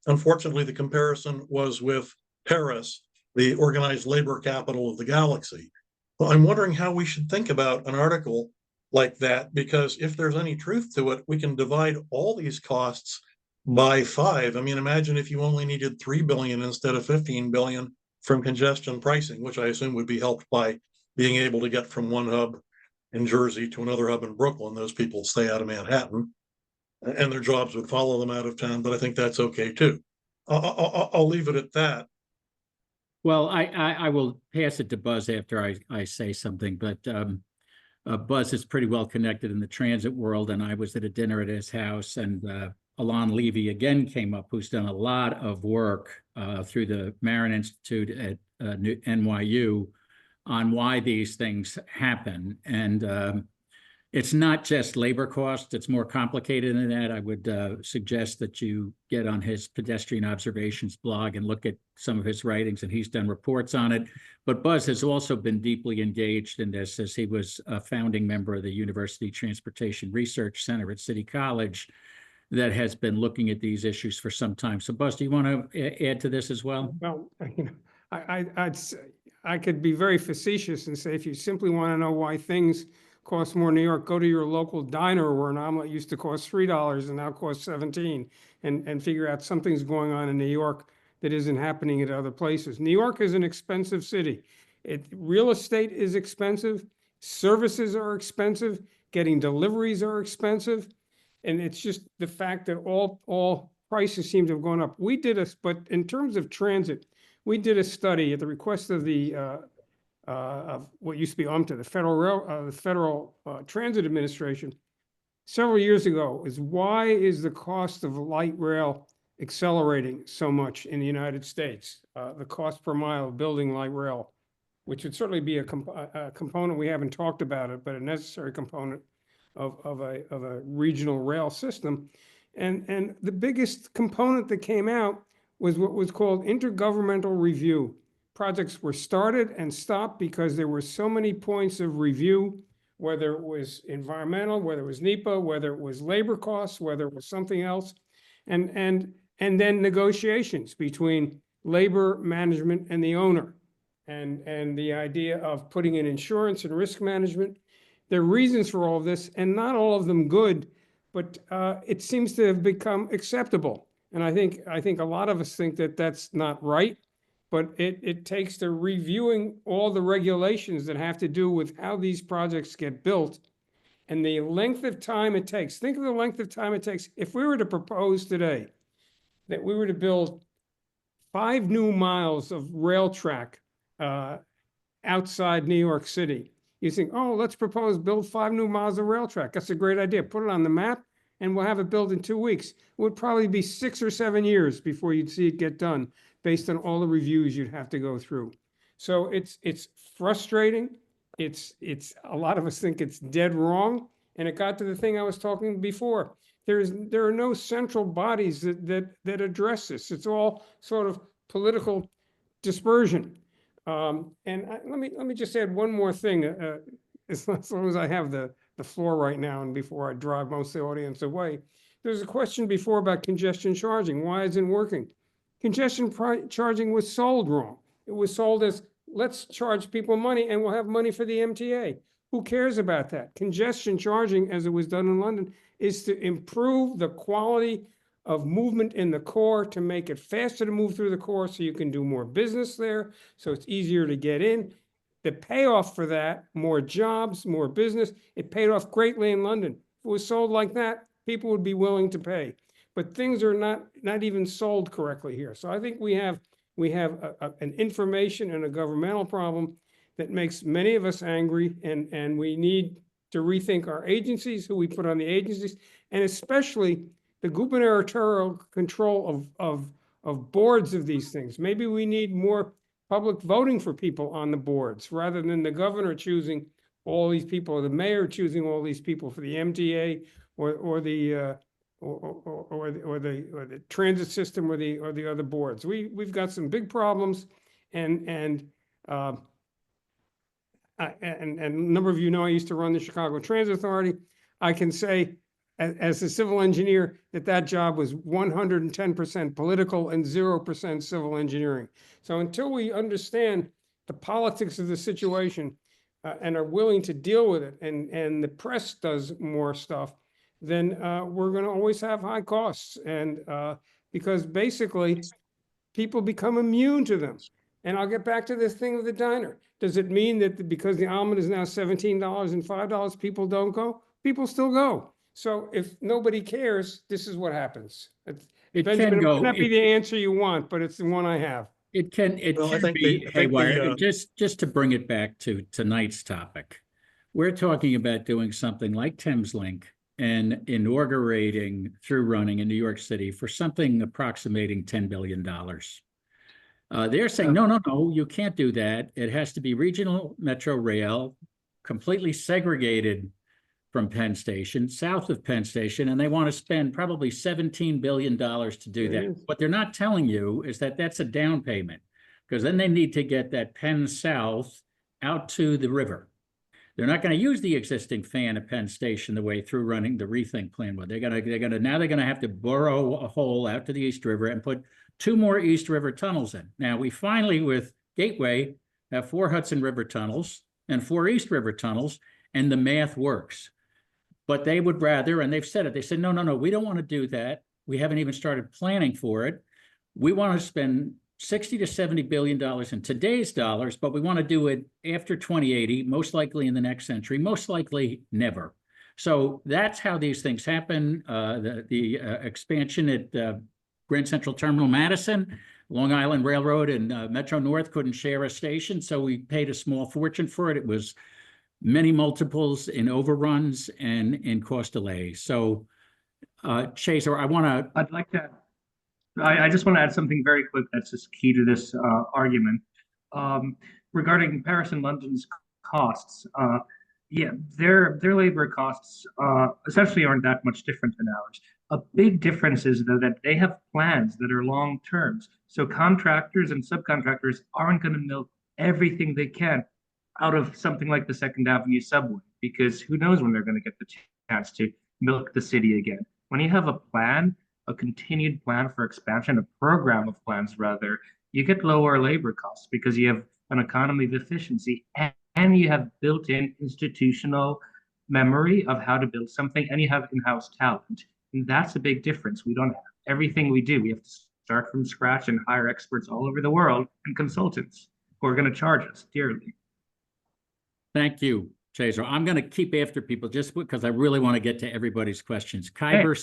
unfortunately, the comparison was with Paris, the organized labor capital of the galaxy. Well, I'm wondering how we should think about an article like that, because if there's any truth to it, we can divide all these costs by 5. I mean, imagine if you only needed 3 billion instead of 15 billion from congestion pricing, which I assume would be helped by being able to get from one hub in Jersey to another hub in Brooklyn. Those people stay out of Manhattan, and their jobs would follow them out of town, but I think that's okay too. I'll leave it at that. Well, I will pass it to Buzz after I say something, but Buzz is pretty well connected in the transit world, and I was at a dinner at his house, and Alon Levy again came up, who's done a lot of work through the Marin Institute at NYU on why these things happen. And it's not just labor costs, it's more complicated than that. I would suggest that you get on his pedestrian observations blog and look at some of his writings, and he's done reports on it. But Buzz has also been deeply engaged in this, as he was a founding member of the University Transportation Research Center at City College that has been looking at these issues for some time. So Buzz, do you want to add to this as well? Well, I could be very facetious and say, if you simply want to know why things cost more in New York, go to your local diner where an omelet used to cost $3 and now costs $17, and figure out something's going on in New York that isn't happening at other places. New York is an expensive city. Real estate is expensive. Services are expensive. Getting deliveries are expensive. And it's just the fact that all prices seem to have gone up. But in terms of transit, we did a study at the request of the of what used to be UMTA, the Federal Transit Administration, several years ago, is why is the cost of light rail accelerating so much in the United States? The cost per mile of building light rail, which would certainly be a component, we haven't talked about it, but a necessary component of a regional rail system. And the biggest component that came out was what was called intergovernmental review. Projects were started and stopped because there were so many points of review, whether it was environmental, whether it was NEPA, whether it was labor costs, whether it was something else, and then negotiations between labor management and the owner, and the idea of putting in insurance and risk management. There are reasons for all of this, and not all of them good, but it seems to have become acceptable. And I think a lot of us think that that's not right, but it takes the reviewing all the regulations that have to do with how these projects get built and the length of time it takes. Think of the length of time it takes. If we were to propose today that we were to build 5 new miles of rail track outside New York City, you think, oh, let's build 5 new miles of rail track. That's a great idea. Put it on the map and we'll have it built in 2 weeks. It would probably be 6 or 7 years before you'd see it get done based on all the reviews you'd have to go through. So it's frustrating. It's a lot of us think it's dead wrong. And it got to the thing I was talking before. There are no central bodies that address this. It's all sort of political dispersion. Let me just add one more thing, as long as I have the floor right now and before I drive most of the audience away. There's a question before about congestion charging. Why isn't it working? Congestion charging was sold wrong. It was sold as, let's charge people money and we'll have money for the MTA. Who cares about that? Congestion charging, as it was done in London, is to improve the quality of movement in the core, to make it faster to move through the core so you can do more business there, so it's easier to get in. The payoff for that, more jobs, more business, it paid off greatly in London. If it was sold like that, people would be willing to pay. But things are not even sold correctly here. So I think we have an information and a governmental problem that makes many of us angry, and we need to rethink our agencies, who we put on the agencies, and especially the gubernatorial control of boards of these things. Maybe we need more public voting for people on the boards, rather than the governor choosing all these people, or the mayor choosing all these people for the MTA or the transit system or the other boards. We've got some big problems, and a number of you know I used to run the Chicago Transit Authority. I can say, as a civil engineer, that job was 110% political and 0% civil engineering. So until we understand the politics of the situation and are willing to deal with it, and the press does more stuff, then we're going to always have high costs, and because basically people become immune to them. And I'll get back to this thing with the diner. Does it mean that because the almond is now $17 and $5, people don't go? People still go. So if nobody cares, this is what happens. It Benjamin, can it go. might not be the answer you want, but it's the one I have. It can be haywire. Just to bring it back to tonight's topic, we're talking about doing something like Thameslink and inaugurating through running in New York City for something approximating $10 billion. They're saying, no, you can't do that. It has to be regional metro rail, completely segregated from Penn Station, south of Penn Station, and they want to spend probably $17 billion to do that. What they're not telling you is that that's a down payment, because then they need to get that Penn South out to the river. They're not going to use the existing fan at Penn Station the way through running the ReThink plan. But they're gonna have to burrow a hole out to the East River and put 2 more East River tunnels in. Now we finally, with Gateway, have 4 Hudson River tunnels and 4 East River tunnels, and the math works. But they would rather, and they've said it, they said, no, we don't want to do that. We haven't even started planning for it. We want to spend $60 to $70 billion in today's dollars, but we want to do it after 2080, most likely in the next century, most likely never. So that's how these things happen. The expansion at Grand Central Terminal Madison, Long Island Railroad and Metro North couldn't share a station, so we paid a small fortune for it. It was many multiples in overruns and in cost delays. So, Cezar, I just want to add something very quick that's just key to this argument. Regarding Paris and London's costs, yeah, their labor costs essentially aren't that much different than ours. A big difference is, though, that they have plans that are long terms. So contractors and subcontractors aren't going to milk everything they can out of something like the Second Avenue subway, because who knows when they're going to get the chance to milk the city again. When you have a plan, a continued plan for expansion, a program of plans rather, you get lower labor costs because you have an economy of efficiency, and you have built-in institutional memory of how to build something, and you have in-house talent. And that's a big difference we don't have. everything we do, we have to start from scratch and hire experts all over the world and consultants who are going to charge us dearly. Thank you, Cezar. I'm going to keep after people just because I really want to get to everybody's questions. Kyber,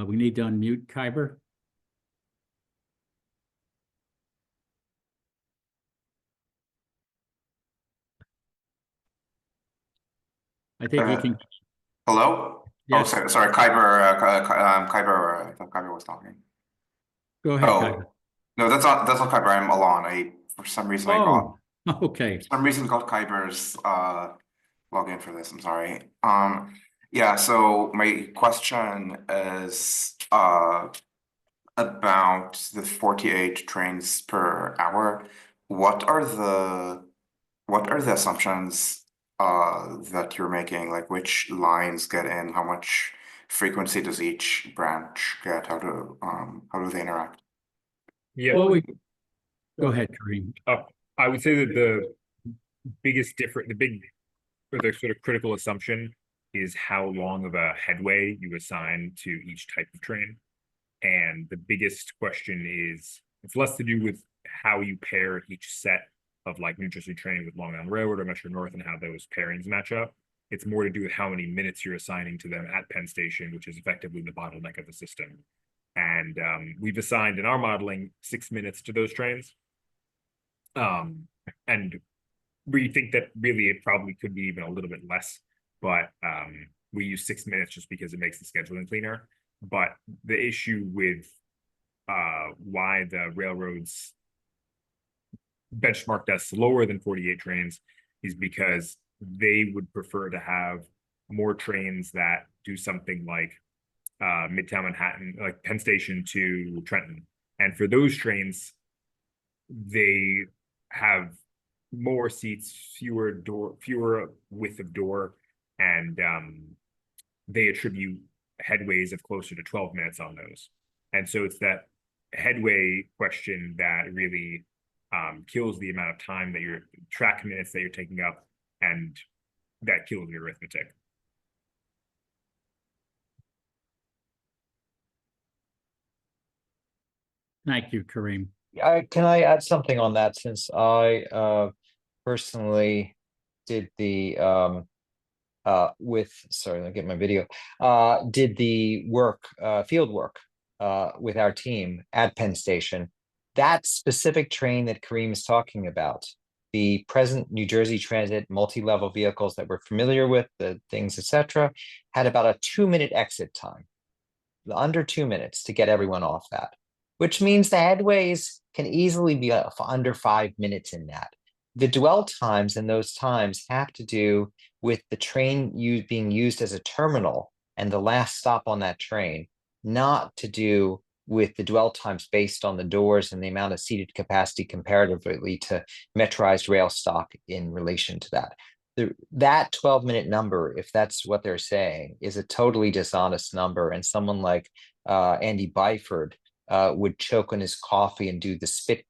we need to unmute Kyber. I think he can. Hello? Yes. Oh, sorry, Kyber, Kyber, I thought Kyber was talking. Go ahead, Kyber. No, that's not Kyber, I'm Alon. For some reason I got, okay. For some reason got Kyber's login for this, I'm sorry. Yeah, so my question is about the 48 trains per hour. What are the assumptions that you're making? Like which lines get in? How much frequency does each branch get? How do they interact? Yeah. Well, go ahead, Karim. I would say that the sort of critical assumption is how long of a headway you assign to each type of train. And the biggest question is, it's less to do with how you pair each set of like New Jersey train with Long Island Railroad or Metro North and how those pairings match up. It's more to do with how many minutes you're assigning to them at Penn Station, which is effectively the bottleneck of the system. And we've assigned in our modeling 6 minutes to those trains. And we think that really it probably could be even a little bit less, but we use 6 minutes just because it makes the scheduling cleaner. But the issue with why the railroads benchmarked us lower than 48 trains is because they would prefer to have more trains that do something like Midtown Manhattan, like Penn Station to Trenton. And for those trains, they have more seats, fewer width of door, and they attribute headways of closer to 12 minutes on those. And so it's that headway question that really kills the amount of time that your track minutes that you're taking up, and that kills your arithmetic. Thank you, Karim. Can I add something on that, since I personally did the sorry, let me get my video, did the work, field work with our team at Penn Station. That specific train that Karim is talking about, the present New Jersey Transit multi-level vehicles that we're familiar with, the things, etc., had about a 2-minute exit time, under 2 minutes to get everyone off that, which means the headways can easily be under 5 minutes in that. The dwell times in those times have to do with the train being used as a terminal and the last stop on that train, not to do with the dwell times based on the doors and the amount of seated capacity comparatively to Metroized rail stock in relation to that. That 12-minute number, if that's what they're saying, is a totally dishonest number. And someone like Andy Byford would choke on his coffee and do the spit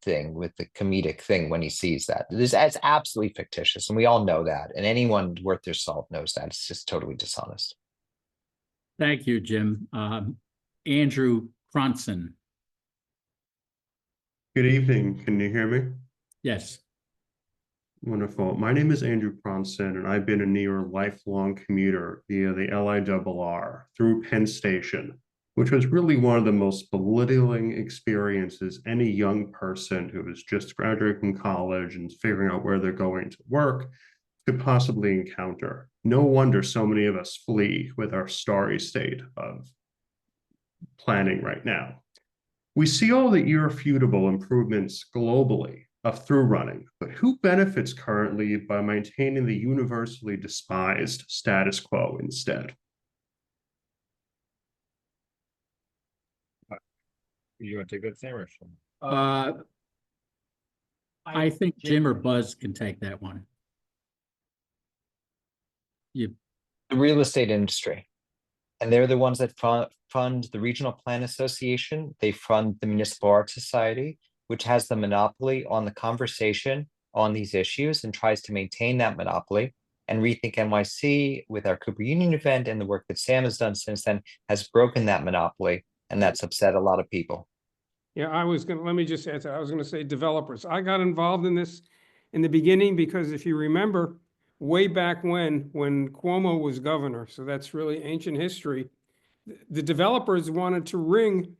thing with the comedic thing when he sees that. It's absolutely fictitious, and we all know that. And anyone worth their salt knows that. It's just totally dishonest. Thank you, Jim. Andrew Cronson. Good evening. Can you hear me? Yes. Wonderful. My name is Andrew Cronson, and I've been a near lifelong commuter via the LIRR through Penn Station, which was really one of the most belittling experiences any young person who is just graduating college and figuring out where they're going to work could possibly encounter. No wonder so many of us flee with our starry state of planning right now. We see all the irrefutable improvements globally of through running, but who benefits currently by maintaining the universally despised status quo instead? You want to take that, Sam, or I think Jim or Buzz can take that one. The real estate industry. And they're the ones that fund the Regional Plan Association. They fund the Municipal Art Society, which has the monopoly on the conversation on these issues and tries to maintain that monopoly. And Rethink NYC, with our Cooper Union event and the work that Sam has done since then, has broken that monopoly, and that's upset a lot of people. Yeah, let me just add that. I was gonna say developers. I got involved in this in the beginning because if you remember, way back when Cuomo was governor, so that's really ancient history, the developers wanted to ring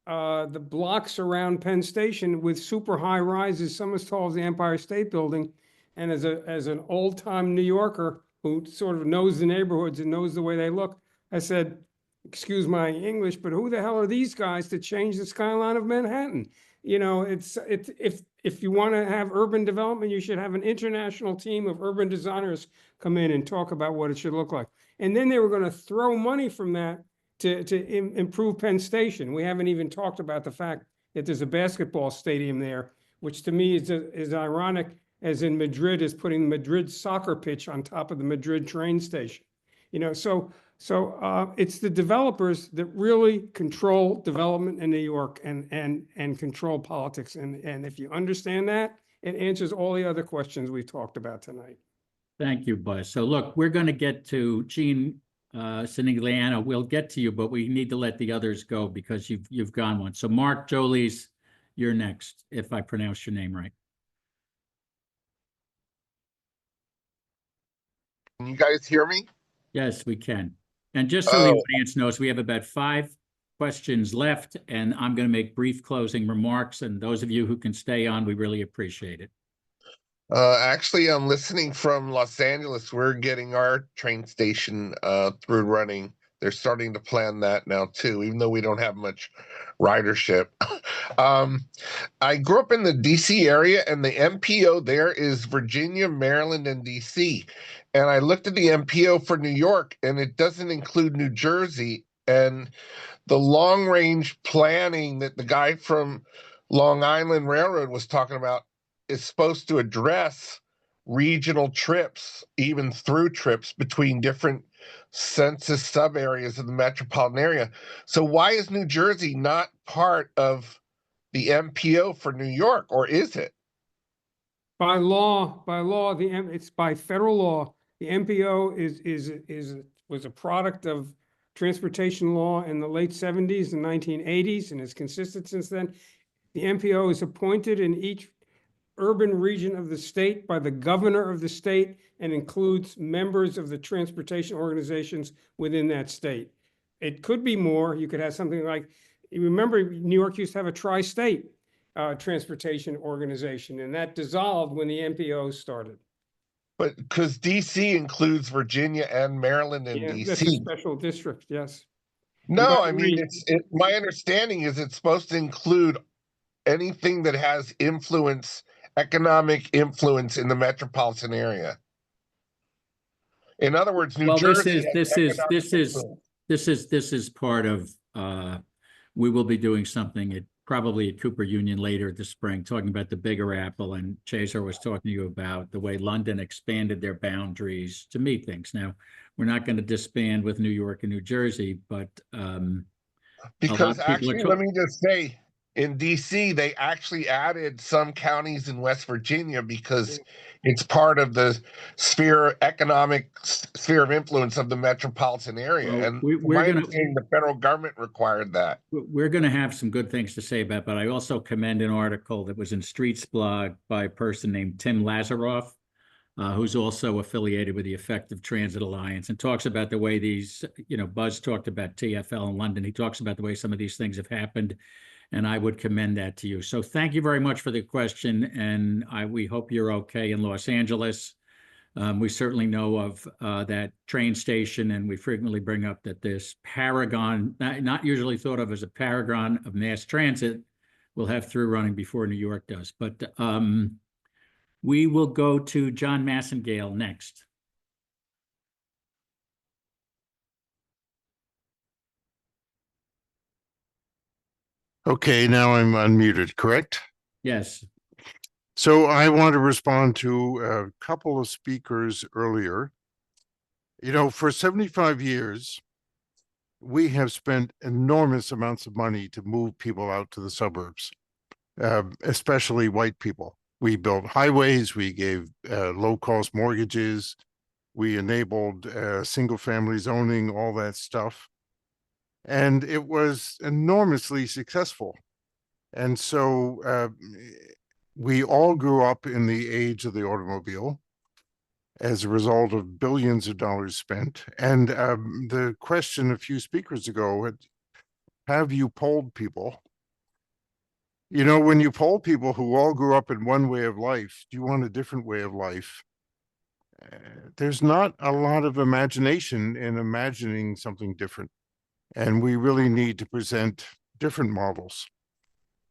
the blocks around Penn Station with super high rises, some as tall as the Empire State Building. And as an old-time New Yorker who sort of knows the neighborhoods and knows the way they look, I said, excuse my English, but who the hell are these guys to change the skyline of Manhattan? You know, if you want to have urban development, you should have an international team of urban designers come in and talk about what it should look like. And then they were going to throw money from that to improve Penn Station. We haven't even talked about the fact that there's a basketball stadium there, which to me is ironic, as in Madrid is putting the Madrid soccer pitch on top of the Madrid train station. You know, so it's the developers that really control development in New York and control politics. And if you understand that, it answers all the other questions we've talked about tonight. Thank you, Buzz. So look, we're going to get to Gene Sinigliano. We'll get to you, but we need to let the others go because you've gone one. So Mark Jolie's, you're next, if I pronounce your name right. Can you guys hear me? Yes, we can. And just so the audience knows, we have about 5 questions left, and I'm going to make brief closing remarks. And those of you who can stay on, we really appreciate it. Actually, I'm listening from Los Angeles. We're getting our train station through running. They're starting to plan that now too, even though we don't have much ridership. I grew up in the DC area, and the MPO there is Virginia, Maryland, and DC. And I looked at the MPO for New York, and it doesn't include New Jersey. And the long-range planning that the guy from Long Island Railroad was talking about is supposed to address regional trips, even through trips between different census sub areas of the metropolitan area. So why is New Jersey not part of the MPO for New York, or is it? By law, it's by federal law. The MPO was a product of transportation law in the late 70s and 1980s, and has consisted since then. The MPO is appointed in each urban region of the state by the governor of the state and includes members of the transportation organizations within that state. It could be more. You could have something like, you remember New York used to have a tri-state transportation organization, and that dissolved when the MPO started. But because DC includes Virginia and Maryland and DC. That's a special district, yes. No, I mean, my understanding is it's supposed to include anything that has influence, economic influence in the metropolitan area. In other words, New Jersey. This is part of. We will be doing something probably at Cooper Union later this spring, talking about the bigger apple. And Cezar was talking to you about the way London expanded their boundaries to meet things. Now, we're not going to disband with New York and New Jersey, but because actually, let me just say, in DC, they actually added some counties in West Virginia because it's part of the economic sphere of influence of the metropolitan area. Well, and my understanding, the federal government required that. We're going to have some good things to say about, but I also commend an article that was in Streets Blog by a person named Tim Lazaroff, who's also affiliated with the Effective Transit Alliance, and talks about the way these, Buzz talked about TfL in London. He talks about the way some of these things have happened. And I would commend that to you. So thank you very much for the question. And we hope you're okay in Los Angeles. We certainly know of that train station, and we frequently bring up that this paragon, not usually thought of as a paragon of mass transit, will have through running before New York does. But we will go to John Massengale next. Okay, now I'm unmuted, correct? Yes. So I want to respond to a couple of speakers earlier. For 75 years, we have spent enormous amounts of money to move people out to the suburbs, especially white people. We built highways, we gave low-cost mortgages, We enabled single-family zoning, all that stuff. And it was enormously successful. And so we all grew up in the age of the automobile as a result of billions of dollars spent. And the question a few speakers ago, have you polled people? You know, when you poll people who all grew up in one way of life, do you want a different way of life? There's not a lot of imagination in imagining something different. And we really need to present different models.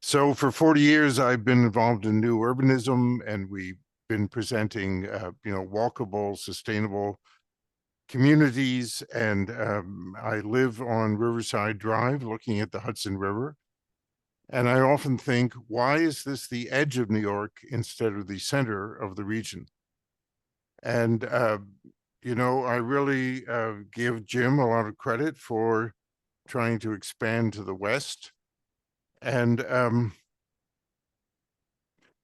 So for 40 years, I've been involved in new urbanism, and we've been presenting, walkable, sustainable communities. And I live on Riverside Drive, looking at the Hudson River. And I often think, why is this the edge of New York instead of the center of the region? And, I really give Jim a lot of credit for trying to expand to the west. And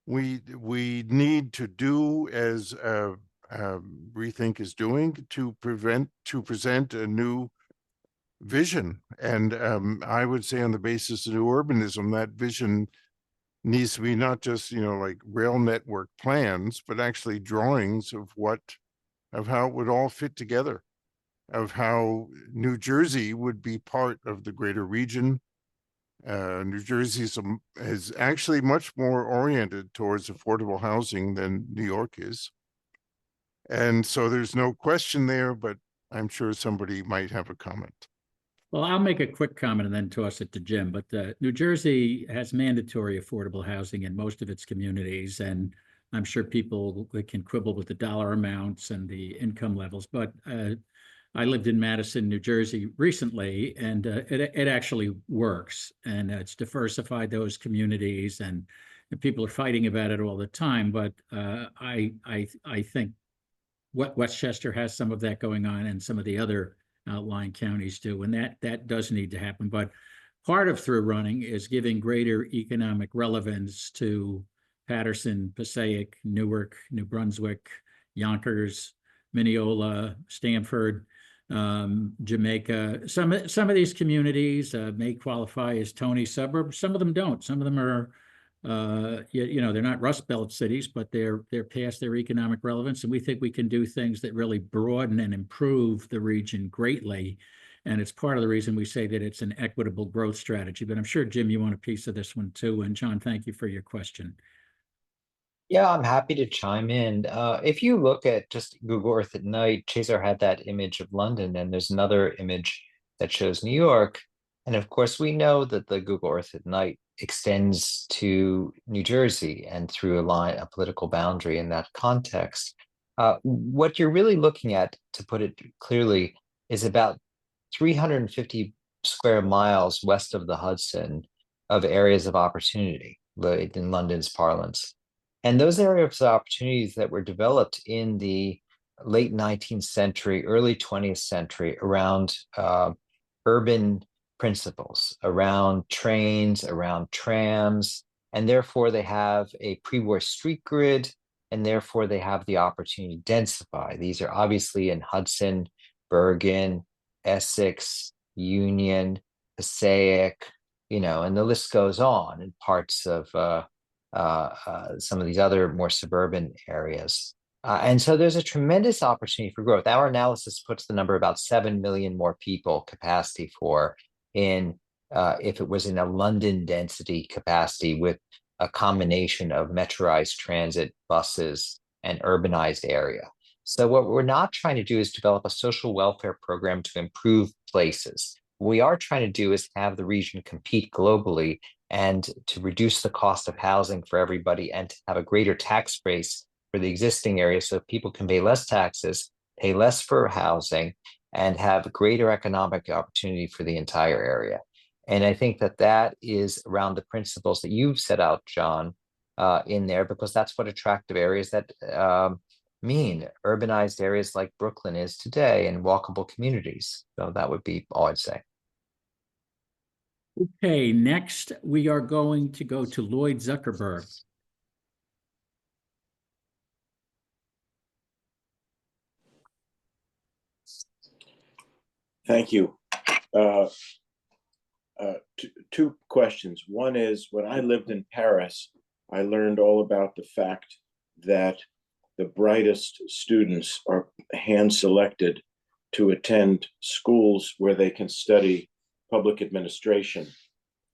we need to do as ReThink is doing to present a new vision. And I would say, on the basis of new urbanism, that vision needs to be not just like rail network plans, but actually drawings of how it would all fit together, of how New Jersey would be part of the greater region. New Jersey is actually much more oriented towards affordable housing than New York is. And so there's no question there, but I'm sure somebody might have a comment. Well, I'll make a quick comment and then toss it to Jim. But New Jersey has mandatory affordable housing in most of its communities, and I'm sure people can quibble with the dollar amounts and the income levels. But I lived in Madison, New Jersey recently, and it actually works. And it's diversified those communities, and people are fighting about it all the time. But I think Westchester has some of that going on, and some of the other outlying counties do, and that does need to happen. But part of through running is giving greater economic relevance to Paterson, Passaic, Newark, New Brunswick, Yonkers, Mineola, Stamford, Jamaica. Some of these communities may qualify as Tony suburbs. Some of them don't. Some of them are they're not Rust Belt cities, but they're past their economic relevance. And we think we can do things that really broaden and improve the region greatly. And it's part of the reason we say that it's an equitable growth strategy. But I'm sure, Jim, you want a piece of this one too. And John, thank you for your question. Yeah, I'm happy to chime in. If you look at just Google Earth at night, Cezar had that image of London, and there's another image that shows New York. And of course, we know that the Google Earth at night extends to New Jersey and through a political boundary in that context. What you're really looking at, to put it clearly, is about 350 square miles west of the Hudson of areas of opportunity, in London's parlance. And those areas of opportunities that were developed in the late 19th century, early 20th century around urban principles, around trains, around trams, and therefore they have a pre-war street grid, and therefore they have the opportunity to densify. These are obviously in Hudson, Bergen, Essex, Union, Passaic, and the list goes on in parts of some of these other more suburban areas. And so there's a tremendous opportunity for growth. Our analysis puts the number about 7 million more people capacity for if it was in a London density capacity with a combination of metroized transit, buses, and urbanized area. So what we're not trying to do is develop a social welfare program to improve places. What we are trying to do is have the region compete globally and to reduce the cost of housing for everybody, and to have a greater tax base for the existing area so people can pay less taxes, pay less for housing, and have greater economic opportunity for the entire area. And I think that is around the principles that you've set out, John, in there, because that's what attractive areas that mean. Urbanized areas like Brooklyn is today, and walkable communities. So that would be all I'd say. Okay, next we are going to go to Lloyd Zuckerberg. Thank you. Two questions. One is, when I lived in Paris, I learned all about the fact that the brightest students are hand-selected to attend schools where they can study public administration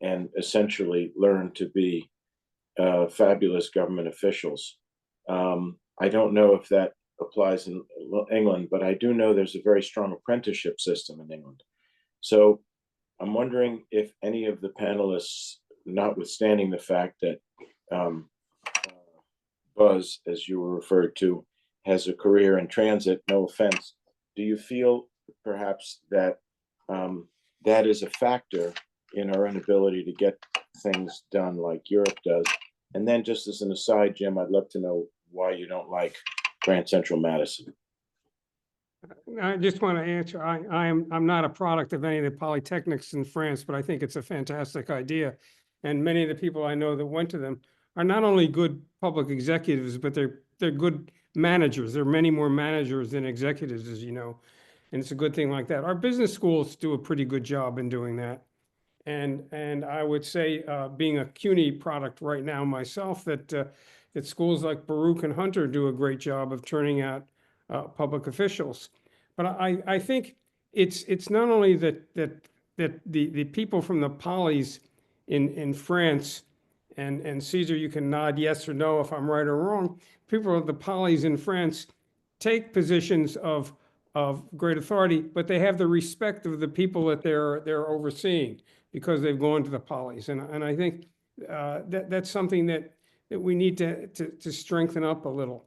and essentially learn to be fabulous government officials. I don't know if that applies in England, but I do know there's a very strong apprenticeship system in England. So I'm wondering if any of the panelists, notwithstanding the fact that Buzz, as you were referred to, has a career in transit, no offense, do you feel perhaps that that is a factor in our inability to get things done like Europe does? And then just as an aside, Jim, I'd love to know why you don't like Grand Central Madison. I just want to answer, I'm not a product of any of the polytechnics in France, but I think it's a fantastic idea. And many of the people I know that went to them are not only good public executives, but they're good managers. There are many more managers than executives, as you know. And it's a good thing like that. Our business schools do a pretty good job in doing that. And I would say, being a CUNY product right now myself, that schools like Baruch and Hunter do a great job of turning out public officials. But I think it's not only that the people from the polys in France, and Cezar, you can nod yes or no if I'm right or wrong, people of the polys in France take positions of great authority, but they have the respect of the people that they're overseeing because they've gone to the polys. And I think that's something that we need to strengthen up a little.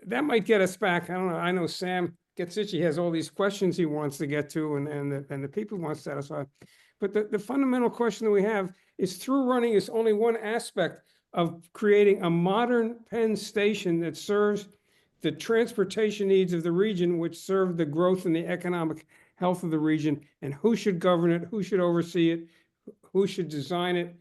That might get us back. I don't know. I know Sam gets itchy. He has all these questions he wants to get to and the people he wants to satisfy. But the fundamental question that we have is, through running is only one aspect of creating a modern Penn station that serves the transportation needs of the region, which serve the growth and the economic health of the region, and who should govern it, who should oversee it, who should design it.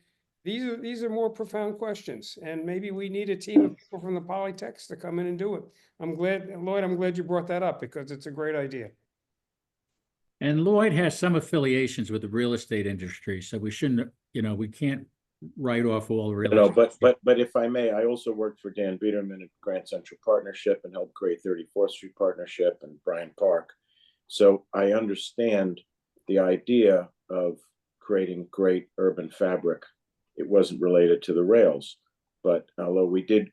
These are more profound questions, and maybe we need a team of people from the Polytechs to come in and do it. I'm glad, Lloyd, I'm glad you brought that up because it's a great idea. And Lloyd has some affiliations with the real estate industry, so we shouldn't, we can't write off all real estate. But if I may, I also worked for Dan Biederman at Grand Central Partnership and helped create 34th Street Partnership and Bryant Park. So I understand the idea of creating great urban fabric. It wasn't related to the rails, but although we did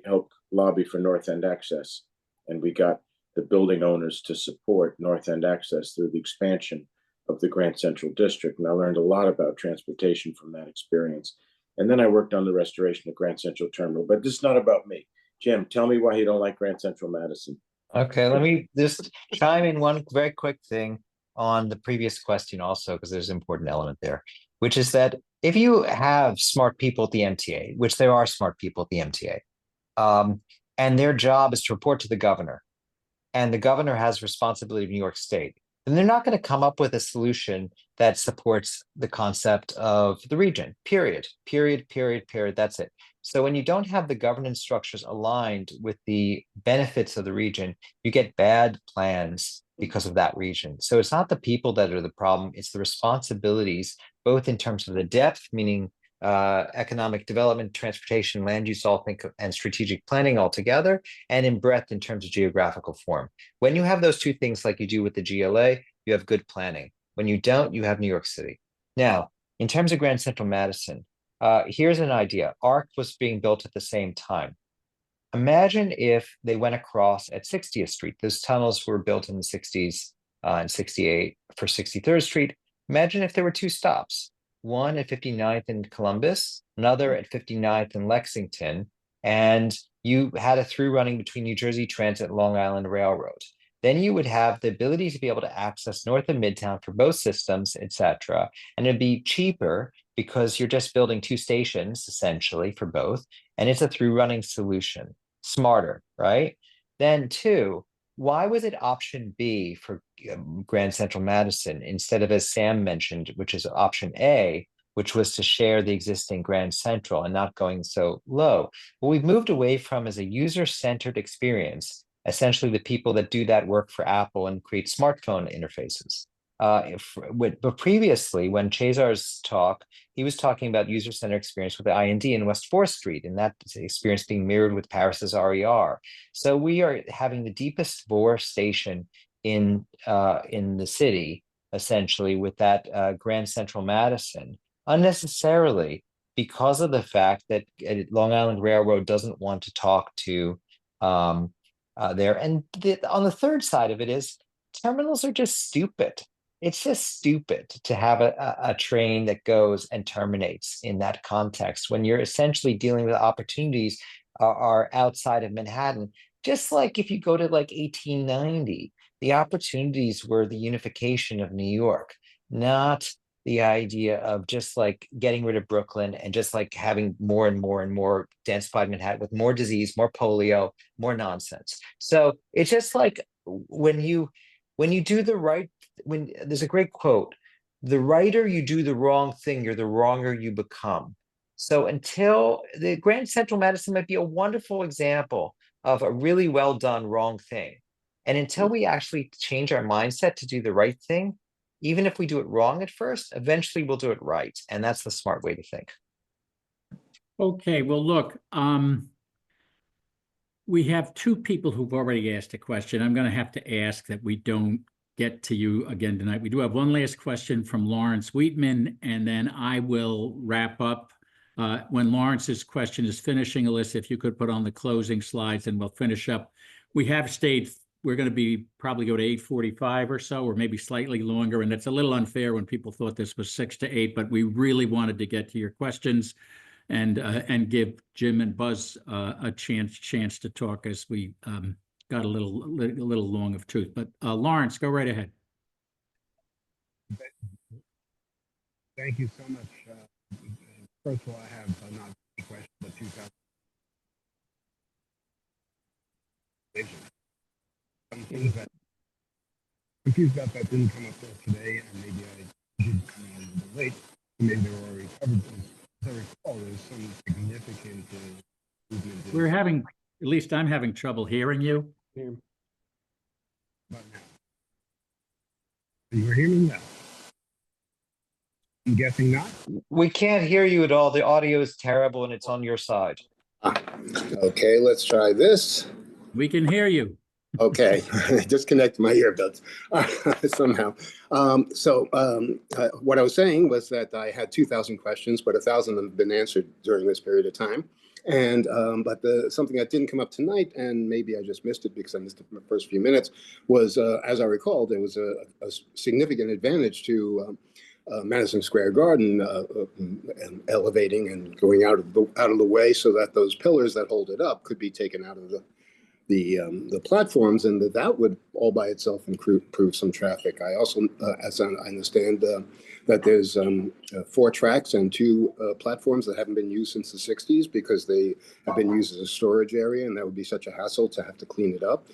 help lobby for North End access, and we got the building owners to support North End access through the expansion of the Grand Central District. And I learned a lot about transportation from that experience. And then I worked on the restoration of Grand Central Terminal, but this is not about me. Jim, tell me why you don't like Grand Central Madison. Okay, let me just chime in one very quick thing on the previous question also, because there's an important element there, which is that if you have smart people at the MTA, which there are smart people at the MTA, and their job is to report to the governor, and the governor has responsibility of New York State, then they're not going to come up with a solution that supports the concept of the region, period, that's it. So when you don't have the governance structures aligned with the benefits of the region, you get bad plans because of that region. So it's not the people that are the problem, it's the responsibilities, both in terms of the depth, meaning economic development, transportation, land use, and strategic planning altogether, and in breadth in terms of geographical form. When you have those two things like you do with the GLA, you have good planning. When you don't, you have New York City. Now, in terms of Grand Central Madison, here's an idea. ARC was being built at the same time. Imagine if they went across at 60th Street. Those tunnels were built in the 60s and 68 for 63rd Street. Imagine if there were two stops. One at 59th in Columbus, another at 59th in Lexington, and you had a through running between New Jersey Transit and Long Island Railroad. Then you would have the ability to be able to access North and Midtown for both systems, etc. And it'd be cheaper because you're just building two stations essentially for both, and it's a through running solution. Smarter, right? Then two, why was it option B for Grand Central Madison instead of, as Sam mentioned, which is option A, which was to share the existing Grand Central and not going so low? What we've moved away from is a user-centered experience essentially the people that do that work for Apple and create smartphone interfaces. But previously, when Cezar's talk, he was talking about user-centered experience with the IND in West 4th Street, and that experience being mirrored with Paris's RER. So we are having the deepest bore station in the city, essentially, with that Grand Central Madison, unnecessarily, because of the fact that Long Island Railroad doesn't want to talk to there. And on the third side of it is terminals are just stupid. It's just stupid to have a train that goes and terminates in that context when you're essentially dealing with opportunities are outside of Manhattan. Just like if you go to like 1890, the opportunities were the unification of New York, not the idea of just like getting rid of Brooklyn and just like having more and more and more densified Manhattan with more disease, more polio, more nonsense. So it's just like when you do the right, when there's a great quote, the righter you do the wrong thing, you're the wronger you become. So until the Grand Central Madison might be a wonderful example of a really well done wrong thing. And until we actually change our mindset to do the right thing, even if we do it wrong at first, eventually we'll do it right. And that's the smart way to think. Okay, well, look, we have two people who've already asked a question. I'm going to have to ask that we don't get to you again tonight. We do have one last question from Lawrence Wheatman, and then I will wrap up. When Lawrence's question is finishing, Alyssa, if you could put on the closing slides and we'll finish up. We have stayed, we're going to be probably go to 8:45 or so, or maybe slightly longer. And it's a little unfair when people thought this was 6 to 8, but we really wanted to get to your questions and give Jim and Buzz a chance to talk as we got a little long of tooth. But Lawrence, go right ahead. Thank you so much. First of all, I have not a question, but 2,000. Some things that confused about that didn't come up yesterday, and maybe I did come in a little bit late. Maybe they were already covered. As I recall, there's some significant movement. We're having, at least I'm having trouble hearing you. But now, you are hearing me now? I'm guessing not. We can't hear you at all. The audio is terrible and it's on your side. Okay, let's try this. We can hear you. Okay, disconnect my earbuds somehow. What I was saying was that I had 2,000 questions, but 1,000 of them have been answered during this period of time. And but something that didn't come up tonight, and maybe I just missed it because I missed the first few minutes, was as I recall, there was a significant advantage to Madison Square Garden elevating and going out of the way so that those pillars that hold it up could be taken out of the platforms, and that would all by itself improve some traffic. I also, as I understand, that there's 4 tracks and 2 platforms that haven't been used since the 60s because they have been used as a storage area, and that would be such a hassle to have to clean it up.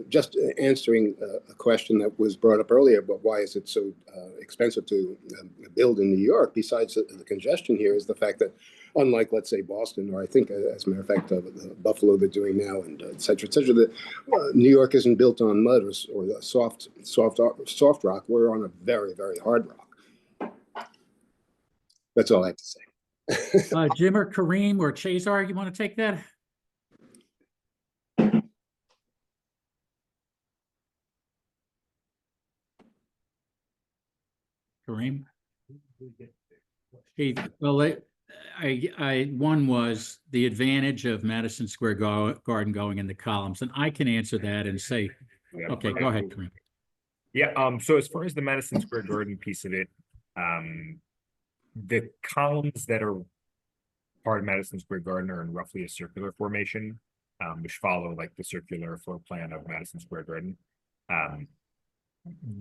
Just answering a question that was brought up earlier, but why is it so expensive to build in New York, besides the congestion here, is the fact that unlike, let's say, Boston, or I think, as a matter of fact, Buffalo they're doing now, and et cetera, New York isn't built on mud or soft rock. We're on a very, very hard rock. That's all I have to say. Jim or Karim or Cezar, you want to take that? Karim? Well, one was the advantage of Madison Square Garden going in the columns, and I can answer that and say, okay, go ahead, Karim. Yeah, so as far as the Madison Square Garden piece of it, the columns that are part of Madison Square Garden are in roughly a circular formation, which follow like the circular floor plan of Madison Square Garden.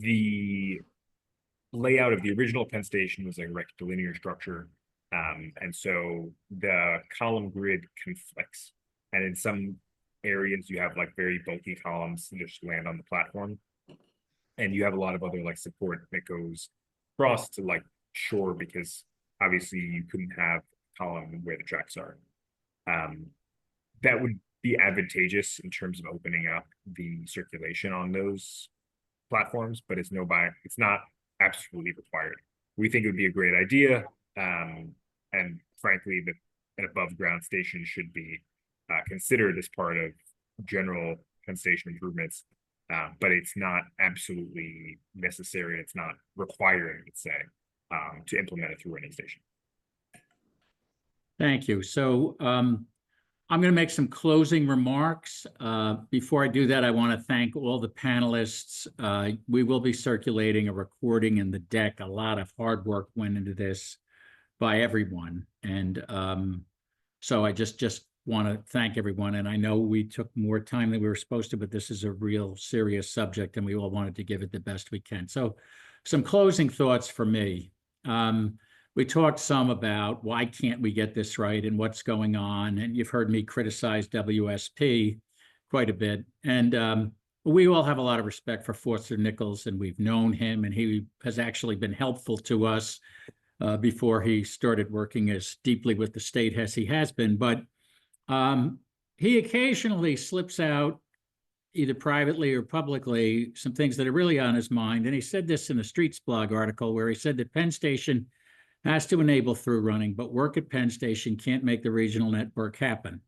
The layout of the original Penn Station was a rectilinear structure. And so the column grid conflicts, and in some areas you have like very bulky columns that just land on the platform, and you have a lot of other like support that goes across to like shore, because obviously you couldn't have a column where the tracks are. that would be advantageous in terms of opening up the circulation on those platforms, but it's not absolutely required. We think it would be a great idea, and frankly, an above ground station should be considered as part of general Penn Station improvements, but it's not absolutely necessary. It's not required, let's say, to implement a through running station. Thank you. So I'm going to make some closing remarks. Before I do that, I want to thank all the panelists. We will be circulating a recording in the deck. A lot of hard work went into this by everyone. And so I just want to thank everyone. And I know we took more time than we were supposed to, but this is a real serious subject and we all wanted to give it the best we can. So some closing thoughts for me. We talked some about why can't we get this right and what's going on. And you've heard me criticize WSP quite a bit. And we all have a lot of respect for Foster Nichols, and we've known him, and he has actually been helpful to us before he started working as deeply with the state as he has been. But he occasionally slips out, either privately or publicly, some things that are really on his mind. And he said this in a Streets blog article where he said that Penn Station has to enable through running, but work at Penn Station can't make the regional network happen.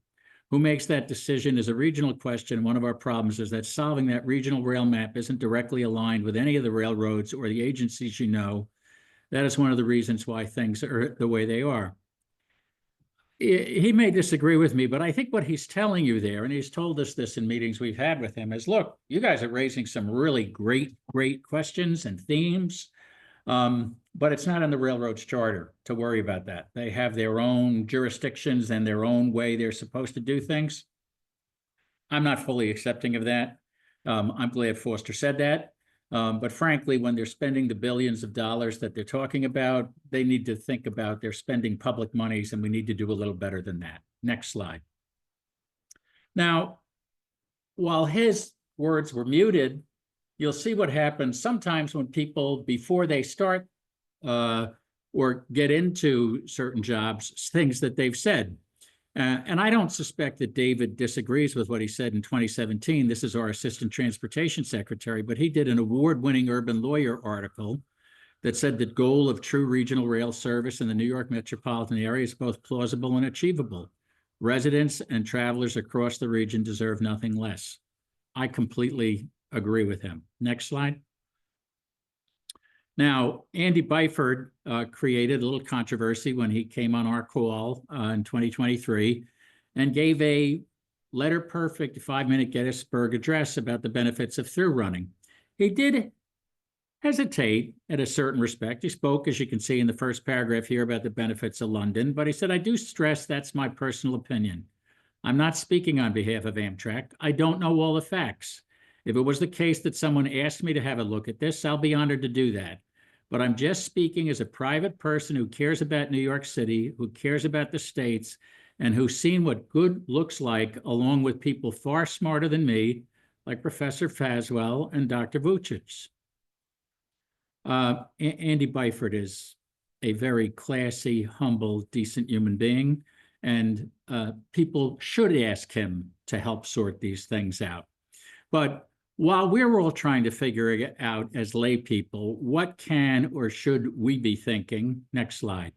Who makes that decision is a regional question. One of our problems is that solving that regional rail map isn't directly aligned with any of the railroads or the agencies you know. That is one of the reasons why things are the way they are. He may disagree with me, but I think what he's telling you there, and he's told us this in meetings we've had with him, is look, you guys are raising some really great questions and themes. But it's not in the railroad's charter to worry about that. They have their own jurisdictions and their own way they're supposed to do things. I'm not fully accepting of that. I'm glad Foster said that. But frankly, when they're spending the billions of dollars that they're talking about, they need to think about they're spending public monies, and we need to do a little better than that. Next slide. Now, while his words were muted, you'll see what happens sometimes when people, before they start or get into certain jobs, things that they've said. And I don't suspect that David disagrees with what he said in 2017. This is our Assistant Transportation Secretary, but he did an award-winning Urban Lawyer article that said the goal of true regional rail service in the New York metropolitan area is both plausible and achievable. Residents and travelers across the region deserve nothing less. I completely agree with him. Next slide. Now, Andy Byford created a little controversy when he came on our call in 2023 and gave a letter-perfect 5-minute Gettysburg address about the benefits of through running. He did hesitate at a certain respect. He spoke, as you can see in the first paragraph here, about the benefits of London, but he said, I do stress that's my personal opinion. I'm not speaking on behalf of Amtrak. I don't know all the facts. If it was the case that someone asked me to have a look at this, I'll be honored to do that. But I'm just speaking as a private person who cares about New York City, who cares about the states, and who's seen what good looks like, along with people far smarter than me, like Professor Paaswell and Dr. Vucic. Andy Byford is a very classy, humble, decent human being, and people should ask him to help sort these things out. But while we're all trying to figure it out as lay people, what can or should we be thinking? Next slide.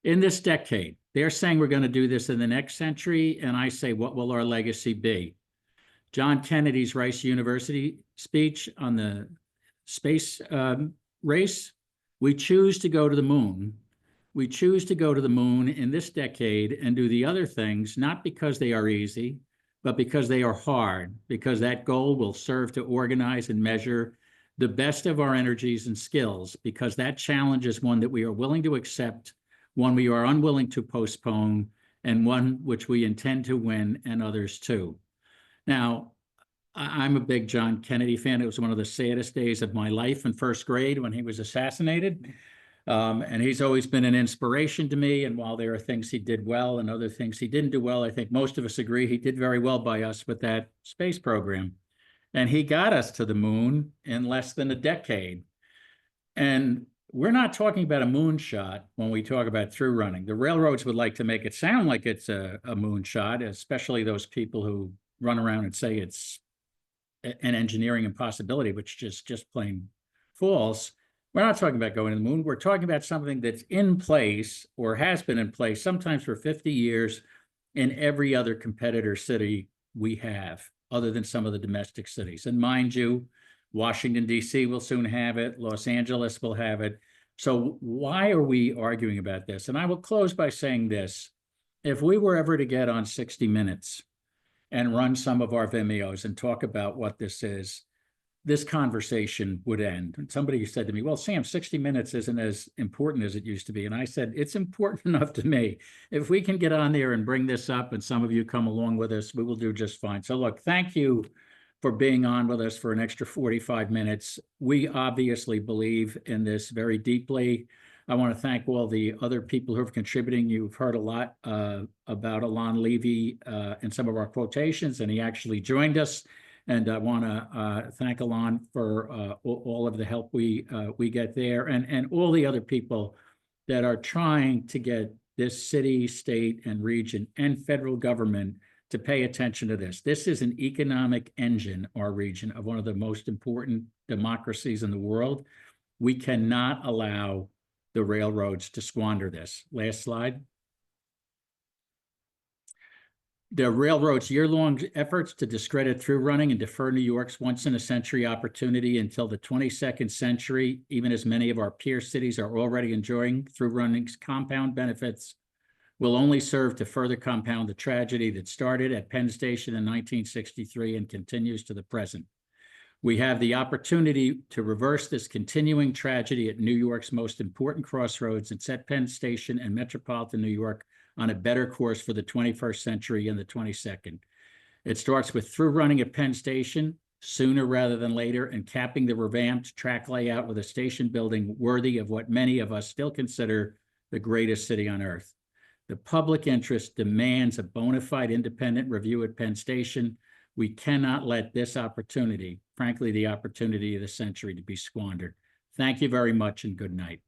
In this decade, they're saying we're going to do this in the next century, and I say, what will our legacy be? John Kennedy's Rice University speech on the space race, we choose to go to the moon. We choose to go to the moon in this decade and do the other things, not because they are easy, but because they are hard, because that goal will serve to organize and measure the best of our energies and skills, because that challenge is one that we are willing to accept, one we are unwilling to postpone, and one which we intend to win, and others too. Now, I'm a big John Kennedy fan. It was one of the saddest days of my life in first grade when he was assassinated. And he's always been an inspiration to me. And while there are things he did well and other things he didn't do well, I think most of us agree he did very well by us with that space program. And he got us to the moon in less than a decade. And we're not talking about a moonshot when we talk about through running. The railroads would like to make it sound like it's a moonshot, especially those people who run around and say it's an engineering impossibility, which is just plain false. We're not talking about going to the moon. We're talking about something that's in place or has been in place sometimes for 50 years in every other competitor city we have, other than some of the domestic cities. And mind you, Washington, D.C. will soon have it. Los Angeles will have it. So why are we arguing about this? And I will close by saying this. If we were ever to get on 60 Minutes and run some of our Vimeos and talk about what this is, this conversation would end. And somebody said to me, well, Sam, 60 Minutes isn't as important as it used to be. And I said, it's important enough to me. If we can get on there and bring this up and some of you come along with us, we will do just fine. So look, thank you for being on with us for an extra 45 minutes. We obviously believe in this very deeply. I want to thank all the other people who are contributing. You've heard a lot about Alon Levy in some of our quotations, and he actually joined us. And I want to thank Alon for all of the help we get there, and all the other people that are trying to get this city, state, and region and federal government to pay attention to this. This is an economic engine, our region, of one of the most important democracies in the world. We cannot allow the railroads to squander this. Last slide. The railroad's year-long efforts to discredit through running and defer New York's once-in-a-century opportunity until the 22nd century, even as many of our peer cities are already enjoying through running's compound benefits, will only serve to further compound the tragedy that started at Penn Station in 1963 and continues to the present. We have the opportunity to reverse this continuing tragedy at New York's most important crossroads and set Penn Station and metropolitan New York on a better course for the 21st century and the 22nd. It starts with through running at Penn Station sooner rather than later, and capping the revamped track layout with a station building worthy of what many of us still consider the greatest city on earth. The public interest demands a bona fide independent review at Penn Station. We cannot let this opportunity, frankly, the opportunity of the century, to be squandered. Thank you very much and good night.